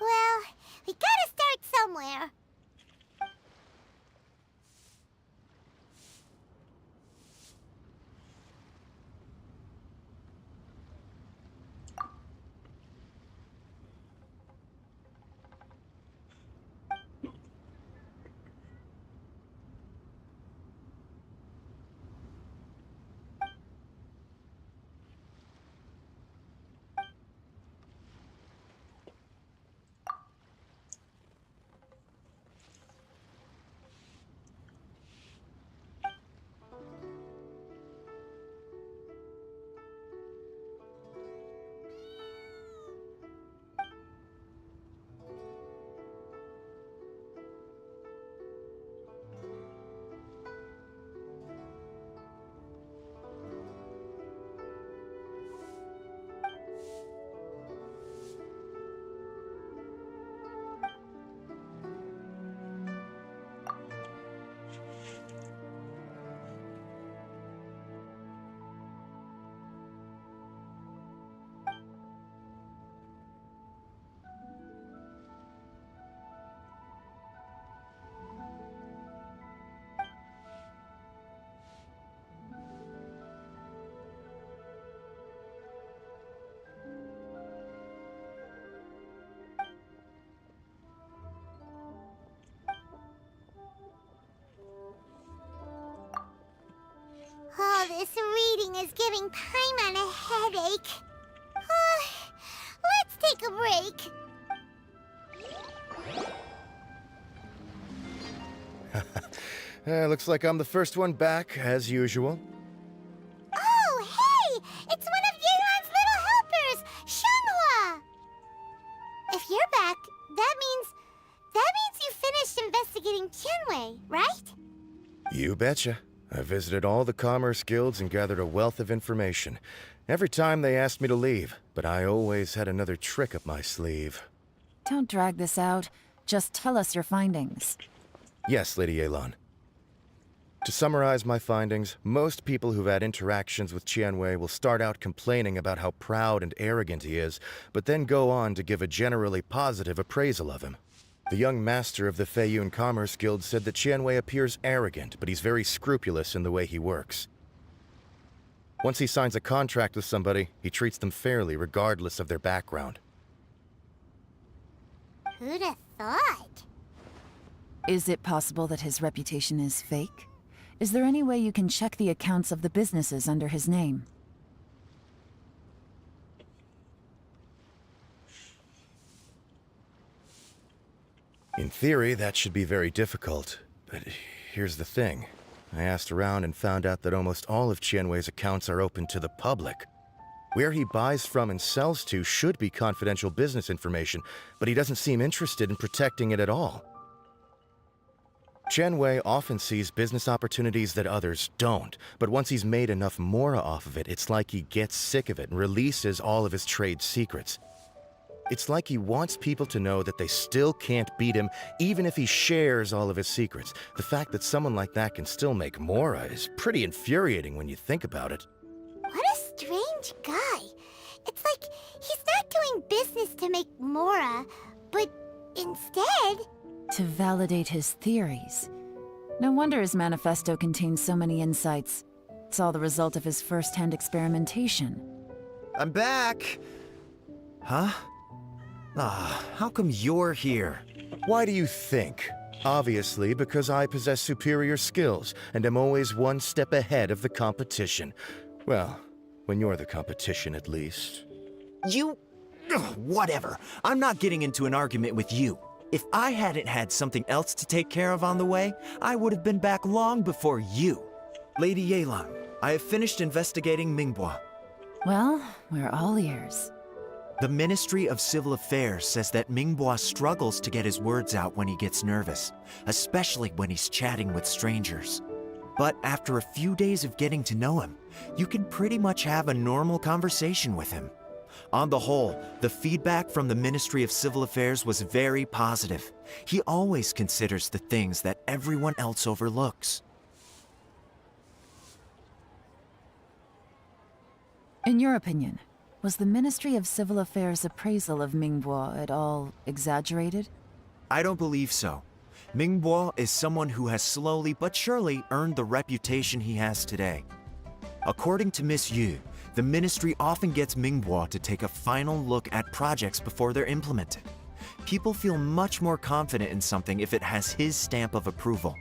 Well, we gotta start somewhere. Oh, this reading is giving Paimon a headache. Let's take a break. Looks like I'm the first one back, as usual. Oh, hey! It's one of Yelan's little helpers, Shanhua! If you're back, that means you finished investigating Tianwei, right? You betcha. I visited all the commerce guilds and gathered a wealth of information. Every time they asked me to leave, but I always had another trick up my sleeve. Don't drag this out. Just tell us your findings. Yes, Lady Yelan. To summarize my findings, most people who've had interactions with Tianwei will start out complaining about how proud and arrogant he is, but then go on to give a generally positive appraisal of him. The young master of the Feiyun Commerce Guild said that Tianwei appears arrogant, but he's very scrupulous in the way he works. Once he signs a contract with somebody, he treats them fairly regardless of their background. Who'd have thought? Is it possible that his reputation is fake? Is there any way you can check the accounts of the businesses under his name? In theory, that should be very difficult, but here's the thing. I asked around and found out that almost all of Tianwei's accounts are open to the public. Where he buys from and sells to should be confidential business information, but he doesn't seem interested in protecting it at all. Tianwei often sees business opportunities that others don't, but once he's made enough mora off of it, it's like he gets sick of it and releases all of his trade secrets. It's like he wants people to know that they still can't beat him, even if he shares all of his secrets. The fact that someone like that can still make mora is pretty infuriating when you think about it. What a strange guy. It's like he's not doing business to make mora, but instead, To validate his theories. No wonder his manifesto contains so many insights. It's all the result of his first-hand experimentation. I'm back! Huh? Ah, how come you're here? Why do you think? Obviously, because I possess superior skills and am always one step ahead of the competition. Well, when you're the competition, at least. You... Ugh, whatever. I'm not getting into an argument with you. If I hadn't had something else to take care of on the way, I would have been back long before you. Lady Yelan, I have finished investigating Mingbois. Well, we're all ears. The Ministry of Civil Affairs says that Mingbois struggles to get his words out when he gets nervous, especially when he's chatting with strangers. But after a few days of getting to know him, you can pretty much have a normal conversation with him. On the whole, the feedback from the Ministry of Civil Affairs was very positive. He always considers the things that everyone else overlooks. In your opinion, was the Ministry of Civil Affairs' appraisal of Mingbois at all exaggerated? I don't believe so. Mingbois is someone who has slowly but surely earned the reputation he has today. According to Miss Yu, the Ministry often gets Mingbois to take a final look at projects before they're implemented. People feel much more confident in something if it has his stamp of approval.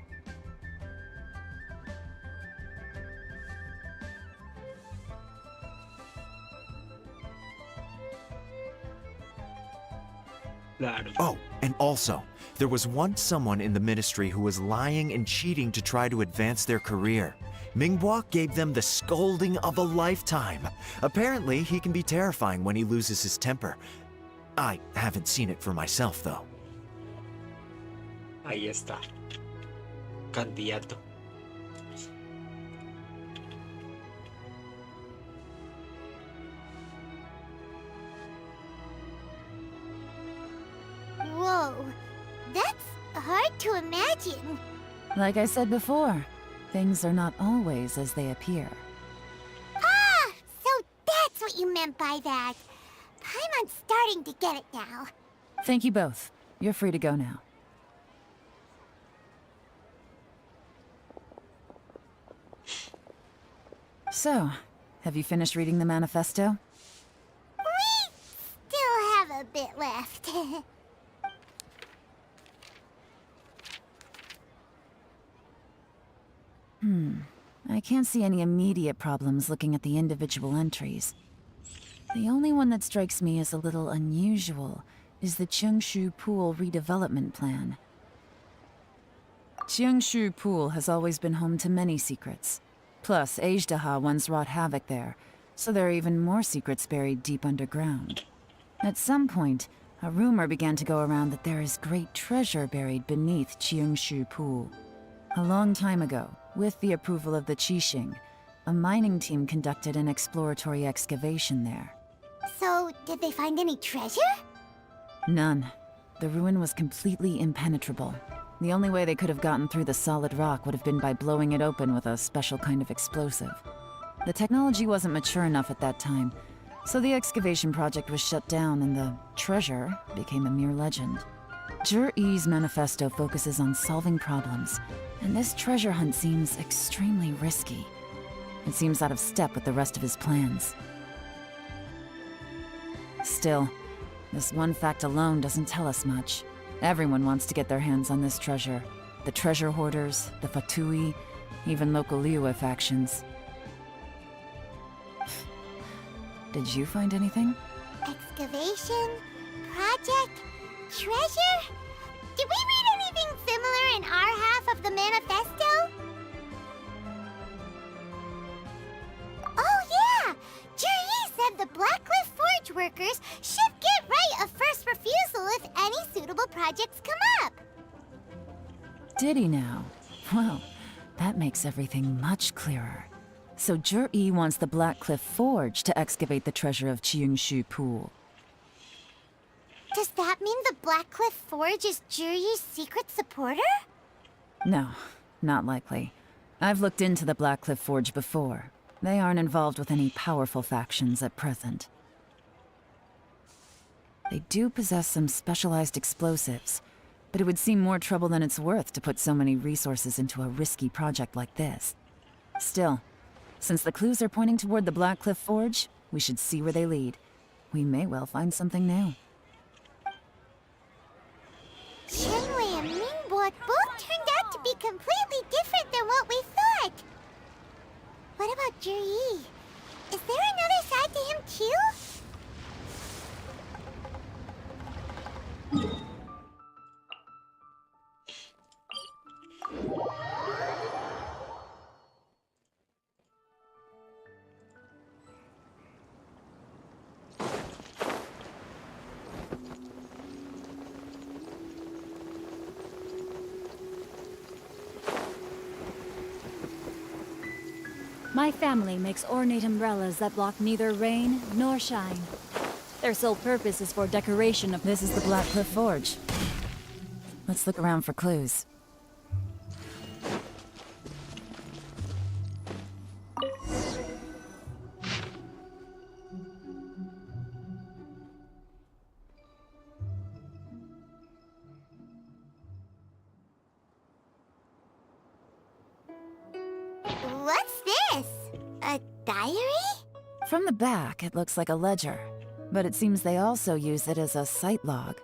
Oh, and also, there was once someone in the Ministry who was lying and cheating to try to advance their career. Mingbois gave them the scolding of a lifetime. Apparently, he can be terrifying when he loses his temper. I haven't seen it for myself, though. Ahí está. Candidato. Whoa, that's hard to imagine. Like I said before, things are not always as they appear. Ah, so that's what you meant by that. I'm starting to get it now. Thank you both. You're free to go now. So, have you finished reading the manifesto? We still have a bit left. I can't see any immediate problems looking at the individual entries. The only one that strikes me as a little unusual is the Cheongshu Pool redevelopment plan. Cheongshu Pool has always been home to many secrets. Plus, Ajdaha once wrought havoc there, so there are even more secrets buried deep underground. At some point, a rumor began to go around that there is great treasure buried beneath Cheongshu Pool. A long time ago, with the approval of the Qixing, a mining team conducted an exploratory excavation there. So, did they find any treasure? None. The ruin was completely impenetrable. The only way they could have gotten through the solid rock would have been by blowing it open with a special kind of explosive. The technology wasn't mature enough at that time, so the excavation project was shut down and the treasure became a mere legend. Zhi-Yi's manifesto focuses on solving problems, and this treasure hunt seems extremely risky. It seems out of step with the rest of his plans. Still, this one fact alone doesn't tell us much. Everyone wants to get their hands on this treasure. The treasure hoarders, the Fatui, even local Liyue factions. Did you find anything? Excavation? Project? Treasure? Did we read anything similar in our half of the manifesto? Oh yeah! Zhi-Yi said the Blackcliff Forge workers should get right of first refusal if any suitable projects come up. Did he now? Well, that makes everything much clearer. So Zhi-Yi wants the Blackcliff Forge to excavate the treasure of Cheongshu Pool. Does that mean the Blackcliff Forge is Zhi-Yi's secret supporter? No, not likely. I've looked into the Blackcliff Forge before. They aren't involved with any powerful factions at present. They do possess some specialized explosives, but it would seem more trouble than it's worth to put so many resources into a risky project like this. Still, since the clues are pointing toward the Blackcliff Forge, we should see where they lead. We may well find something new. Shenwei and Mingbo both turned out to be completely different than what we thought. What about Juri? Is there another side to him too? My family makes ornate umbrellas that block neither rain nor shine. Their sole purpose is for decoration of— This is the Blackcliff Forge. Let's look around for clues. What's this? A diary? From the back, it looks like a ledger, but it seems they also use it as a site log.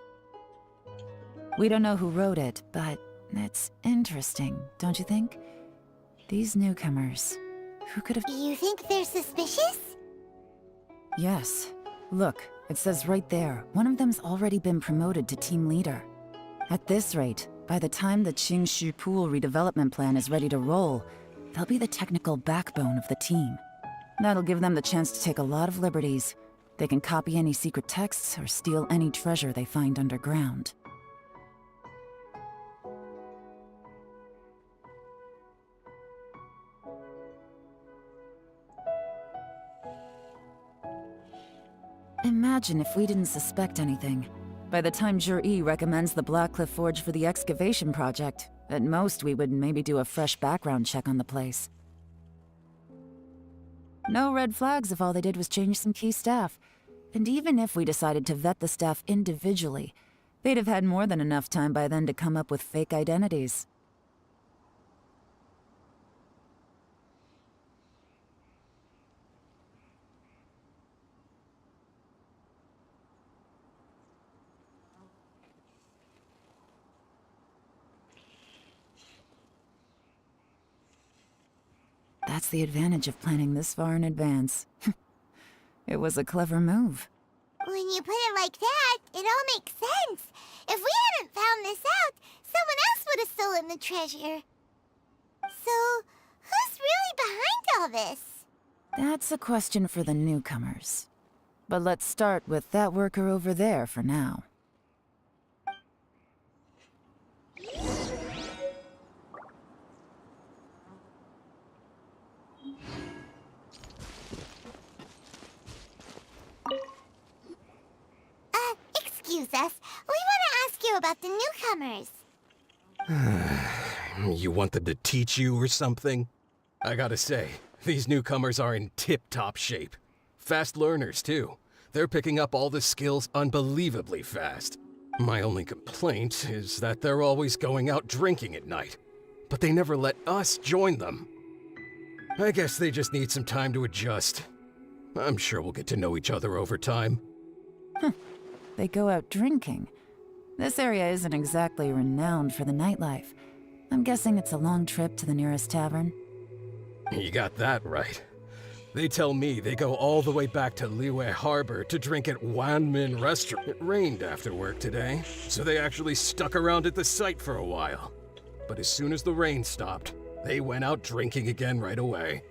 We don't know who wrote it, but it's interesting, don't you think? These newcomers, who could have— You think they're suspicious? Yes. Look, it says right there, one of them's already been promoted to team leader. At this rate, by the time the Qingshu Pool redevelopment plan is ready to roll, they'll be the technical backbone of the team. That'll give them the chance to take a lot of liberties. They can copy any secret texts or steal any treasure they find underground. Imagine if we didn't suspect anything. By the time Jur-E recommends the Blackcliff Forge for the excavation project, at most we would maybe do a fresh background check on the place. No red flags if all they did was change some key staff. And even if we decided to vet the staff individually, they'd have had more than enough time by then to come up with fake identities. That's the advantage of planning this far in advance. It was a clever move. When you put it like that, it all makes sense. If we hadn't found this out, someone else would have stolen the treasure. So, who's really behind all this? That's a question for the newcomers. But let's start with that worker over there for now. Excuse us. We want to ask you about the newcomers. You want them to teach you or something? I gotta say, these newcomers are in tip-top shape. Fast learners, too. They're picking up all the skills unbelievably fast. My only complaint is that they're always going out drinking at night. But they never let us join them. I guess they just need some time to adjust. I'm sure we'll get to know each other over time. They go out drinking. This area isn't exactly renowned for the nightlife. I'm guessing it's a long trip to the nearest tavern. You got that right. They tell me they go all the way back to Liyue Harbor to drink at Wanmin Restaurant. It rained after work today, so they actually stuck around at the site for a while. But as soon as the rain stopped, they went out drinking again right away.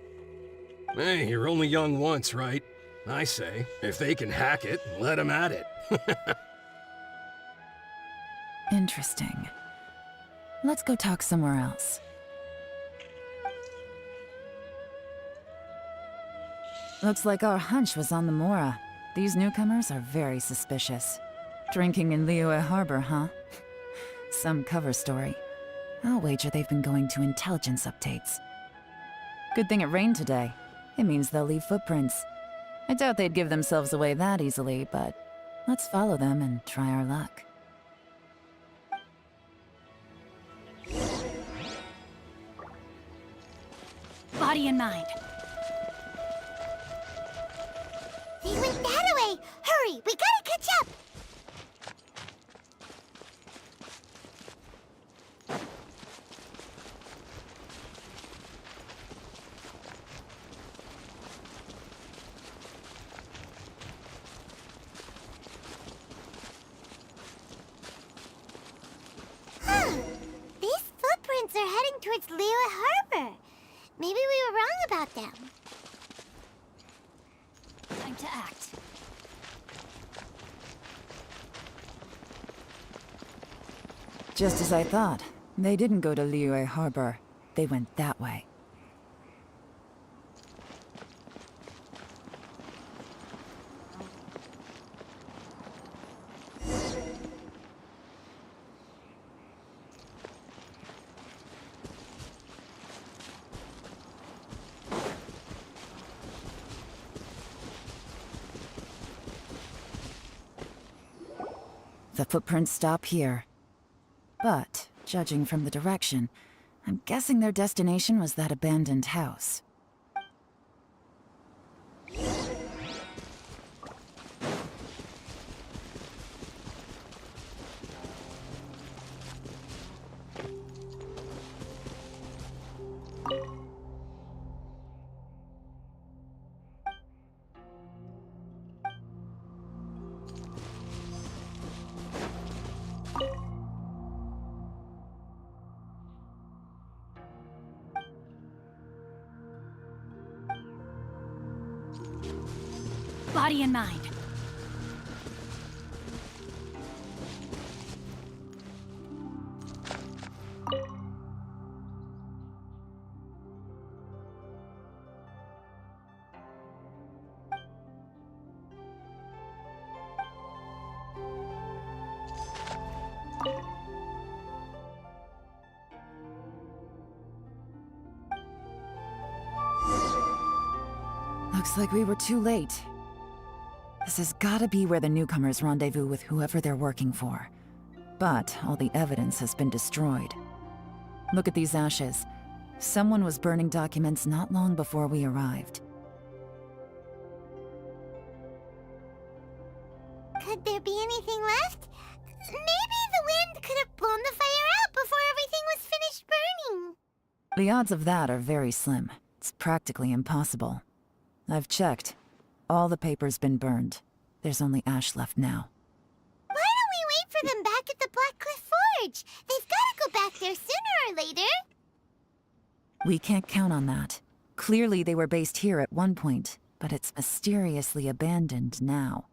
Hey, you're only young once, right? I say, if they can hack it, let them at it. Interesting. Let's go talk somewhere else. Looks like our hunch was on the Mora. These newcomers are very suspicious. Drinking in Liyue Harbor, huh? Some cover story. I'll wager they've been going to intelligence updates. Good thing it rained today. It means they'll leave footprints. I doubt they'd give themselves away that easily, but let's follow them and try our luck. Body and mind. They went that way! Hurry, we gotta catch up! These footprints are heading towards Liyue Harbor. Maybe we were wrong about them. Time to act. Just as I thought. They didn't go to Liyue Harbor. They went that way. The footprints stop here. But, judging from the direction, I'm guessing their destination was that abandoned house. Body and mind. Looks like we were too late. This has gotta be where the newcomers rendezvous with whoever they're working for. But all the evidence has been destroyed. Look at these ashes. Someone was burning documents not long before we arrived. Could there be anything left? Maybe the wind could have blown the fire out before everything was finished burning. The odds of that are very slim. It's practically impossible. I've checked. All the paper's been burned. There's only ash left now. Why don't we wait for them back at the Black Cliff Forge? They've gotta go back there sooner or later. We can't count on that. Clearly they were based here at one point, but it's mysteriously abandoned now.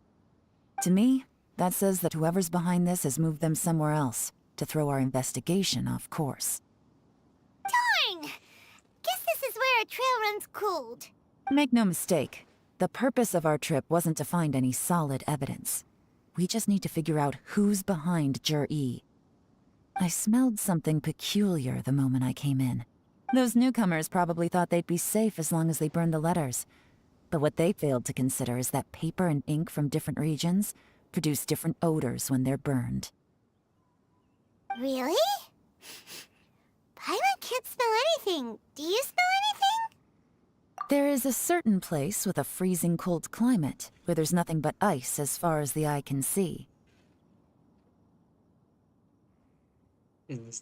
To me, that says that whoever's behind this has moved them somewhere else, to throw our investigation off course. Darn! Guess this is where our trail runs cold. Make no mistake. The purpose of our trip wasn't to find any solid evidence. We just need to figure out who's behind Jur-E. I smelled something peculiar the moment I came in. Those newcomers probably thought they'd be safe as long as they burned the letters. But what they failed to consider is that paper and ink from different regions produce different odors when they're burned. Really? Paimon can't smell anything. Do you smell anything? There is a certain place with a freezing cold climate where there's nothing but ice as far as the eye can see. Los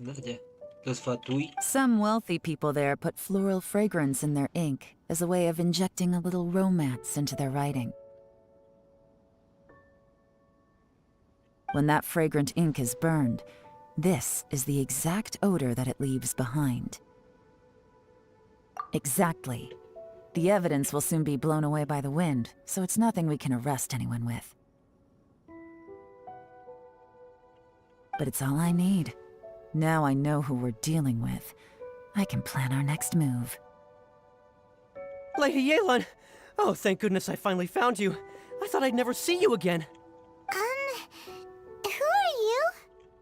Fatui. Some wealthy people there put floral fragrance in their ink as a way of injecting a little romance into their writing. When that fragrant ink is burned, this is the exact odor that it leaves behind. Exactly. The evidence will soon be blown away by the wind, so it's nothing we can arrest anyone with. But it's all I need. Now I know who we're dealing with. I can plan our next move. Lady Yelan! Oh, thank goodness I finally found you. I thought I'd never see you again. Who are you?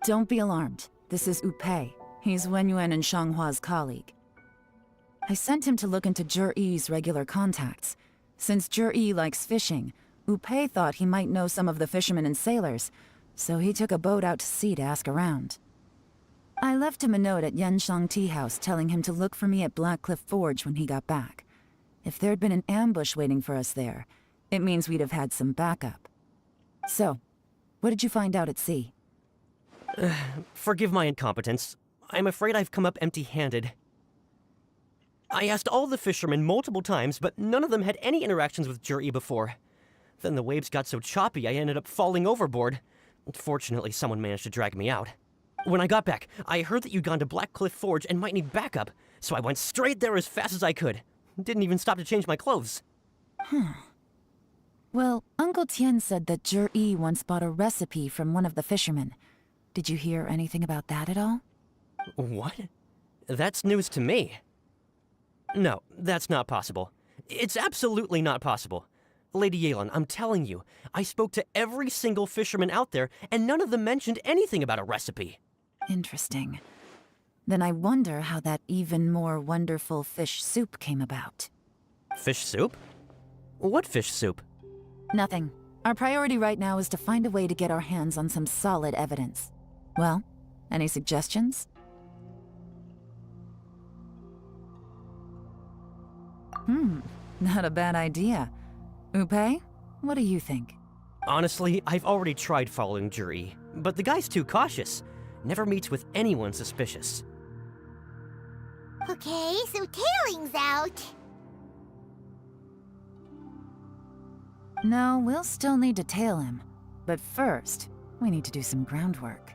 Don't be alarmed. This is Upei. He's Wenyuan and Shanghua's colleague. I sent him to look into Jur-E's regular contacts. Since Jur-E likes fishing, Upei thought he might know some of the fishermen and sailors, so he took a boat out to sea to ask around. I left him a note at Yanshang Tea House telling him to look for me at Blackcliff Forge when he got back. If there'd been an ambush waiting for us there, it means we'd have had some backup. So, what did you find out at sea? Forgive my incompetence. I'm afraid I've come up empty-handed. I asked all the fishermen multiple times, but none of them had any interactions with Jur-E before. Then the waves got so choppy I ended up falling overboard. Fortunately, someone managed to drag me out. When I got back, I heard that you'd gone to Blackcliff Forge and might need backup, so I went straight there as fast as I could. Didn't even stop to change my clothes. Well, Uncle Tien said that Jur-E once bought a recipe from one of the fishermen. Did you hear anything about that at all? What? That's news to me. No, that's not possible. It's absolutely not possible. Lady Yelan, I'm telling you, I spoke to every single fisherman out there, and none of them mentioned anything about a recipe. Interesting. Then I wonder how that even more wonderful fish soup came about. Fish soup? What fish soup? Nothing. Our priority right now is to find a way to get our hands on some solid evidence. Well, any suggestions? Not a bad idea. Upe, what do you think? Honestly, I've already tried following Jur-E, but the guy's too cautious. Never meets with anyone suspicious. Okay, so tailing's out. No, we'll still need to tail him. But first, we need to do some groundwork.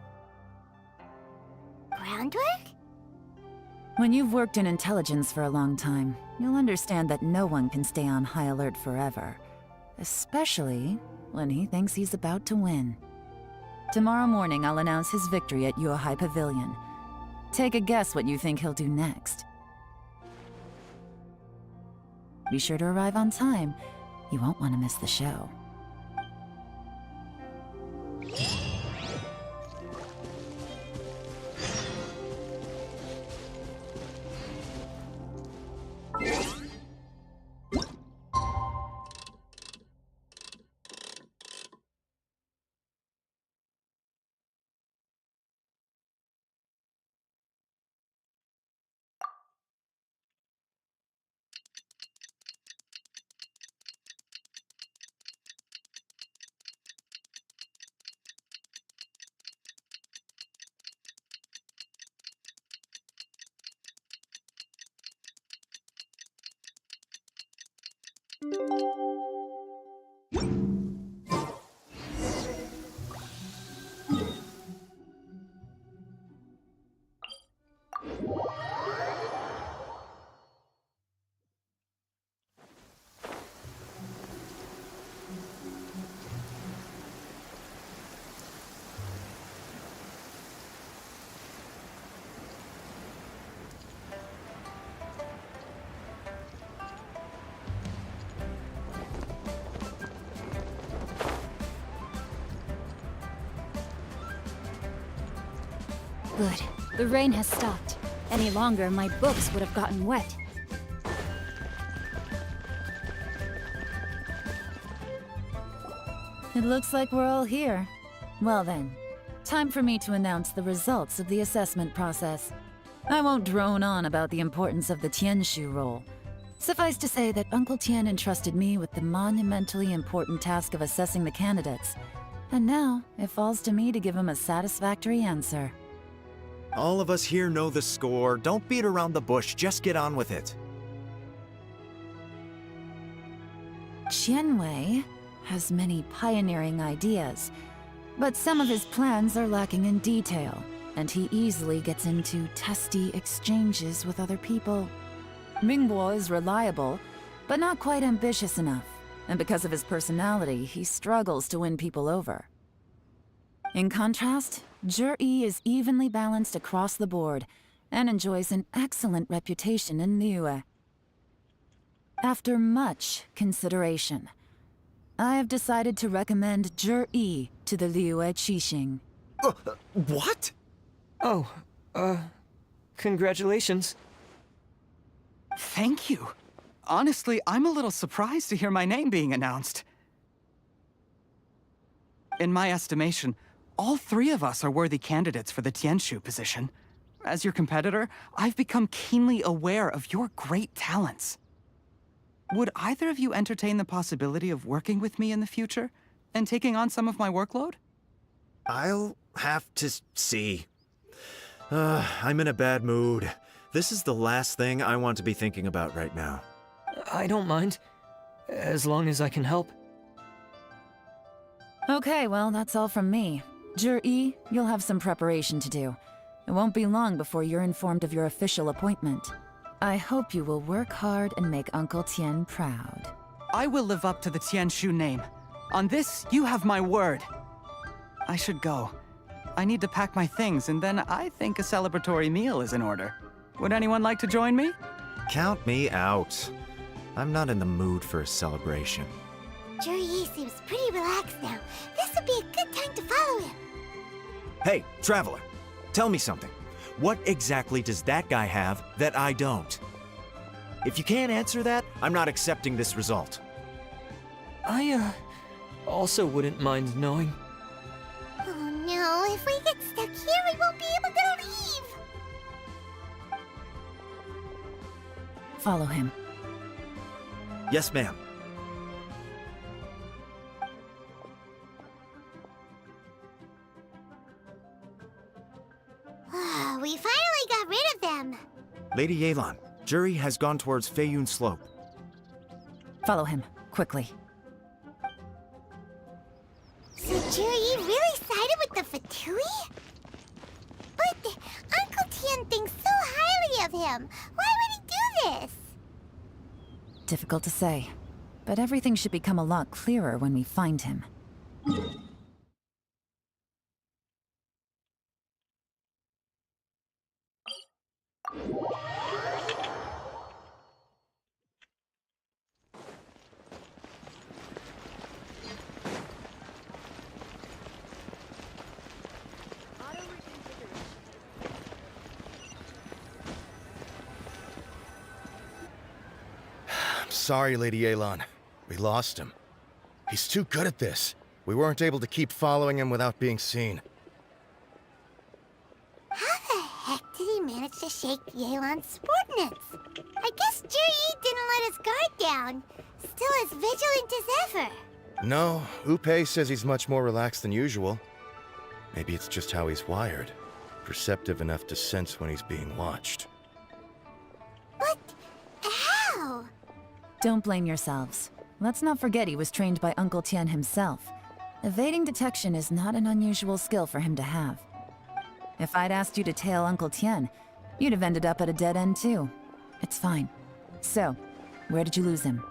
Groundwork? When you've worked in intelligence for a long time, you'll understand that no one can stay on high alert forever. Especially when he thinks he's about to win. Tomorrow morning, I'll announce his victory at Yuehai Pavilion. Take a guess what you think he'll do next. Be sure to arrive on time. You won't want to miss the show. Good. The rain has stopped. Any longer, my books would have gotten wet. It looks like we're all here. Well then, time for me to announce the results of the assessment process. I won't drone on about the importance of the Tianshu role. Suffice to say that Uncle Tien entrusted me with the monumentally important task of assessing the candidates. And now, it falls to me to give him a satisfactory answer. All of us here know the score. Don't beat around the bush, just get on with it. Qianwei has many pioneering ideas, but some of his plans are lacking in detail, and he easily gets into testy exchanges with other people. Mingbo is reliable, but not quite ambitious enough, and because of his personality, he struggles to win people over. In contrast, Jur-E is evenly balanced across the board, and enjoys an excellent reputation in Liyue. After much consideration, I have decided to recommend Jur-E to the Liyue Qixing. What? Oh, congratulations. Thank you. Honestly, I'm a little surprised to hear my name being announced. In my estimation, all three of us are worthy candidates for the Tianshu position. as your competitor, I've become keenly aware of your great talents. Would either of you entertain the possibility of working with me in the future and taking on some of my workload? I'll have to see. I'm in a bad mood. This is the last thing I want to be thinking about right now. I don't mind, as long as I can help. Okay, well, that's all from me. Jur-E, you'll have some preparation to do. It won't be long before you're informed of your official appointment. I hope you will work hard and make Uncle Tien proud. I will live up to the Tianshu name. On this, you have my word. I should go. I need to pack my things, and then I think a celebratory meal is in order. Would anyone like to join me? Count me out. I'm not in the mood for a celebration. Jur-E seems pretty relaxed now. This would be a good time to follow him. Hey, Traveler, tell me something. What exactly does that guy have that I don't? If you can't answer that, I'm not accepting this result. I, also wouldn't mind knowing. Oh no, if we get stuck here, we won't be able to leave! Follow him. Yes, ma'am. We finally got rid of them! Lady Yelan, Juri has gone towards Feiyun Slope. Follow him, quickly. So Juri really sided with the Fatui? But Uncle Tien thinks so highly of him. Why would he do this? Difficult to say, but everything should become a lot clearer when we find him. Sorry, Lady Yelan. We lost him. He's too good at this. We weren't able to keep following him without being seen. How the heck did he manage to shake Yelan's subordinates? I guess Juri didn't let his guard down. Still as vigilant as ever. No, Upe says he's much more relaxed than usual. Maybe it's just how he's wired. Perceptive enough to sense when he's being watched. But how? Don't blame yourselves. Let's not forget he was trained by Uncle Tien himself. Evading detection is not an unusual skill for him to have. If I'd asked you to tail Uncle Tien, you'd have ended up at a dead end too. It's fine. So, where did you lose him?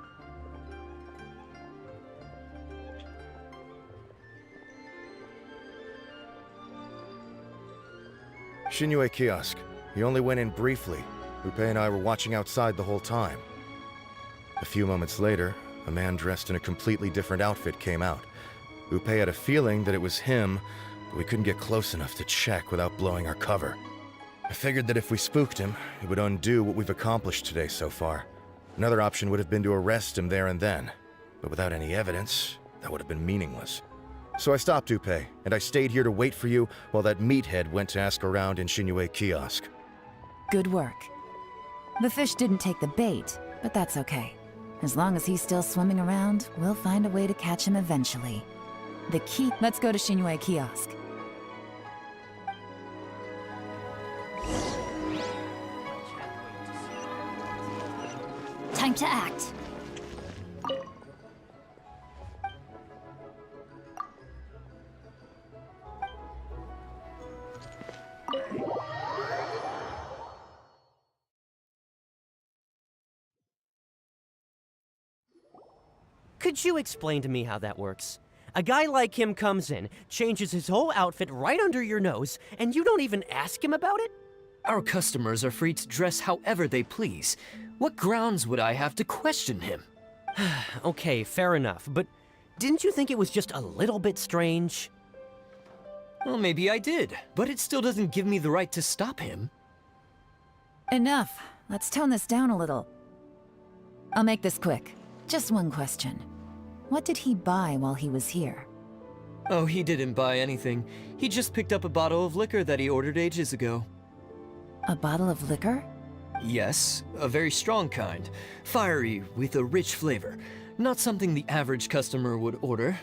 Shinyue Kiosk. He only went in briefly. Upe and I were watching outside the whole time. A few moments later, a man dressed in a completely different outfit came out. Upe had a feeling that it was him, but we couldn't get close enough to check without blowing our cover. I figured that if we spooked him, it would undo what we've accomplished today so far. Another option would have been to arrest him there and then, but without any evidence, that would have been meaningless. So I stopped Upe, and I stayed here to wait for you while that meathead went to ask around in Shinyue Kiosk. Good work. The fish didn't take the bait, but that's okay. As long as he's still swimming around, we'll find a way to catch him eventually. The key... Let's go to Shinyue Kiosk. Time to act. Could you explain to me how that works? A guy like him comes in, changes his whole outfit right under your nose, and you don't even ask him about it? Our customers are free to dress however they please. What grounds would I have to question him? Okay, fair enough, but didn't you think it was just a little bit strange? Well, maybe I did, but it still doesn't give me the right to stop him. Enough. Let's tone this down a little. I'll make this quick. Just one question. What did he buy while he was here? Oh, he didn't buy anything. He just picked up a bottle of liquor that he ordered ages ago. A bottle of liquor? Yes, a very strong kind. Fiery, with a rich flavor. Not something the average customer would order.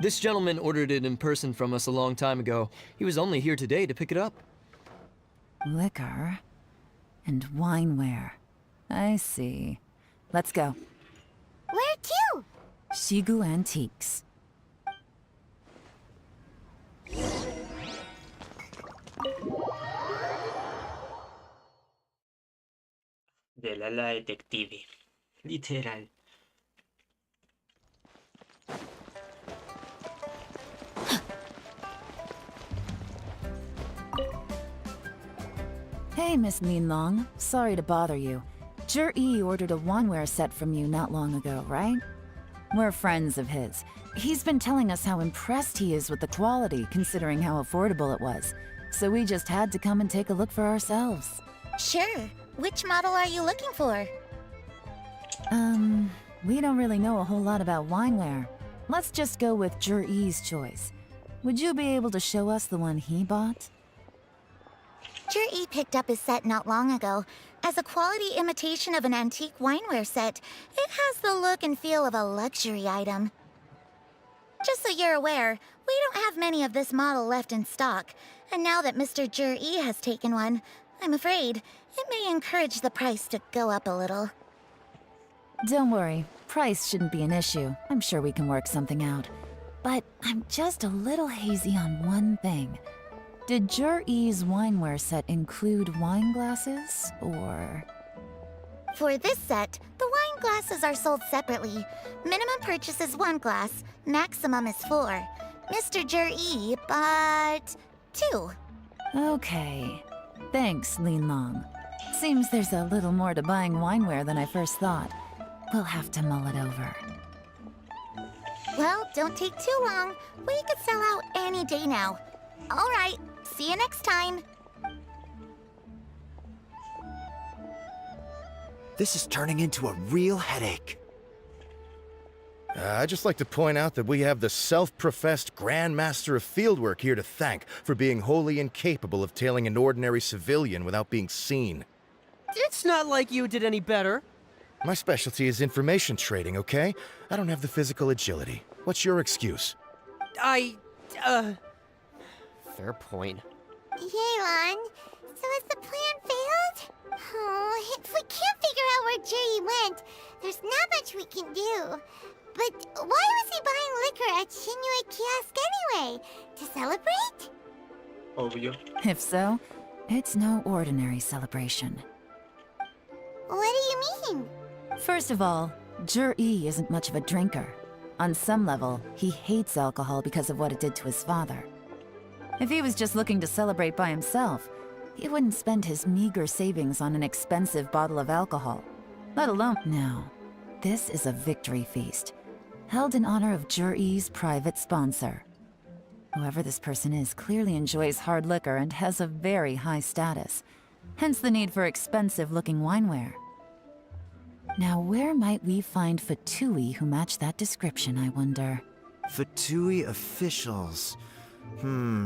This gentleman ordered it in person from us a long time ago. He was only here today to pick it up. Liquor and wineware. I see. Let's go. Where to? Shigu Antiques. De la detective. Literal. Hey, Miss Linlong. Sorry to bother you. Zhi ordered a wanware set from you not long ago, right? We're friends of his. He's been telling us how impressed he is with the quality, considering how affordable it was. So we just had to come and take a look for ourselves. Sure. Which model are you looking for? We don't really know a whole lot about wineware. Let's just go with Zhi's choice. Would you be able to show us the one he bought? Zhi picked up his set not long ago. As a quality imitation of an antique wineware set, it has the look and feel of a luxury item. Just so you're aware, we don't have many of this model left in stock, and now that Mr. Zhi has taken one, I'm afraid it may encourage the price to go up a little. Don't worry, price shouldn't be an issue. I'm sure we can work something out. But I'm just a little hazy on one thing. Did Zhi's wineware set include wine glasses, or...? For this set, the wine glasses are sold separately. Minimum purchase is 1 glass, maximum is 4. Mr. Zhi bought 2. Okay. Thanks, Linlong. Seems there's a little more to buying wineware than I first thought. We'll have to mull it over. Well, don't take too long. We could sell out any day now. All right, see you next time. This is turning into a real headache. I'd just like to point out that we have the self-professed Grand Master of Fieldwork here to thank for being wholly incapable of tailing an ordinary civilian without being seen. It's not like you did any better. My specialty is information trading, okay? I don't have the physical agility. What's your excuse? Fair point. Yelan, so has the plan failed? Oh, if we can't figure out where Jerry went, there's not much we can do. But why was he buying liquor at Shinue Kiosk anyway? To celebrate? Obvio. If so, it's no ordinary celebration. What do you mean? First of all, Zhi isn't much of a drinker. On some level, he hates alcohol because of what it did to his father. If he was just looking to celebrate by himself, he wouldn't spend his meager savings on an expensive bottle of alcohol. Let alone... No. This is a victory feast, held in honor of Zhi's private sponsor. Whoever this person is clearly enjoys hard liquor and has a very high status, hence the need for expensive-looking wineware. Now, where might we find Fatui who match that description, I wonder? Fatui officials.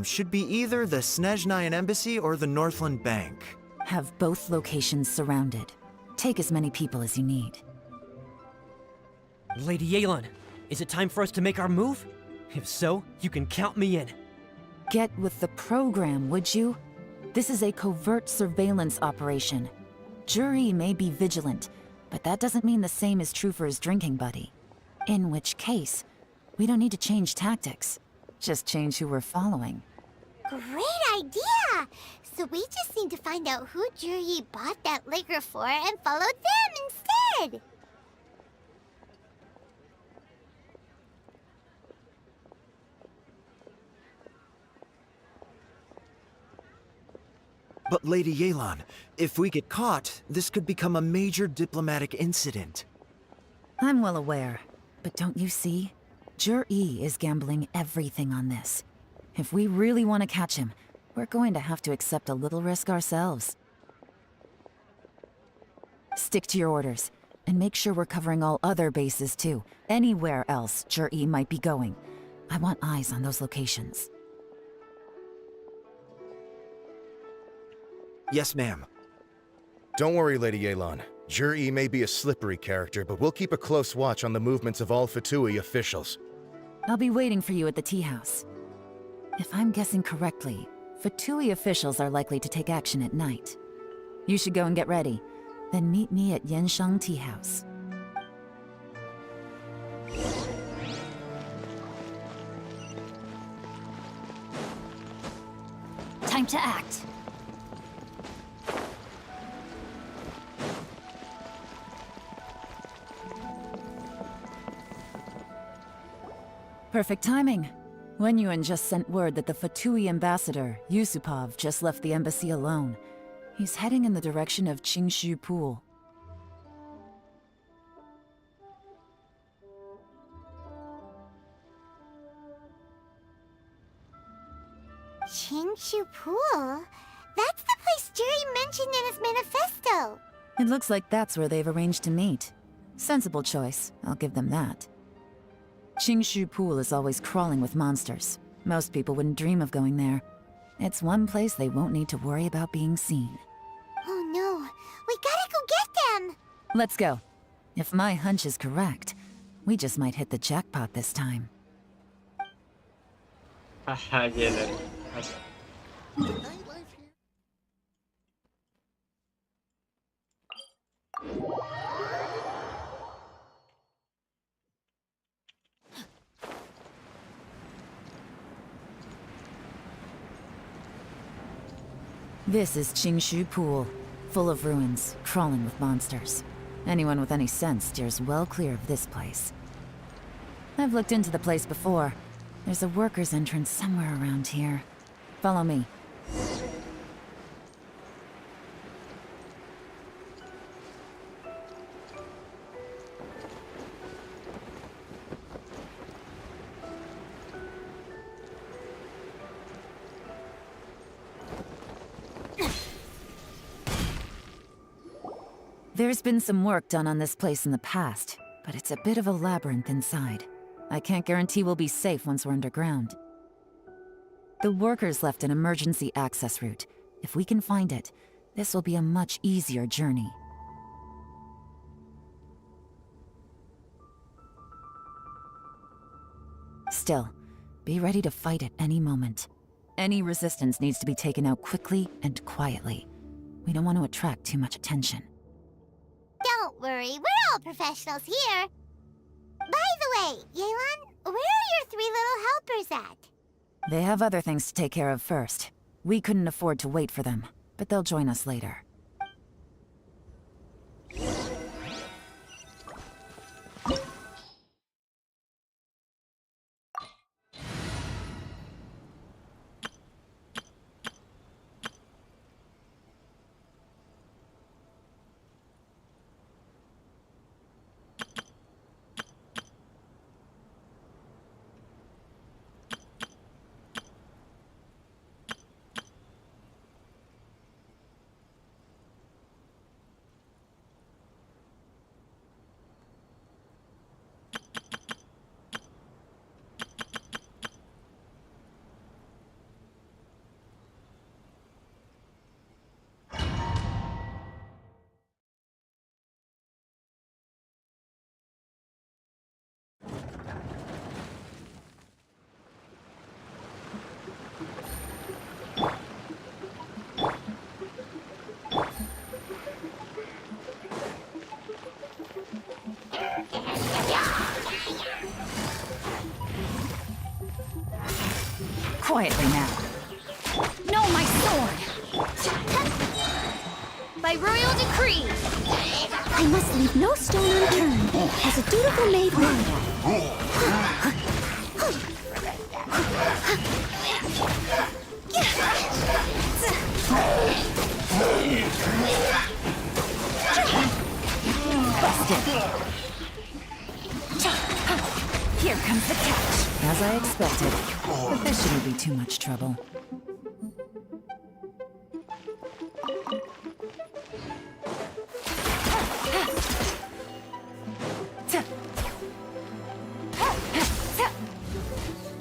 Should be either the Snezhnayan Embassy or the Northland Bank. Have both locations surrounded. Take as many people as you need. Lady Yelan, is it time for us to make our move? If so, you can count me in. Get with the program, would you? This is a covert surveillance operation. Zhi may be vigilant, but that doesn't mean the same is true for his drinking buddy. In which case, we don't need to change tactics. Just change who we're following. Great idea! So we just need to find out who Zhi bought that liquor for and follow them instead! But Lady Yelan, if we get caught, this could become a major diplomatic incident. I'm well aware, but don't you see? Zhi is gambling everything on this. If we really want to catch him, we're going to have to accept a little risk ourselves. Stick to your orders, and make sure we're covering all other bases too. Anywhere else Zhi might be going. I want eyes on those locations. Yes, ma'am. Don't worry, Lady Yelan. Jur-E may be a slippery character, but we'll keep a close watch on the movements of all Fatui officials. I'll be waiting for you at the tea house. If I'm guessing correctly, Fatui officials are likely to take action at night. You should go and get ready. Then meet me at Yenshang Tea House. Time to act. Perfect timing. Wenyuan just sent word that the Fatui ambassador, Yusupov, just left the embassy alone. He's heading in the direction of Qingshu Pool. Qingshu Pool? That's the place Jerry mentioned in his manifesto. It looks like that's where they've arranged to meet. Sensible choice, I'll give them that. Qingshu Pool is always crawling with monsters. Most people wouldn't dream of going there. It's one place they won't need to worry about being seen. Oh no, we gotta go get them! Let's go. If my hunch is correct, we just might hit the jackpot this time. Haha, Yelan. This is Qingshu Pool, full of ruins, crawling with monsters. Anyone with any sense steers well clear of this place. I've looked into the place before. There's a worker's entrance somewhere around here. Follow me. There's been some work done on this place in the past, but it's a bit of a labyrinth inside. I can't guarantee we'll be safe once we're underground. The workers left an emergency access route. If we can find it, this will be a much easier journey. Still, be ready to fight at any moment. Any resistance needs to be taken out quickly and quietly. We don't want to attract too much attention. Don't worry, we're all professionals here. By the way, Yelan, where are your 3 little helpers at? They have other things to take care of first. We couldn't afford to wait for them, but they'll join us later. Quietly now. No, my sword! By royal decree! I must leave no stone unturned, as a dutiful maid would. Busted. Here comes the catch. As I expected. But this shouldn't be too much trouble.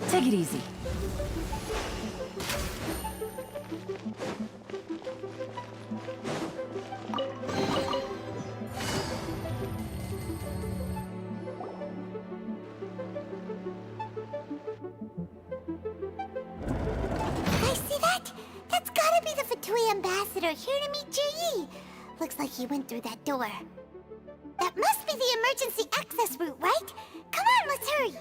Take it easy. gotta be the Fatui ambassador here to meet Ji. Looks like he went through that door. That must be the emergency access route, right? Come on, let's hurry.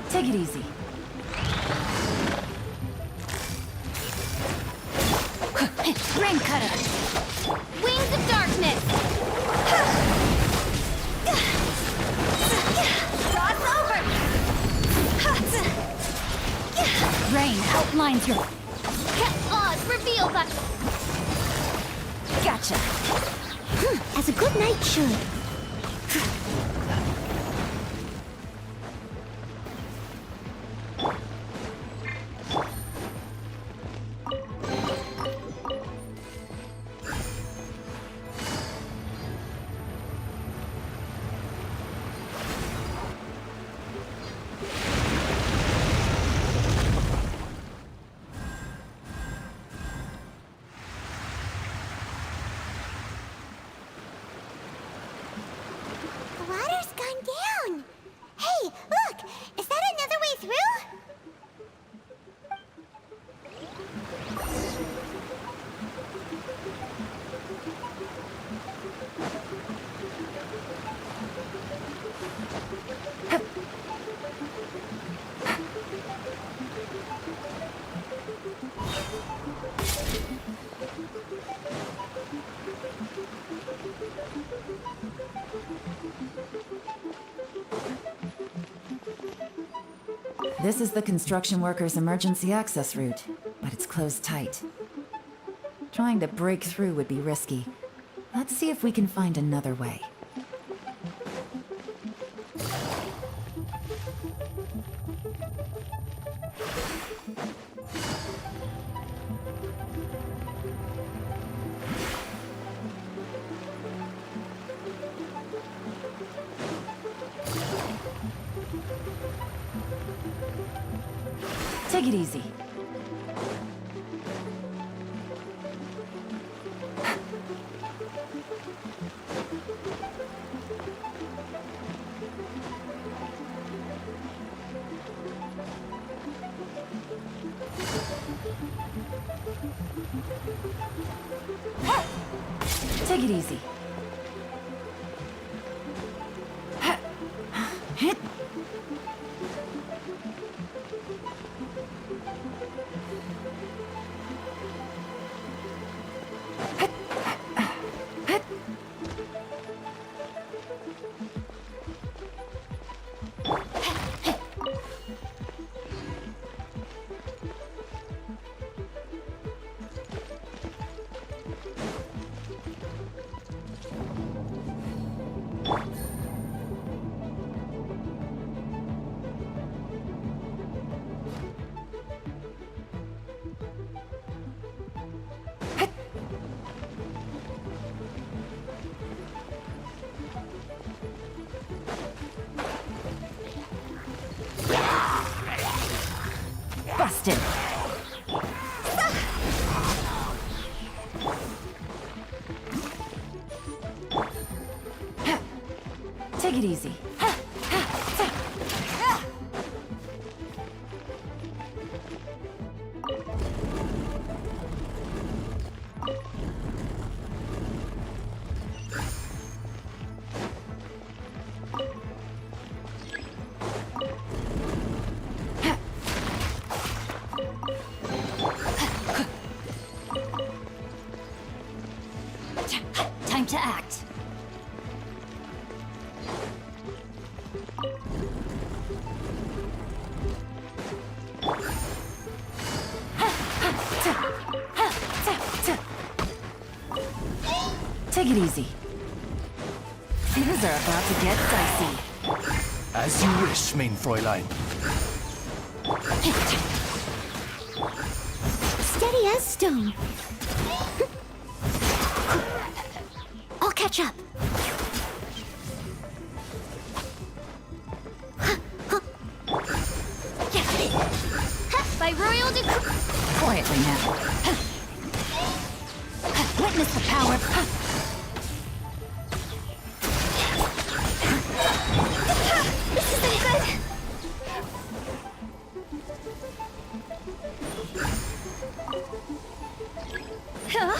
Take it easy. Rain cutter! Wings of darkness! Cross over! Rain outlines your... Oz, reveal that... Gotcha. As a good knight should. The water's gone down. Hey, look! Is that another way through? This is the construction workers' emergency access route, but it's closed tight. Trying to break through would be risky. Let's see if we can find another way. Take it easy. Take it easy. Busted. Take it easy. Time to act. Take it easy. Things are about to get dicey. As you wish, mein Fräulein. Steady as stone. I'll catch up. By royal decree. Quietly now. Witness the power. This isn't good. Huh?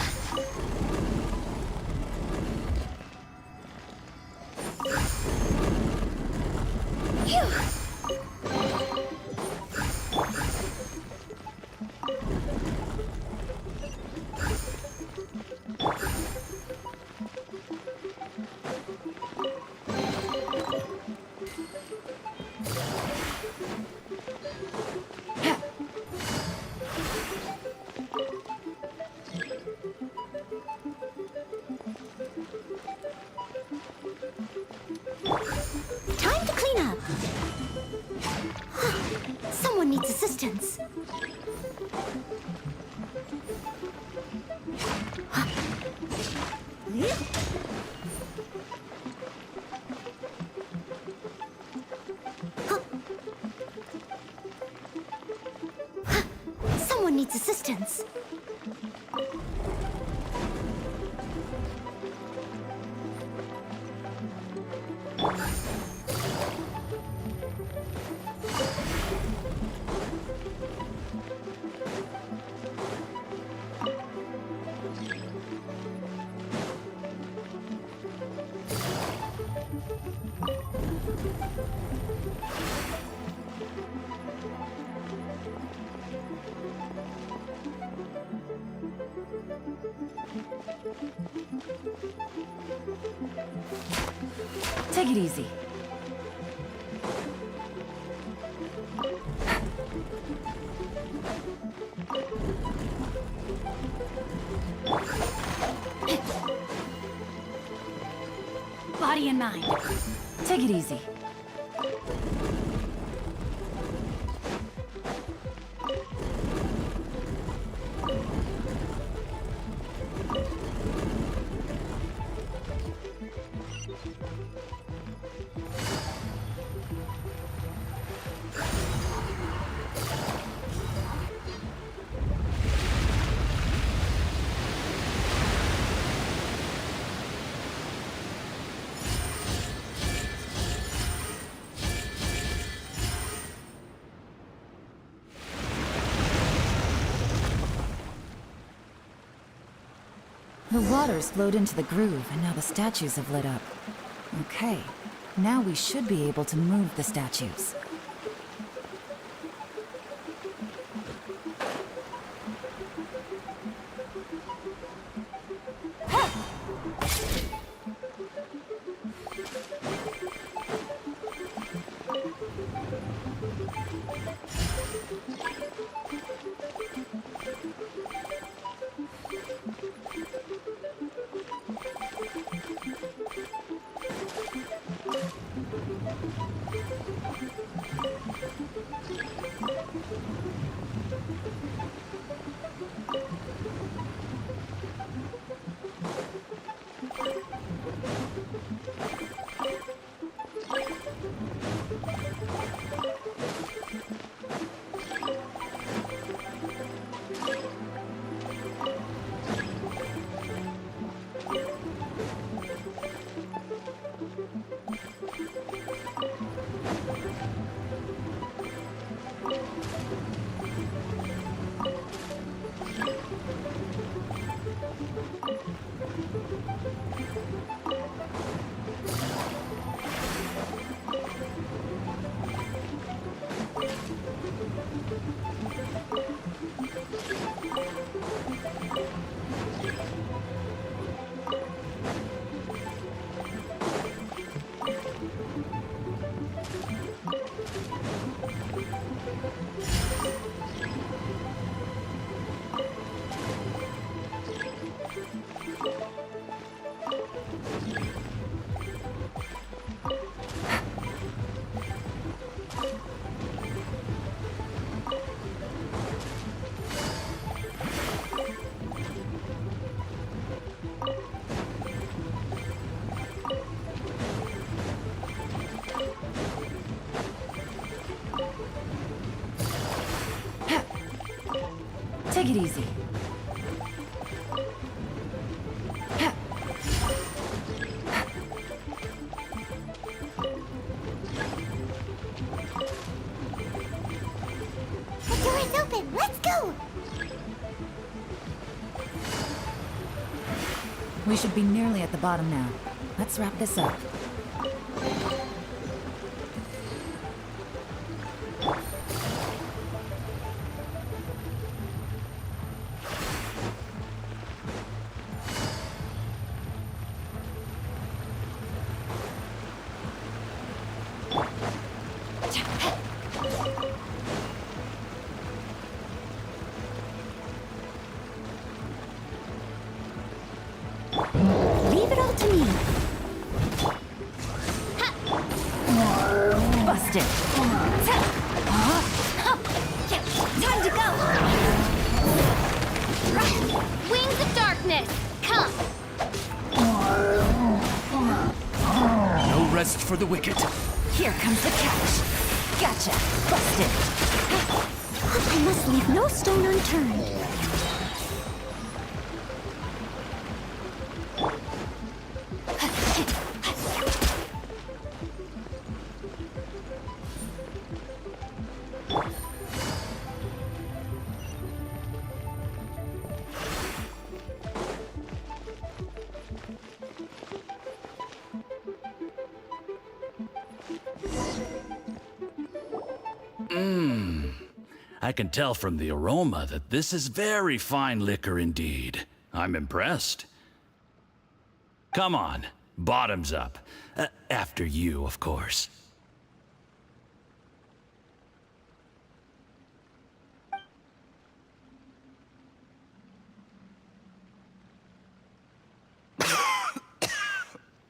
Time to clean up. Someone needs assistance. Someone needs assistance. Take it easy. Body and mind. Take it easy. The water's flowed into the groove, and now the statues have lit up. Okay, now we should be able to move the statues. Take it easy. The door is open. Let's go. We should be nearly at the bottom now. Let's wrap this up. Leave it all to me. Busted. Time to go! Wings of darkness, come! No rest for the wicked. Here comes the catch. Gotcha. Busted. I must leave no stone unturned. I can tell from the aroma that this is very fine liquor indeed. I'm impressed. Come on, bottoms up. After you, of course.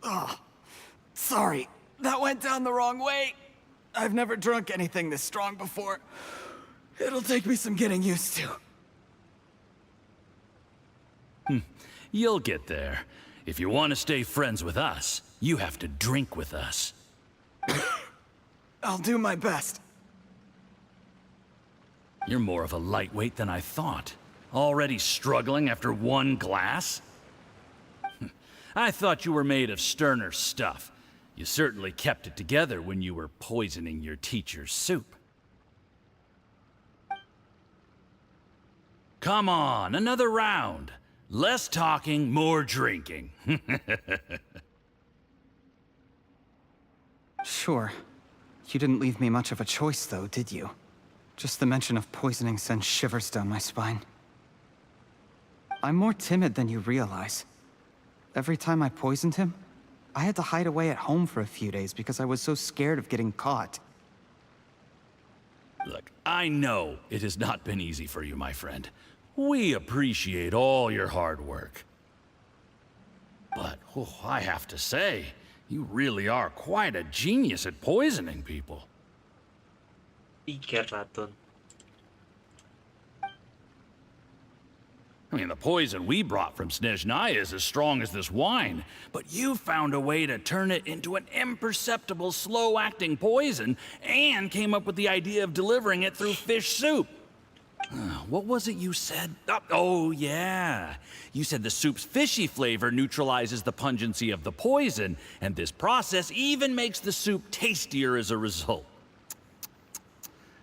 Oh, sorry. That went down the wrong way. I've never drunk anything this strong before. It'll take me some getting used to. You'll get there. If you want to stay friends with us, you have to drink with us. I'll do my best. You're more of a lightweight than I thought. Already struggling after one glass? I thought you were made of sterner stuff. You certainly kept it together when you were poisoning your teacher's soup. Come on, another round. Less talking, more drinking. Sure. You didn't leave me much of a choice, though, did you? Just the mention of poisoning sends shivers down my spine. I'm more timid than you realize. Every time I poisoned him, I had to hide away at home for a few days because I was so scared of getting caught. Look, I know it has not been easy for you, my friend. We appreciate all your hard work. But, I have to say, you really are quite a genius at poisoning people. Y qué ratón. I mean, the poison we brought from Snezhnaya is as strong as this wine, but you found a way to turn it into an imperceptible, slow-acting poison, and came up with the idea of delivering it through fish soup. What was it you said? Oh, yeah. You said the soup's fishy flavor neutralizes the pungency of the poison, and this process even makes the soup tastier as a result.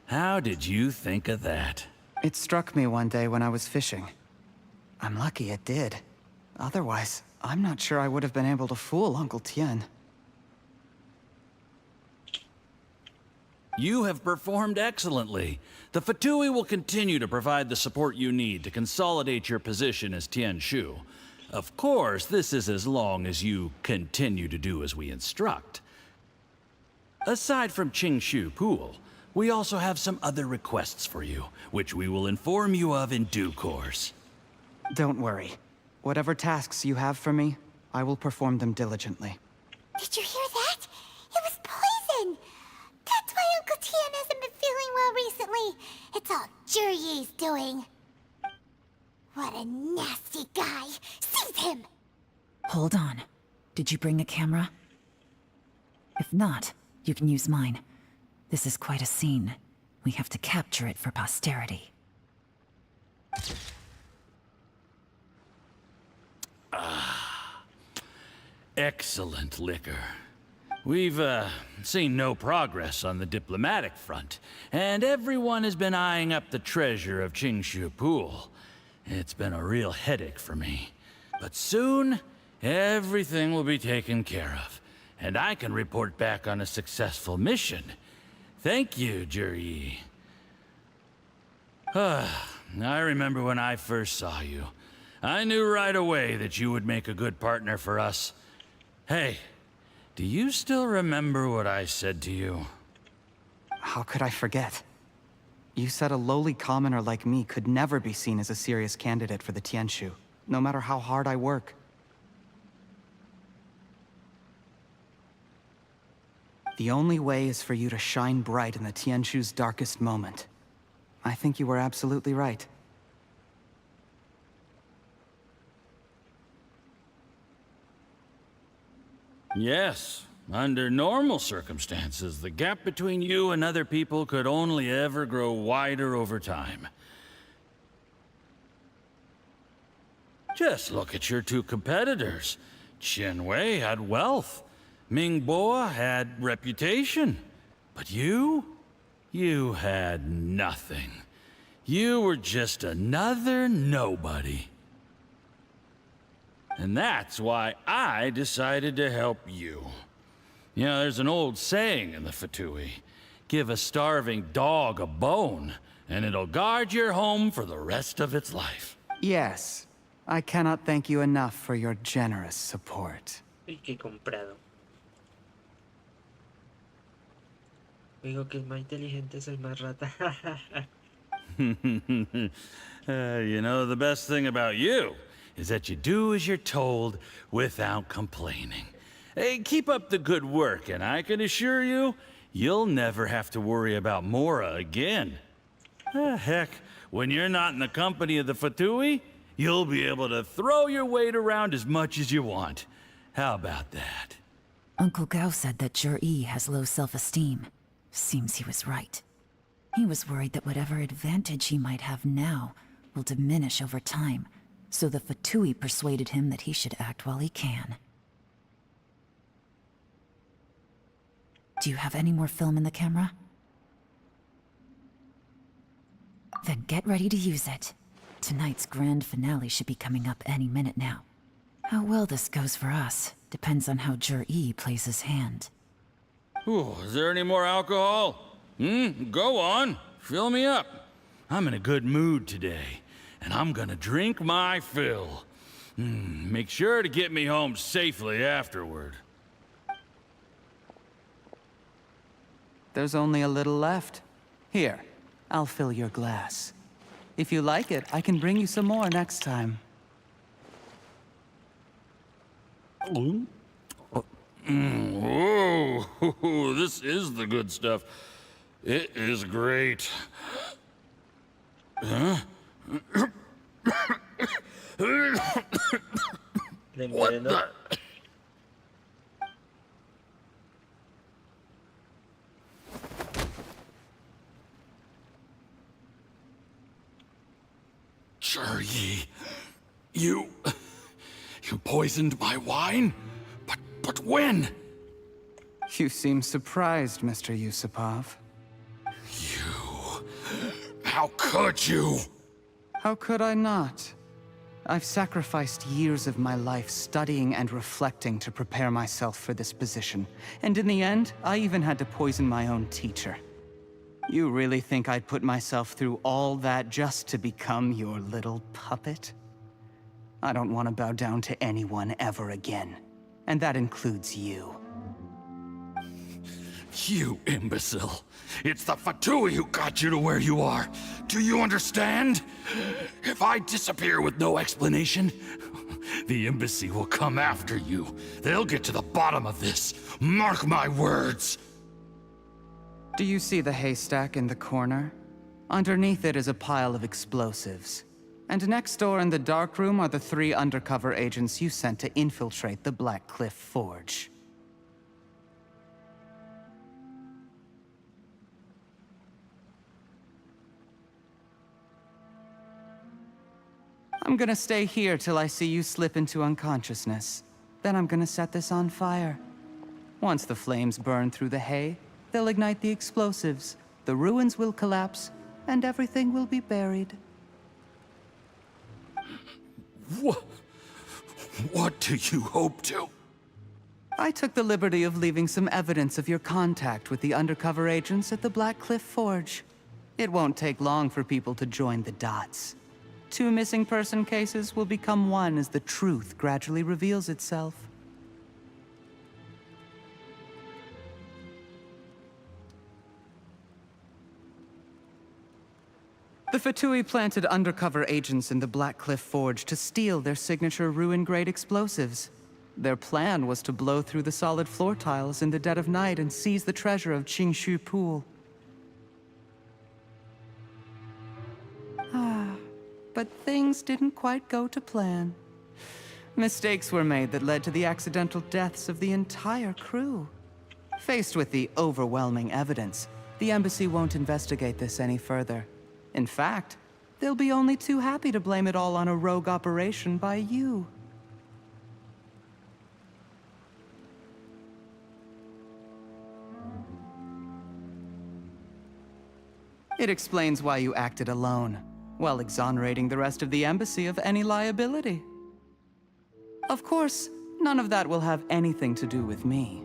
How did you think of that? It struck me one day when I was fishing. I'm lucky it did. Otherwise, I'm not sure I would have been able to fool Uncle Tien. You have performed excellently. The Fatui will continue to provide the support you need to consolidate your position as Tien Shu. Of course, this is as long as you continue to do as we instruct. Aside from Qingshu Pool, we also have some other requests for you, which we will inform you of in due course. Don't worry. Whatever tasks you have for me, I will perform them diligently. Did you hear that? It was poison! That's why Uncle Tien hasn't been feeling well recently. It's all Jurye's doing. What a nasty guy. Seize him! Hold on. Did you bring a camera? If not, you can use mine. This is quite a scene. We have to capture it for posterity. Excellent liquor. We've, seen no progress on the diplomatic front, and everyone has been eyeing up the treasure of Qingshu Pool. It's been a real headache for me. But soon, everything will be taken care of, and I can report back on a successful mission. Thank you, Juri. I remember when I first saw you. I knew right away that you would make a good partner for us. Hey, do you still remember what I said to you? How could I forget? You said a lowly commoner like me could never be seen as a serious candidate for the Tianshu, no matter how hard I work. The only way is for you to shine bright in the Tianshu's darkest moment. I think you were absolutely right. Yes. Under normal circumstances, the gap between you and other people could only ever grow wider over time. Just look at your two competitors. Qianwei had wealth. Mingbo had reputation. But you had nothing. You were just another nobody. And that's why I decided to help you. You know, there's an old saying in the Fatui. Give a starving dog a bone, and it'll guard your home for the rest of its life. Yes. I cannot thank you enough for your generous support. Y que comprado. Digo que el más inteligente es el más rata. You know, the best thing about you is that you do as you're told without complaining. Hey, keep up the good work, and I can assure you, you'll never have to worry about Mora again. Heck, when you're not in the company of the Fatui, you'll be able to throw your weight around as much as you want. How about that? Uncle Gao said that Jur-E has low self-esteem. Seems he was right. He was worried that whatever advantage he might have now will diminish over time, so the Fatui persuaded him that he should act while he can. Do you have any more film in the camera? Then get ready to use it. Tonight's grand finale should be coming up any minute now. How well this goes for us depends on how Jur-E plays his hand. Ooh, is there any more alcohol? Go on. Fill me up. I'm in a good mood today, and I'm gonna drink my fill. Make sure to get me home safely afterward. There's only a little left. Here, I'll fill your glass. If you like it, I can bring you some more next time. Whoa, this is the good stuff. It is great. Huh? What the? Jur-E, you poisoned my wine? But when? You seem surprised, Mr. Yusupov. How could you? How could I not? I've sacrificed years of my life studying and reflecting to prepare myself for this position. And in the end, I even had to poison my own teacher. You really think I'd put myself through all that just to become your little puppet? I don't want to bow down to anyone ever again. And that includes you. You imbecile. It's the Fatui who got you to where you are. Do you understand? If I disappear with no explanation, the embassy will come after you. They'll get to the bottom of this. Mark my words. Do you see the haystack in the corner? Underneath it is a pile of explosives. And next door in the dark room are the 3 undercover agents you sent to infiltrate the Black Cliff Forge. I'm gonna stay here till I see you slip into unconsciousness. Then I'm gonna set this on fire. Once the flames burn through the hay, they'll ignite the explosives, the ruins will collapse, and everything will be buried. What do you hope to? I took the liberty of leaving some evidence of your contact with the undercover agents at the Black Cliff Forge. It won't take long for people to join the dots. 2 missing person cases will become one as the truth gradually reveals itself. The Fatui planted undercover agents in the Black Cliff Forge to steal their signature ruin-grade explosives. Their plan was to blow through the solid floor tiles in the dead of night and seize the treasure of Qingshu Pool. But things didn't quite go to plan. Mistakes were made that led to the accidental deaths of the entire crew. Faced with the overwhelming evidence, the embassy won't investigate this any further. In fact, they'll be only too happy to blame it all on a rogue operation by you. It explains why you acted alone, while exonerating the rest of the embassy of any liability. Of course, none of that will have anything to do with me.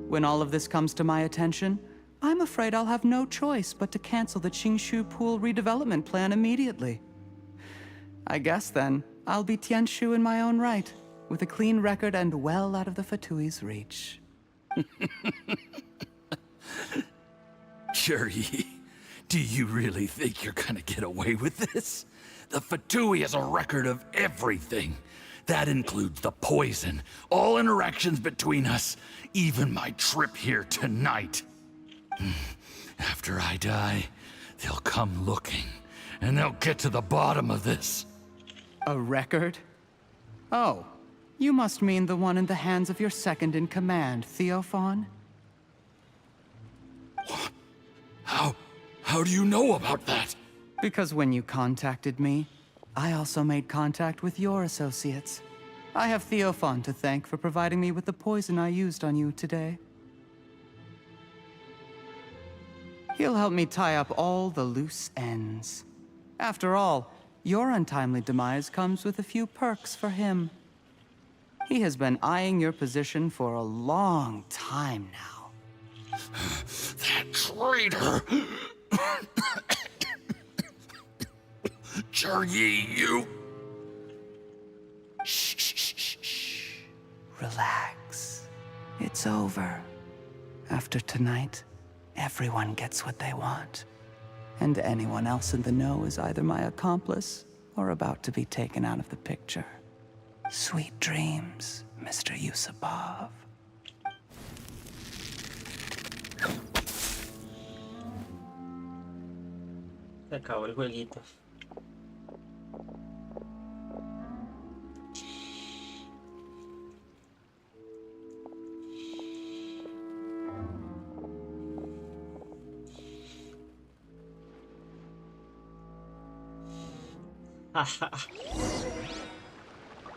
When all of this comes to my attention, I'm afraid I'll have no choice but to cancel the Qingshu Pool redevelopment plan immediately. I guess then, I'll be Tianshu in my own right, with a clean record and well out of the Fatui's reach. Jerry, do you really think you're gonna get away with this? The Fatui has a record of everything. That includes the poison, all interactions between us, even my trip here tonight. After I die, they'll come looking, and they'll get to the bottom of this. A record? Oh, you must mean the one in the hands of your second-in-command, Theophon? What? How do you know about that? Because when you contacted me, I also made contact with your associates. I have Theophon to thank for providing me with the poison I used on you today. He'll help me tie up all the loose ends. After all, your untimely demise comes with a few perks for him. He has been eyeing your position for a long time now. That traitor! Jerry, you... Shh. Relax. It's over. After tonight, everyone gets what they want. And anyone else in the know is either my accomplice or about to be taken out of the picture. Sweet dreams, Mr. Yusupov. Se acabó el jueguito.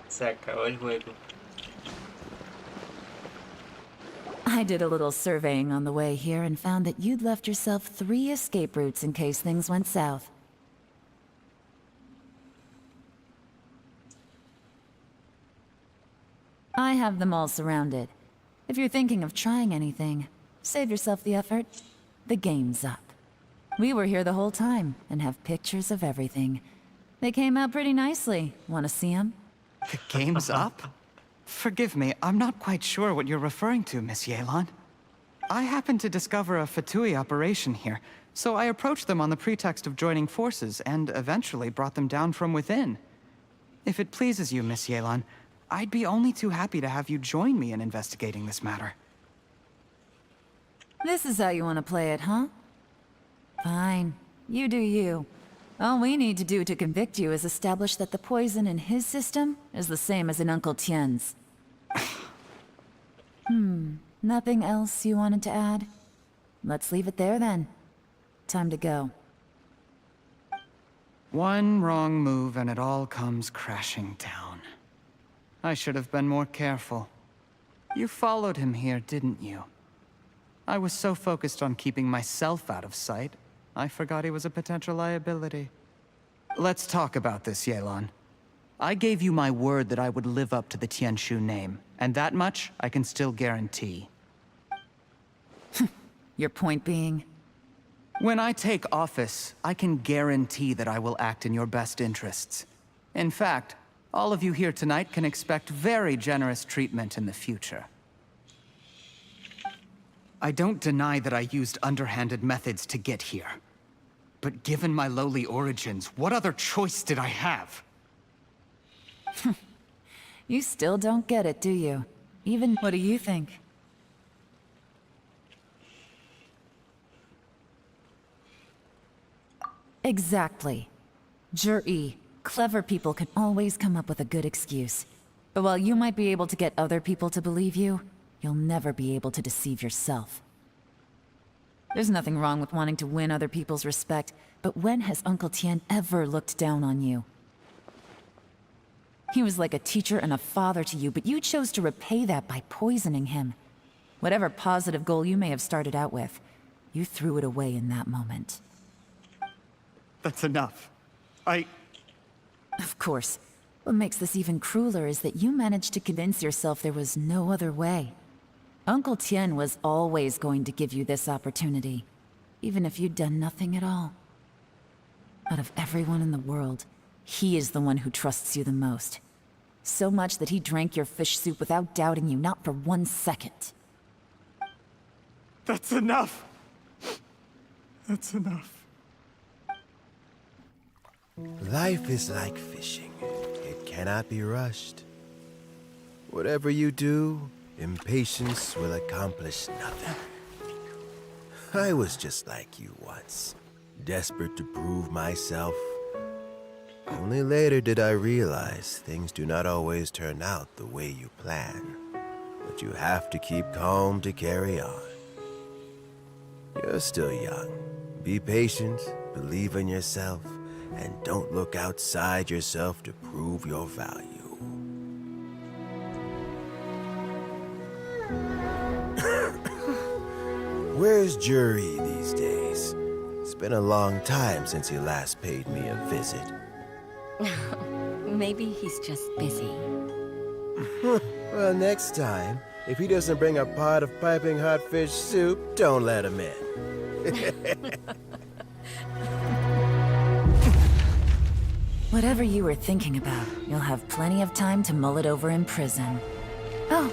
Se acabó el juego. I did a little surveying on the way here and found that you'd left yourself 3 escape routes in case things went south. I have them all surrounded. If you're thinking of trying anything, save yourself the effort. The game's up. We were here the whole time and have pictures of everything. They came out pretty nicely. Want to see them? The game's up? Forgive me, I'm not quite sure what you're referring to, Miss Yelan. I happened to discover a Fatui operation here, so I approached them on the pretext of joining forces and eventually brought them down from within. If it pleases you, Miss Yelan, I'd be only too happy to have you join me in investigating this matter. This is how you want to play it, huh? Fine. You do you. All we need to do to convict you is establish that the poison in his system is the same as in Uncle Tien's. Nothing else you wanted to add? Let's leave it there then. Time to go. One wrong move and it all comes crashing down. I should have been more careful. You followed him here, didn't you? I was so focused on keeping myself out of sight, I forgot he was a potential liability. Let's talk about this, Yelan. I gave you my word that I would live up to the Tianshu name, and that much I can still guarantee. Your point being? When I take office, I can guarantee that I will act in your best interests. In fact, all of you here tonight can expect very generous treatment in the future. I don't deny that I used underhanded methods to get here. But given my lowly origins, what other choice did I have? You still don't get it, do you? Even what do you think? Exactly. Jur-E, clever people can always come up with a good excuse. But while you might be able to get other people to believe you, you'll never be able to deceive yourself. There's nothing wrong with wanting to win other people's respect, but when has Uncle Tien ever looked down on you? He was like a teacher and a father to you, but you chose to repay that by poisoning him. Whatever positive goal you may have started out with, you threw it away in that moment. That's enough. Of course. What makes this even crueler is that you managed to convince yourself there was no other way. Uncle Tien was always going to give you this opportunity, even if you'd done nothing at all. Out of everyone in the world, he is the one who trusts you the most. So much that he drank your fish soup without doubting you, not for 1 second. That's enough! That's enough. Life is like fishing. It cannot be rushed. Whatever you do, impatience will accomplish nothing. I was just like you once, desperate to prove myself. Only later did I realize things do not always turn out the way you plan. But you have to keep calm to carry on. You're still young. Be patient, believe in yourself, and don't look outside yourself to prove your value. Where's Jur-E these days? It's been a long time since he last paid me a visit. Maybe he's just busy. Well, next time, if he doesn't bring a pot of piping hot fish soup, don't let him in. Whatever you were thinking about, you'll have plenty of time to mull it over in prison. Oh,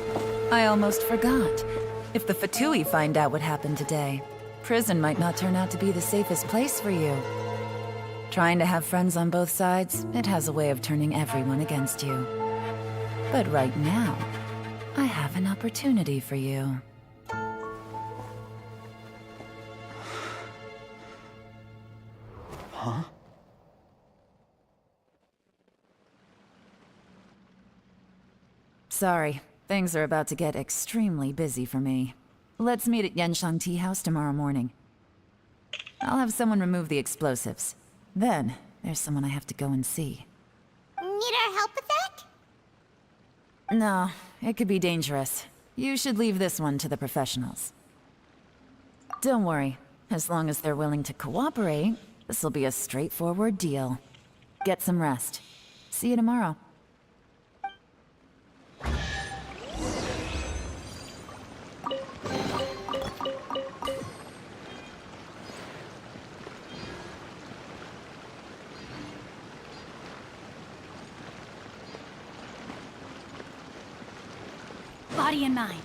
I almost forgot. If the Fatui find out what happened today, prison might not turn out to be the safest place for you. Trying to have friends on both sides, it has a way of turning everyone against you. But right now, I have an opportunity for you. Huh? Sorry, things are about to get extremely busy for me. Let's meet at Yenshang Tea House tomorrow morning. I'll have someone remove the explosives. Then, there's someone I have to go and see. Need our help with that? No, it could be dangerous. You should leave this one to the professionals. Don't worry. As long as they're willing to cooperate, this'll be a straightforward deal. Get some rest. See you tomorrow. Body and mind.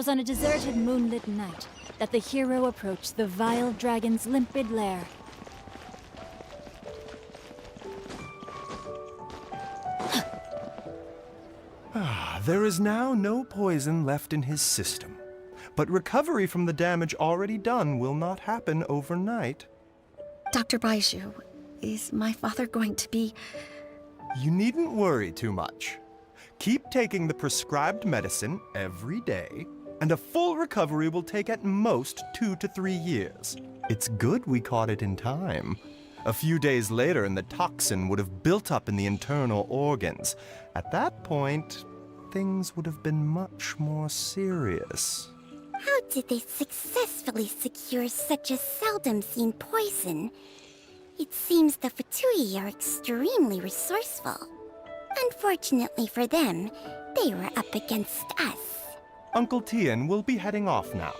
'Twas on a deserted moonlit night that the hero approached the vile dragon's limpid lair. There is now no poison left in his system, but recovery from the damage already done will not happen overnight. Dr. Baiju, is my father going to be... You needn't worry too much. Keep taking the prescribed medicine every day, and a full recovery will take at most 2 to 3 years. It's good we caught it in time. A few days later, and the toxin would have built up in the internal organs. At that point, things would have been much more serious. How did they successfully secure such a seldom-seen poison? It seems the Fatui are extremely resourceful. Unfortunately for them, they were up against us. Uncle Tien will be heading off now.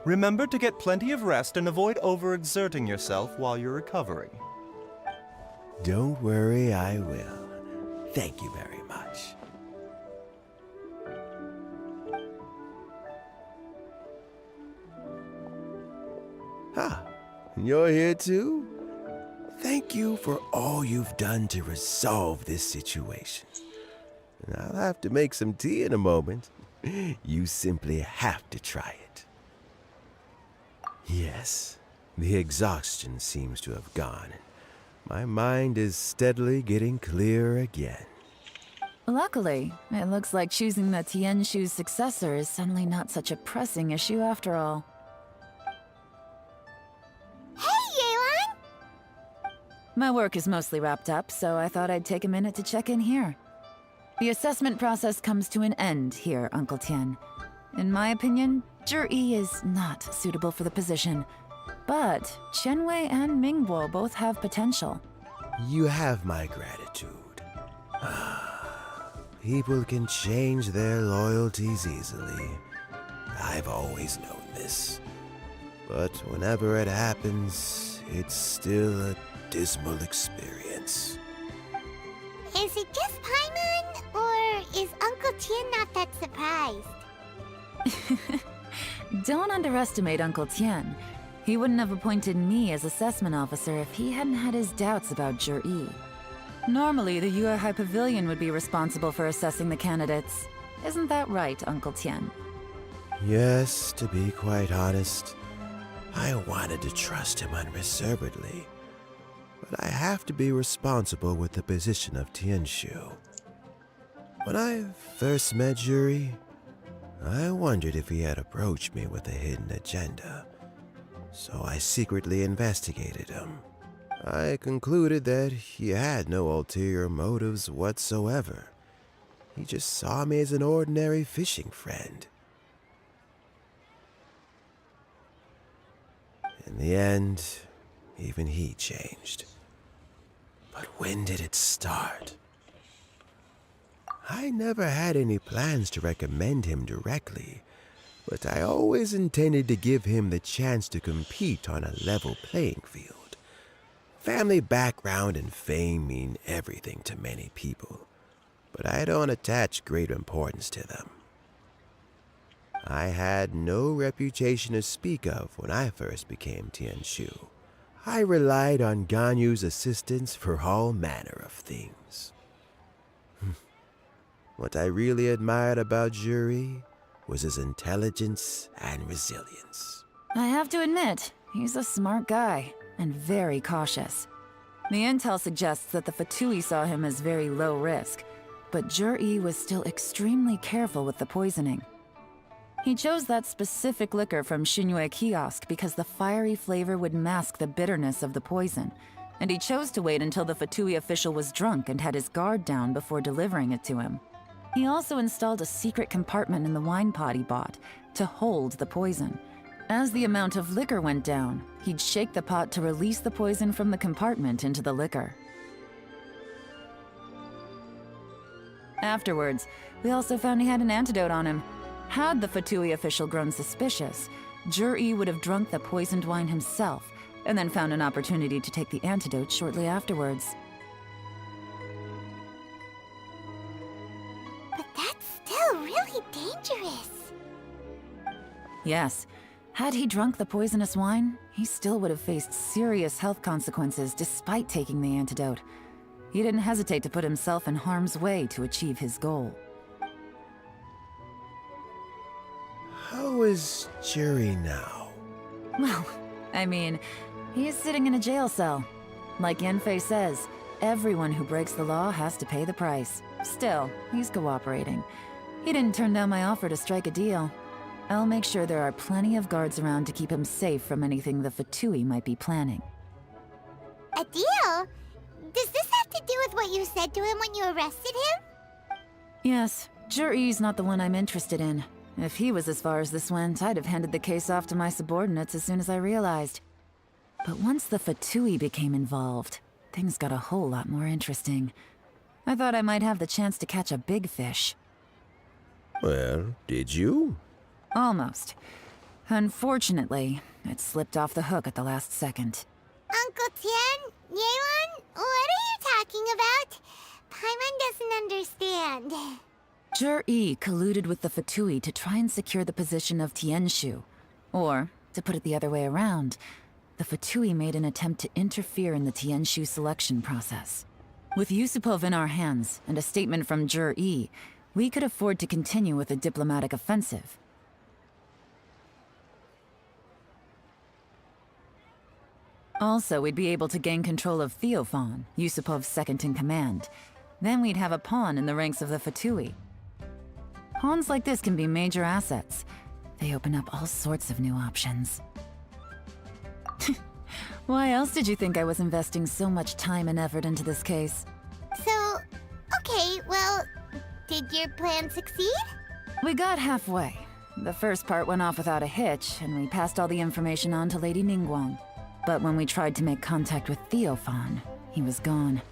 Remember to get plenty of rest and avoid overexerting yourself while you're recovering. Don't worry, I will. Thank you very much. Ah, you're here too? Thank you for all you've done to resolve this situation. And I'll have to make some tea in a moment. You simply have to try it. Yes, the exhaustion seems to have gone. My mind is steadily getting clearer again. Luckily, it looks like choosing the Tianshu's successor is suddenly not such a pressing issue after all. My work is mostly wrapped up, so I thought I'd take a minute to check in here. The assessment process comes to an end here, Uncle Tien. In my opinion, Zhi is not suitable for the position. But Qianwei and Mingbo both have potential. You have my gratitude. People can change their loyalties easily. I've always known this. But whenever it happens, it's still a dismal experience. Is it just Paimon, or is Uncle Tien not that surprised? Don't underestimate Uncle Tien. He wouldn't have appointed me as assessment officer if he hadn't had his doubts about Zhi. Normally, the Yuehai Pavilion would be responsible for assessing the candidates. Isn't that right, Uncle Tien? Yes, to be quite honest, I wanted to trust him unreservedly. But I have to be responsible with the position of Tianshu. When I first met Zhi, I wondered if he had approached me with a hidden agenda. So I secretly investigated him. I concluded that he had no ulterior motives whatsoever. He just saw me as an ordinary fishing friend. In the end, even he changed. But when did it start? I never had any plans to recommend him directly, but I always intended to give him the chance to compete on a level playing field. Family background and fame mean everything to many people, but I don't attach great importance to them. I had no reputation to speak of when I first became Tianshu. I relied on Ganyu's assistance for all manner of things. What I really admired about Zhi was his intelligence and resilience. I have to admit, he's a smart guy, and very cautious. The intel suggests that the Fatui saw him as very low risk, but Zhi was still extremely careful with the poisoning. He chose that specific liquor from Xinyue Kiosk because the fiery flavor would mask the bitterness of the poison, and he chose to wait until the Fatui official was drunk and had his guard down before delivering it to him. He also installed a secret compartment in the wine pot he bought to hold the poison. As the amount of liquor went down, he'd shake the pot to release the poison from the compartment into the liquor. Afterwards, we also found he had an antidote on him. Had the Fatui official grown suspicious, Zhi would have drunk the poisoned wine himself, and then found an opportunity to take the antidote shortly afterwards. But that's still really dangerous. Yes. Had he drunk the poisonous wine, he still would have faced serious health consequences despite taking the antidote. He didn't hesitate to put himself in harm's way to achieve his goal. How is Jerry now? Well, I mean, he is sitting in a jail cell. Like Yanfei says, everyone who breaks the law has to pay the price. Still, he's cooperating. He didn't turn down my offer to strike a deal. I'll make sure there are plenty of guards around to keep him safe from anything the Fatui might be planning. A deal? Does this have to do with what you said to him when you arrested him? Yes, Juri's not the one I'm interested in. If he was as far as this went, I'd have handed the case off to my subordinates as soon as I realized. But once the Fatui became involved, things got a whole lot more interesting. I thought I might have the chance to catch a big fish. Well, did you? Almost. Unfortunately, it slipped off the hook at the last second. Uncle Tian, Yelan, what are you talking about? Paimon doesn't understand. Jur-E colluded with the Fatui to try and secure the position of Tianshu. Or, to put it the other way around, the Fatui made an attempt to interfere in the Tianshu selection process. With Yusupov in our hands, and a statement from Jur-E, we could afford to continue with a diplomatic offensive. Also, we'd be able to gain control of Theophan, Yusupov's second-in-command. Then we'd have a pawn in the ranks of the Fatui. Pawns like this can be major assets. They open up all sorts of new options. Why else did you think I was investing so much time and effort into this case? So, okay, well, did your plan succeed? We got halfway. The first part went off without a hitch, and we passed all the information on to Lady Ningguang. But when we tried to make contact with Theophan, he was gone,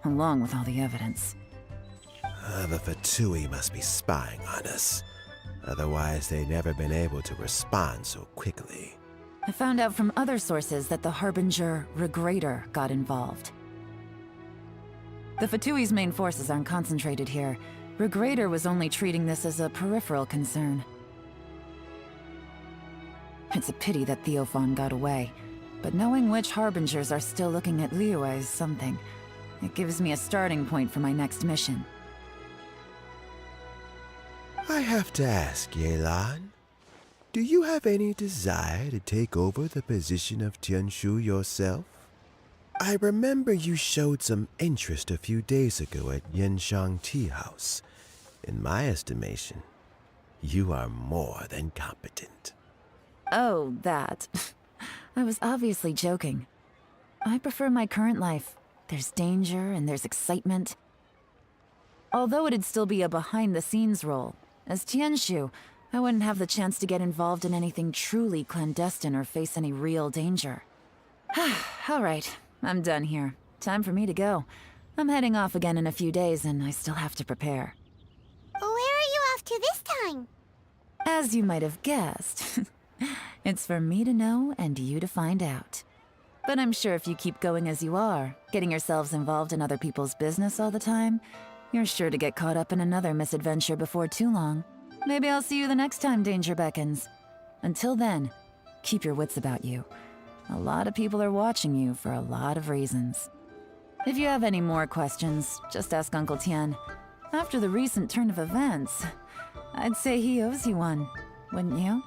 along with all the evidence. The Fatui must be spying on us. Otherwise, they'd never been able to respond so quickly. I found out from other sources that the Harbinger Regrator got involved. The Fatui's main forces aren't concentrated here. Regrator was only treating this as a peripheral concern. It's a pity that Theophan got away, but knowing which Harbingers are still looking at Liyue is something. It gives me a starting point for my next mission. I have to ask, Yelan, do you have any desire to take over the position of Tianshu yourself? I remember you showed some interest a few days ago at Yenshang Tea House. In my estimation, you are more than competent. Oh, that. I was obviously joking. I prefer my current life. There's danger and there's excitement. Although it'd still be a behind-the-scenes role, as Tianshu, I wouldn't have the chance to get involved in anything truly clandestine or face any real danger. All right, I'm done here. Time for me to go. I'm heading off again in a few days, and I still have to prepare. Where are you off to this time? As you might have guessed, it's for me to know and you to find out. But I'm sure if you keep going as you are, getting yourselves involved in other people's business all the time, you're sure to get caught up in another misadventure before too long. Maybe I'll see you the next time danger beckons. Until then, keep your wits about you. A lot of people are watching you for a lot of reasons. If you have any more questions, just ask Uncle Tian. After the recent turn of events, I'd say he owes you one, wouldn't you?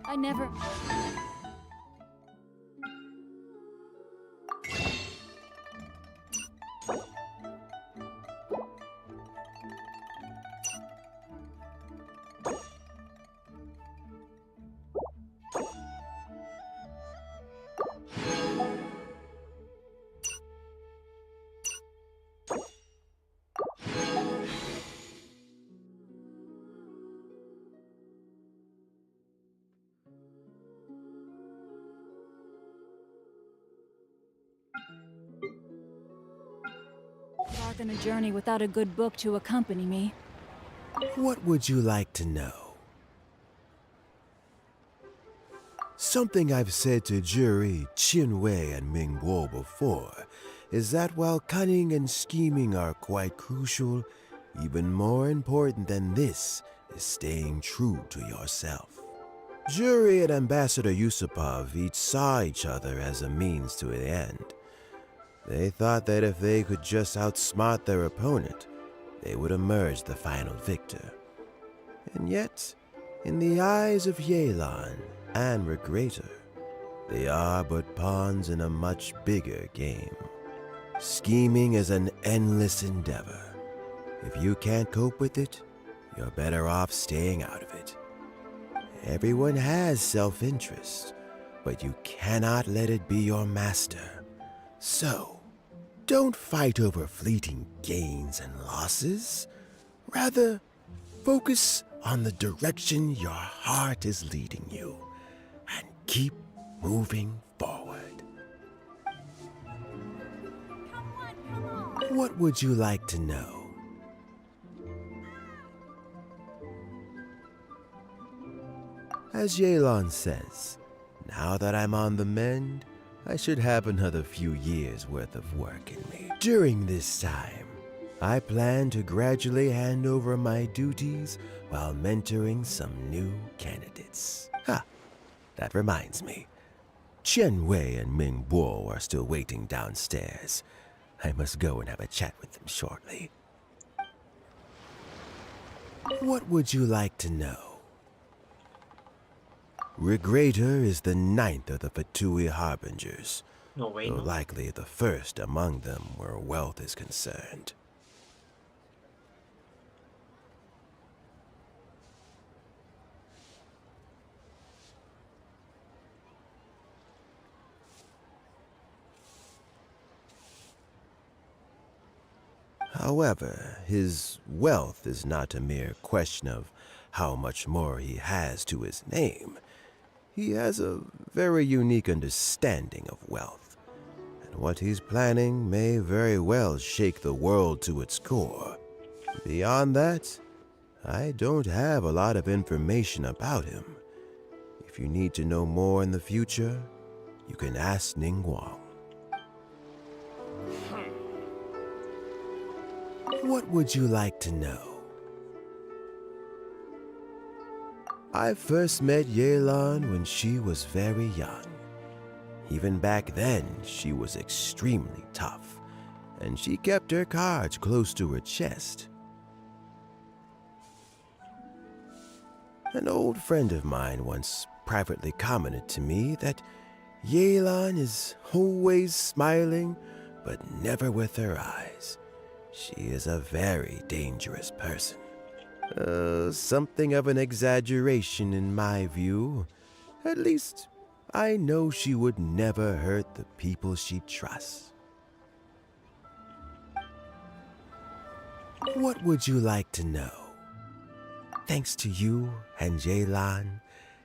I never... than a journey without a good book to accompany me. What would you like to know? Something I've said to Jury, Qinwei, and Mingguo before is that while cunning and scheming are quite crucial, even more important than this is staying true to yourself. Jury and Ambassador Yusupov each saw each other as a means to an end. They thought that if they could just outsmart their opponent, they would emerge the final victor. And yet, in the eyes of Yelan and Regrator, they are but pawns in a much bigger game. Scheming is an endless endeavor. If you can't cope with it, you're better off staying out of it. Everyone has self-interest, but you cannot let it be your master. So, don't fight over fleeting gains and losses. Rather, focus on the direction your heart is leading you, and keep moving forward. What would you like to know? As Yelan says, now that I'm on the mend, I should have another few years worth of work in me. During this time, I plan to gradually hand over my duties while mentoring some new candidates. That reminds me. Qianwei and Mingguo are still waiting downstairs. I must go and have a chat with them shortly. What would you like to know? Regrator is the 9th of the Fatui Harbingers, though likely the first among them where wealth is concerned. However, his wealth is not a mere question of how much more he has to his name. He has a very unique understanding of wealth, and what he's planning may very well shake the world to its core. Beyond that, I don't have a lot of information about him. If you need to know more in the future, you can ask Ningguang. What would you like to know? I first met Yelan when she was very young. Even back then, she was extremely tough, and she kept her cards close to her chest. An old friend of mine once privately commented to me that Yelan is always smiling, but never with her eyes. She is a very dangerous person. Something of an exaggeration in my view. At least, I know she would never hurt the people she trusts. What would you like to know? Thanks to you and Yelan,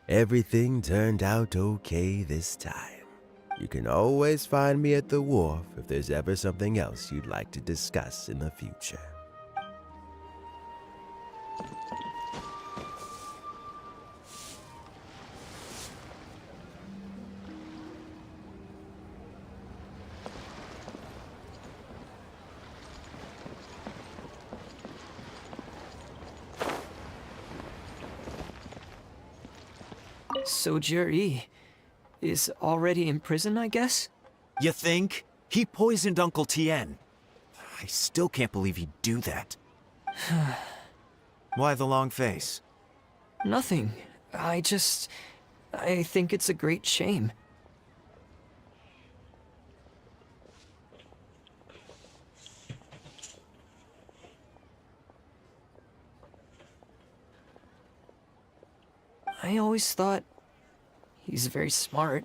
everything turned out okay this time. You can always find me at the wharf if there's ever something else you'd like to discuss in the future. So Jerry is already in prison, I guess? You think? He poisoned Uncle Tien. I still can't believe he'd do that. Why the long face? Nothing. I think it's a great shame. I always thought he's very smart.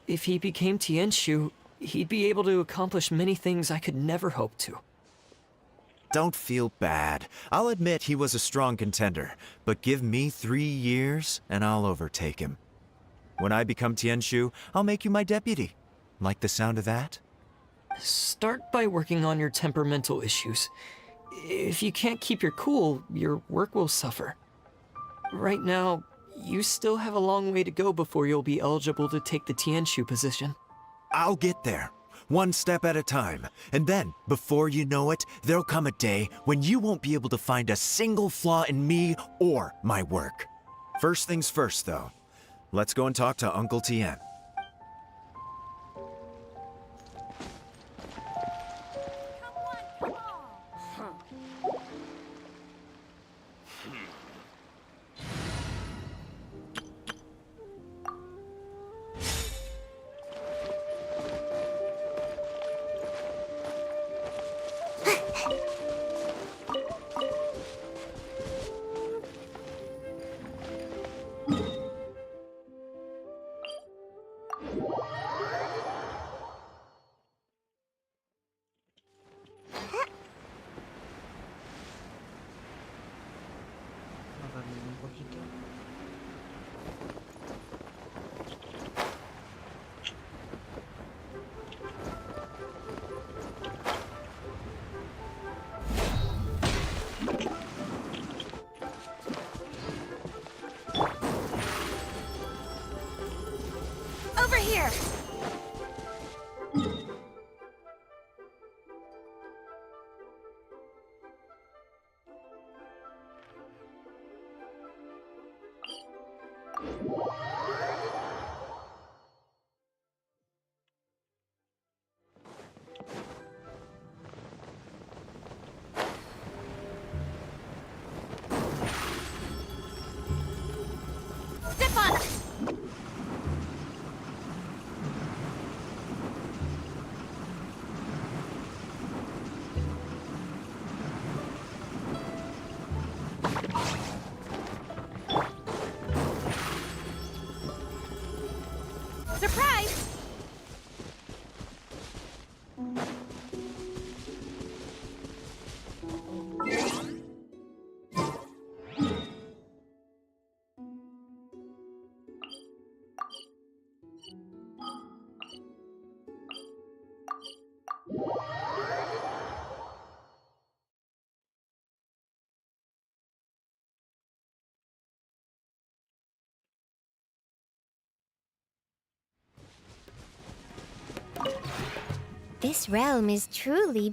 If he became Tianshu, he'd be able to accomplish many things I could never hope to. Don't feel bad. I'll admit he was a strong contender, but give me 3 years and I'll overtake him. When I become Tianshu, I'll make you my deputy. Like the sound of that? Start by working on your temperamental issues. If you can't keep your cool, your work will suffer. Right now, you still have a long way to go before you'll be eligible to take the Tianshu position. I'll get there, one step at a time. And then, before you know it, there'll come a day when you won't be able to find a single flaw in me or my work. First things first, though. Let's go and talk to Uncle Tien. Un poquito. Over here! Step on it! Surprise! This realm is truly...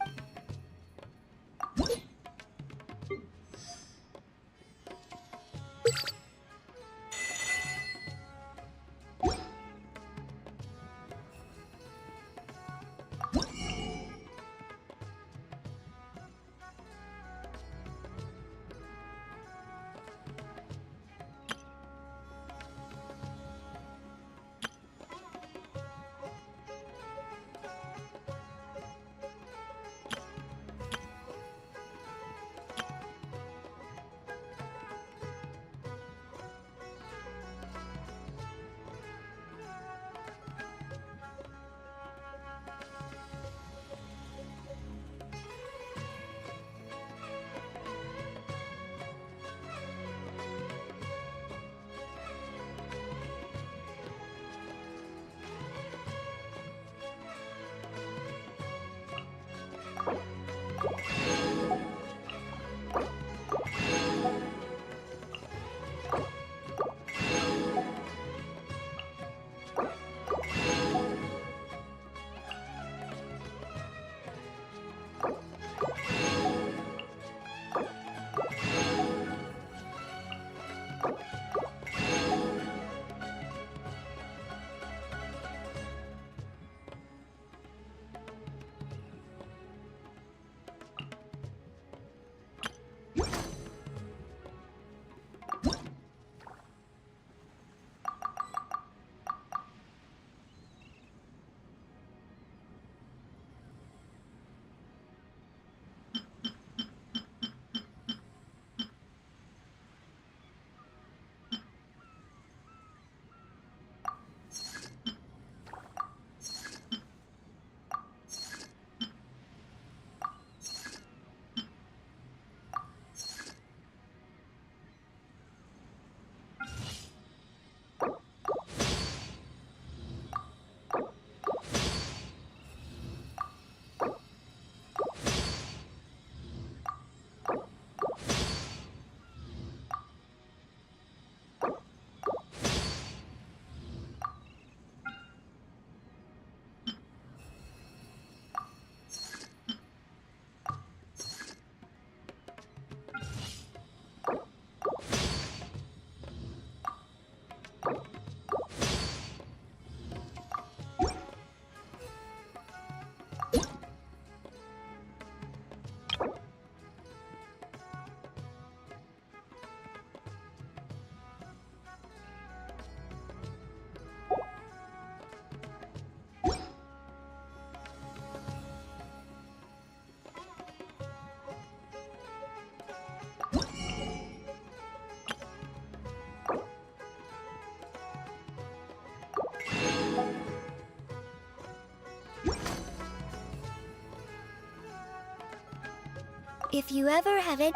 If you ever have it.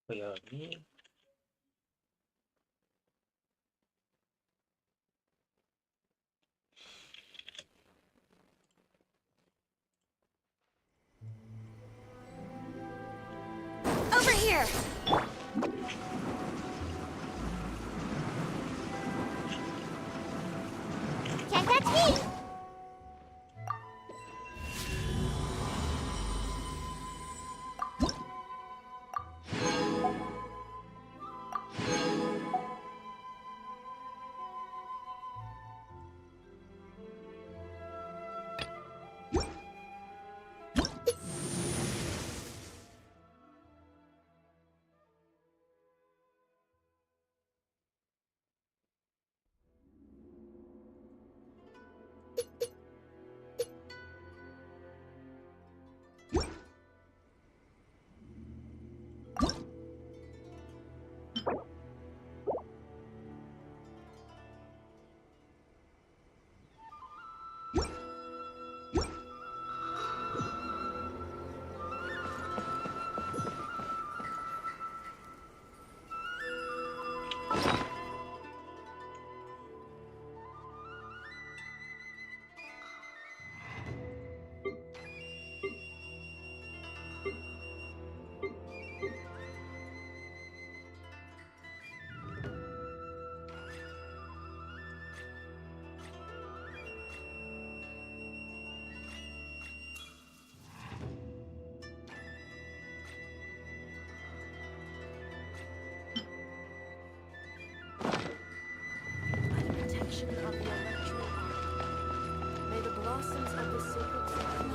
Voy a dormir. Over here! Can't catch me! May the blossoms of the sacred flower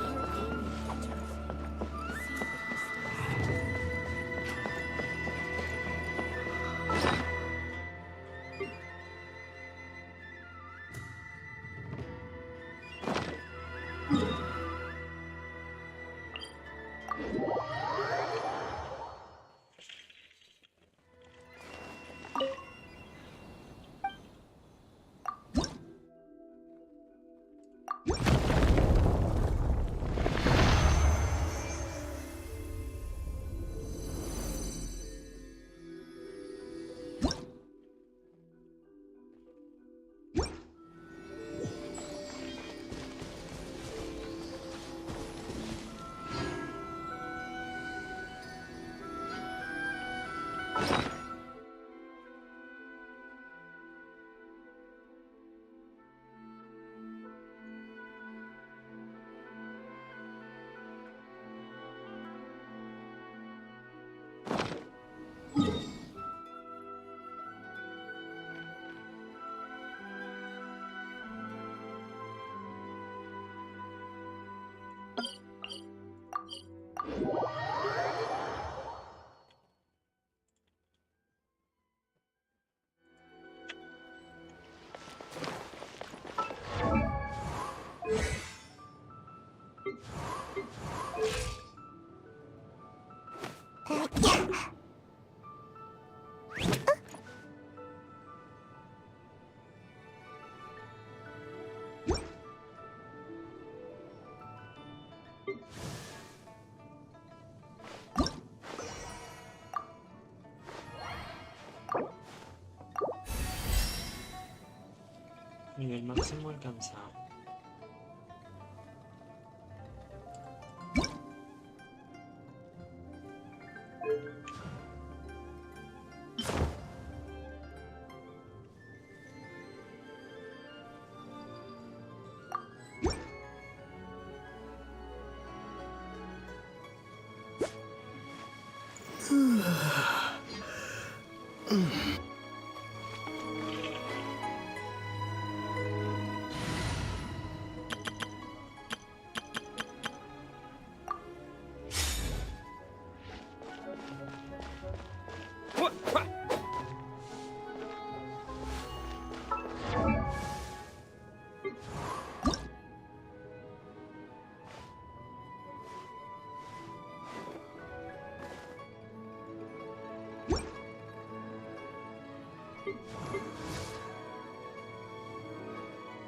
Nivel máximo alcanzado.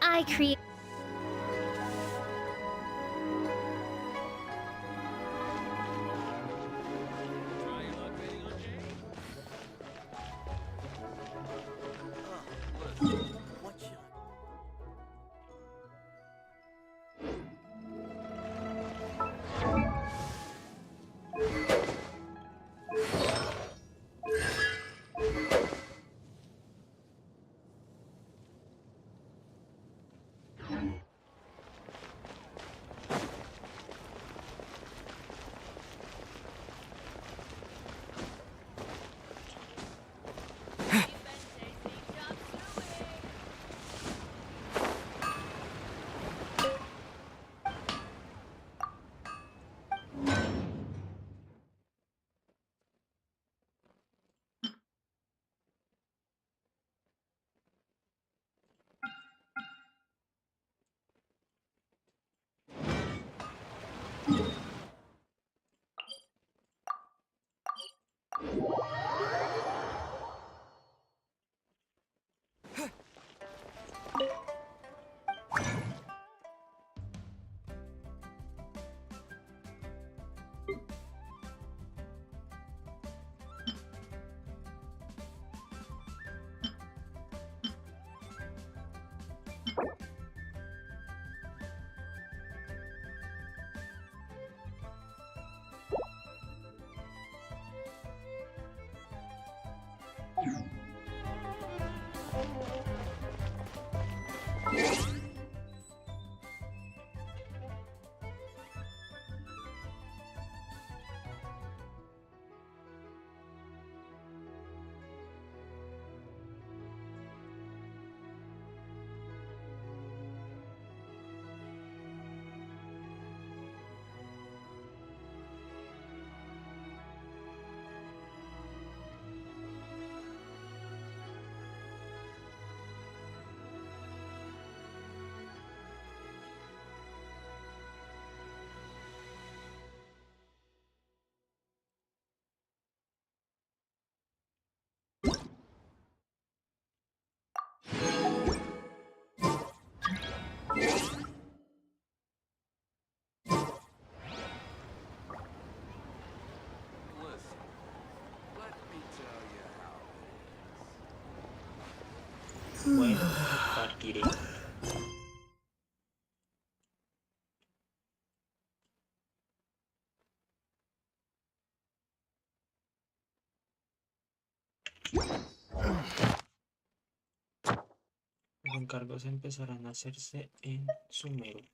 I create. Bueno, partiré. Los encargos empezarán a hacerse en Sumeru.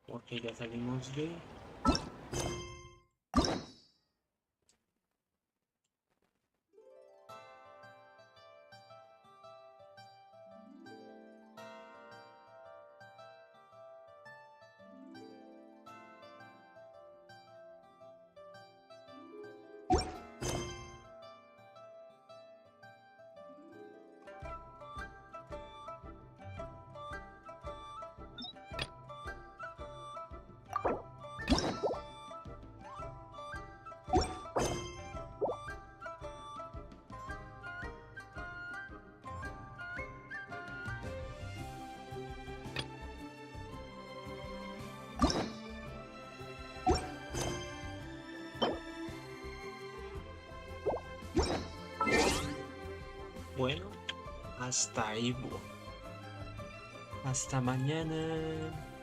Porque ya salimos de... Bueno, hasta ahí. Hasta mañana.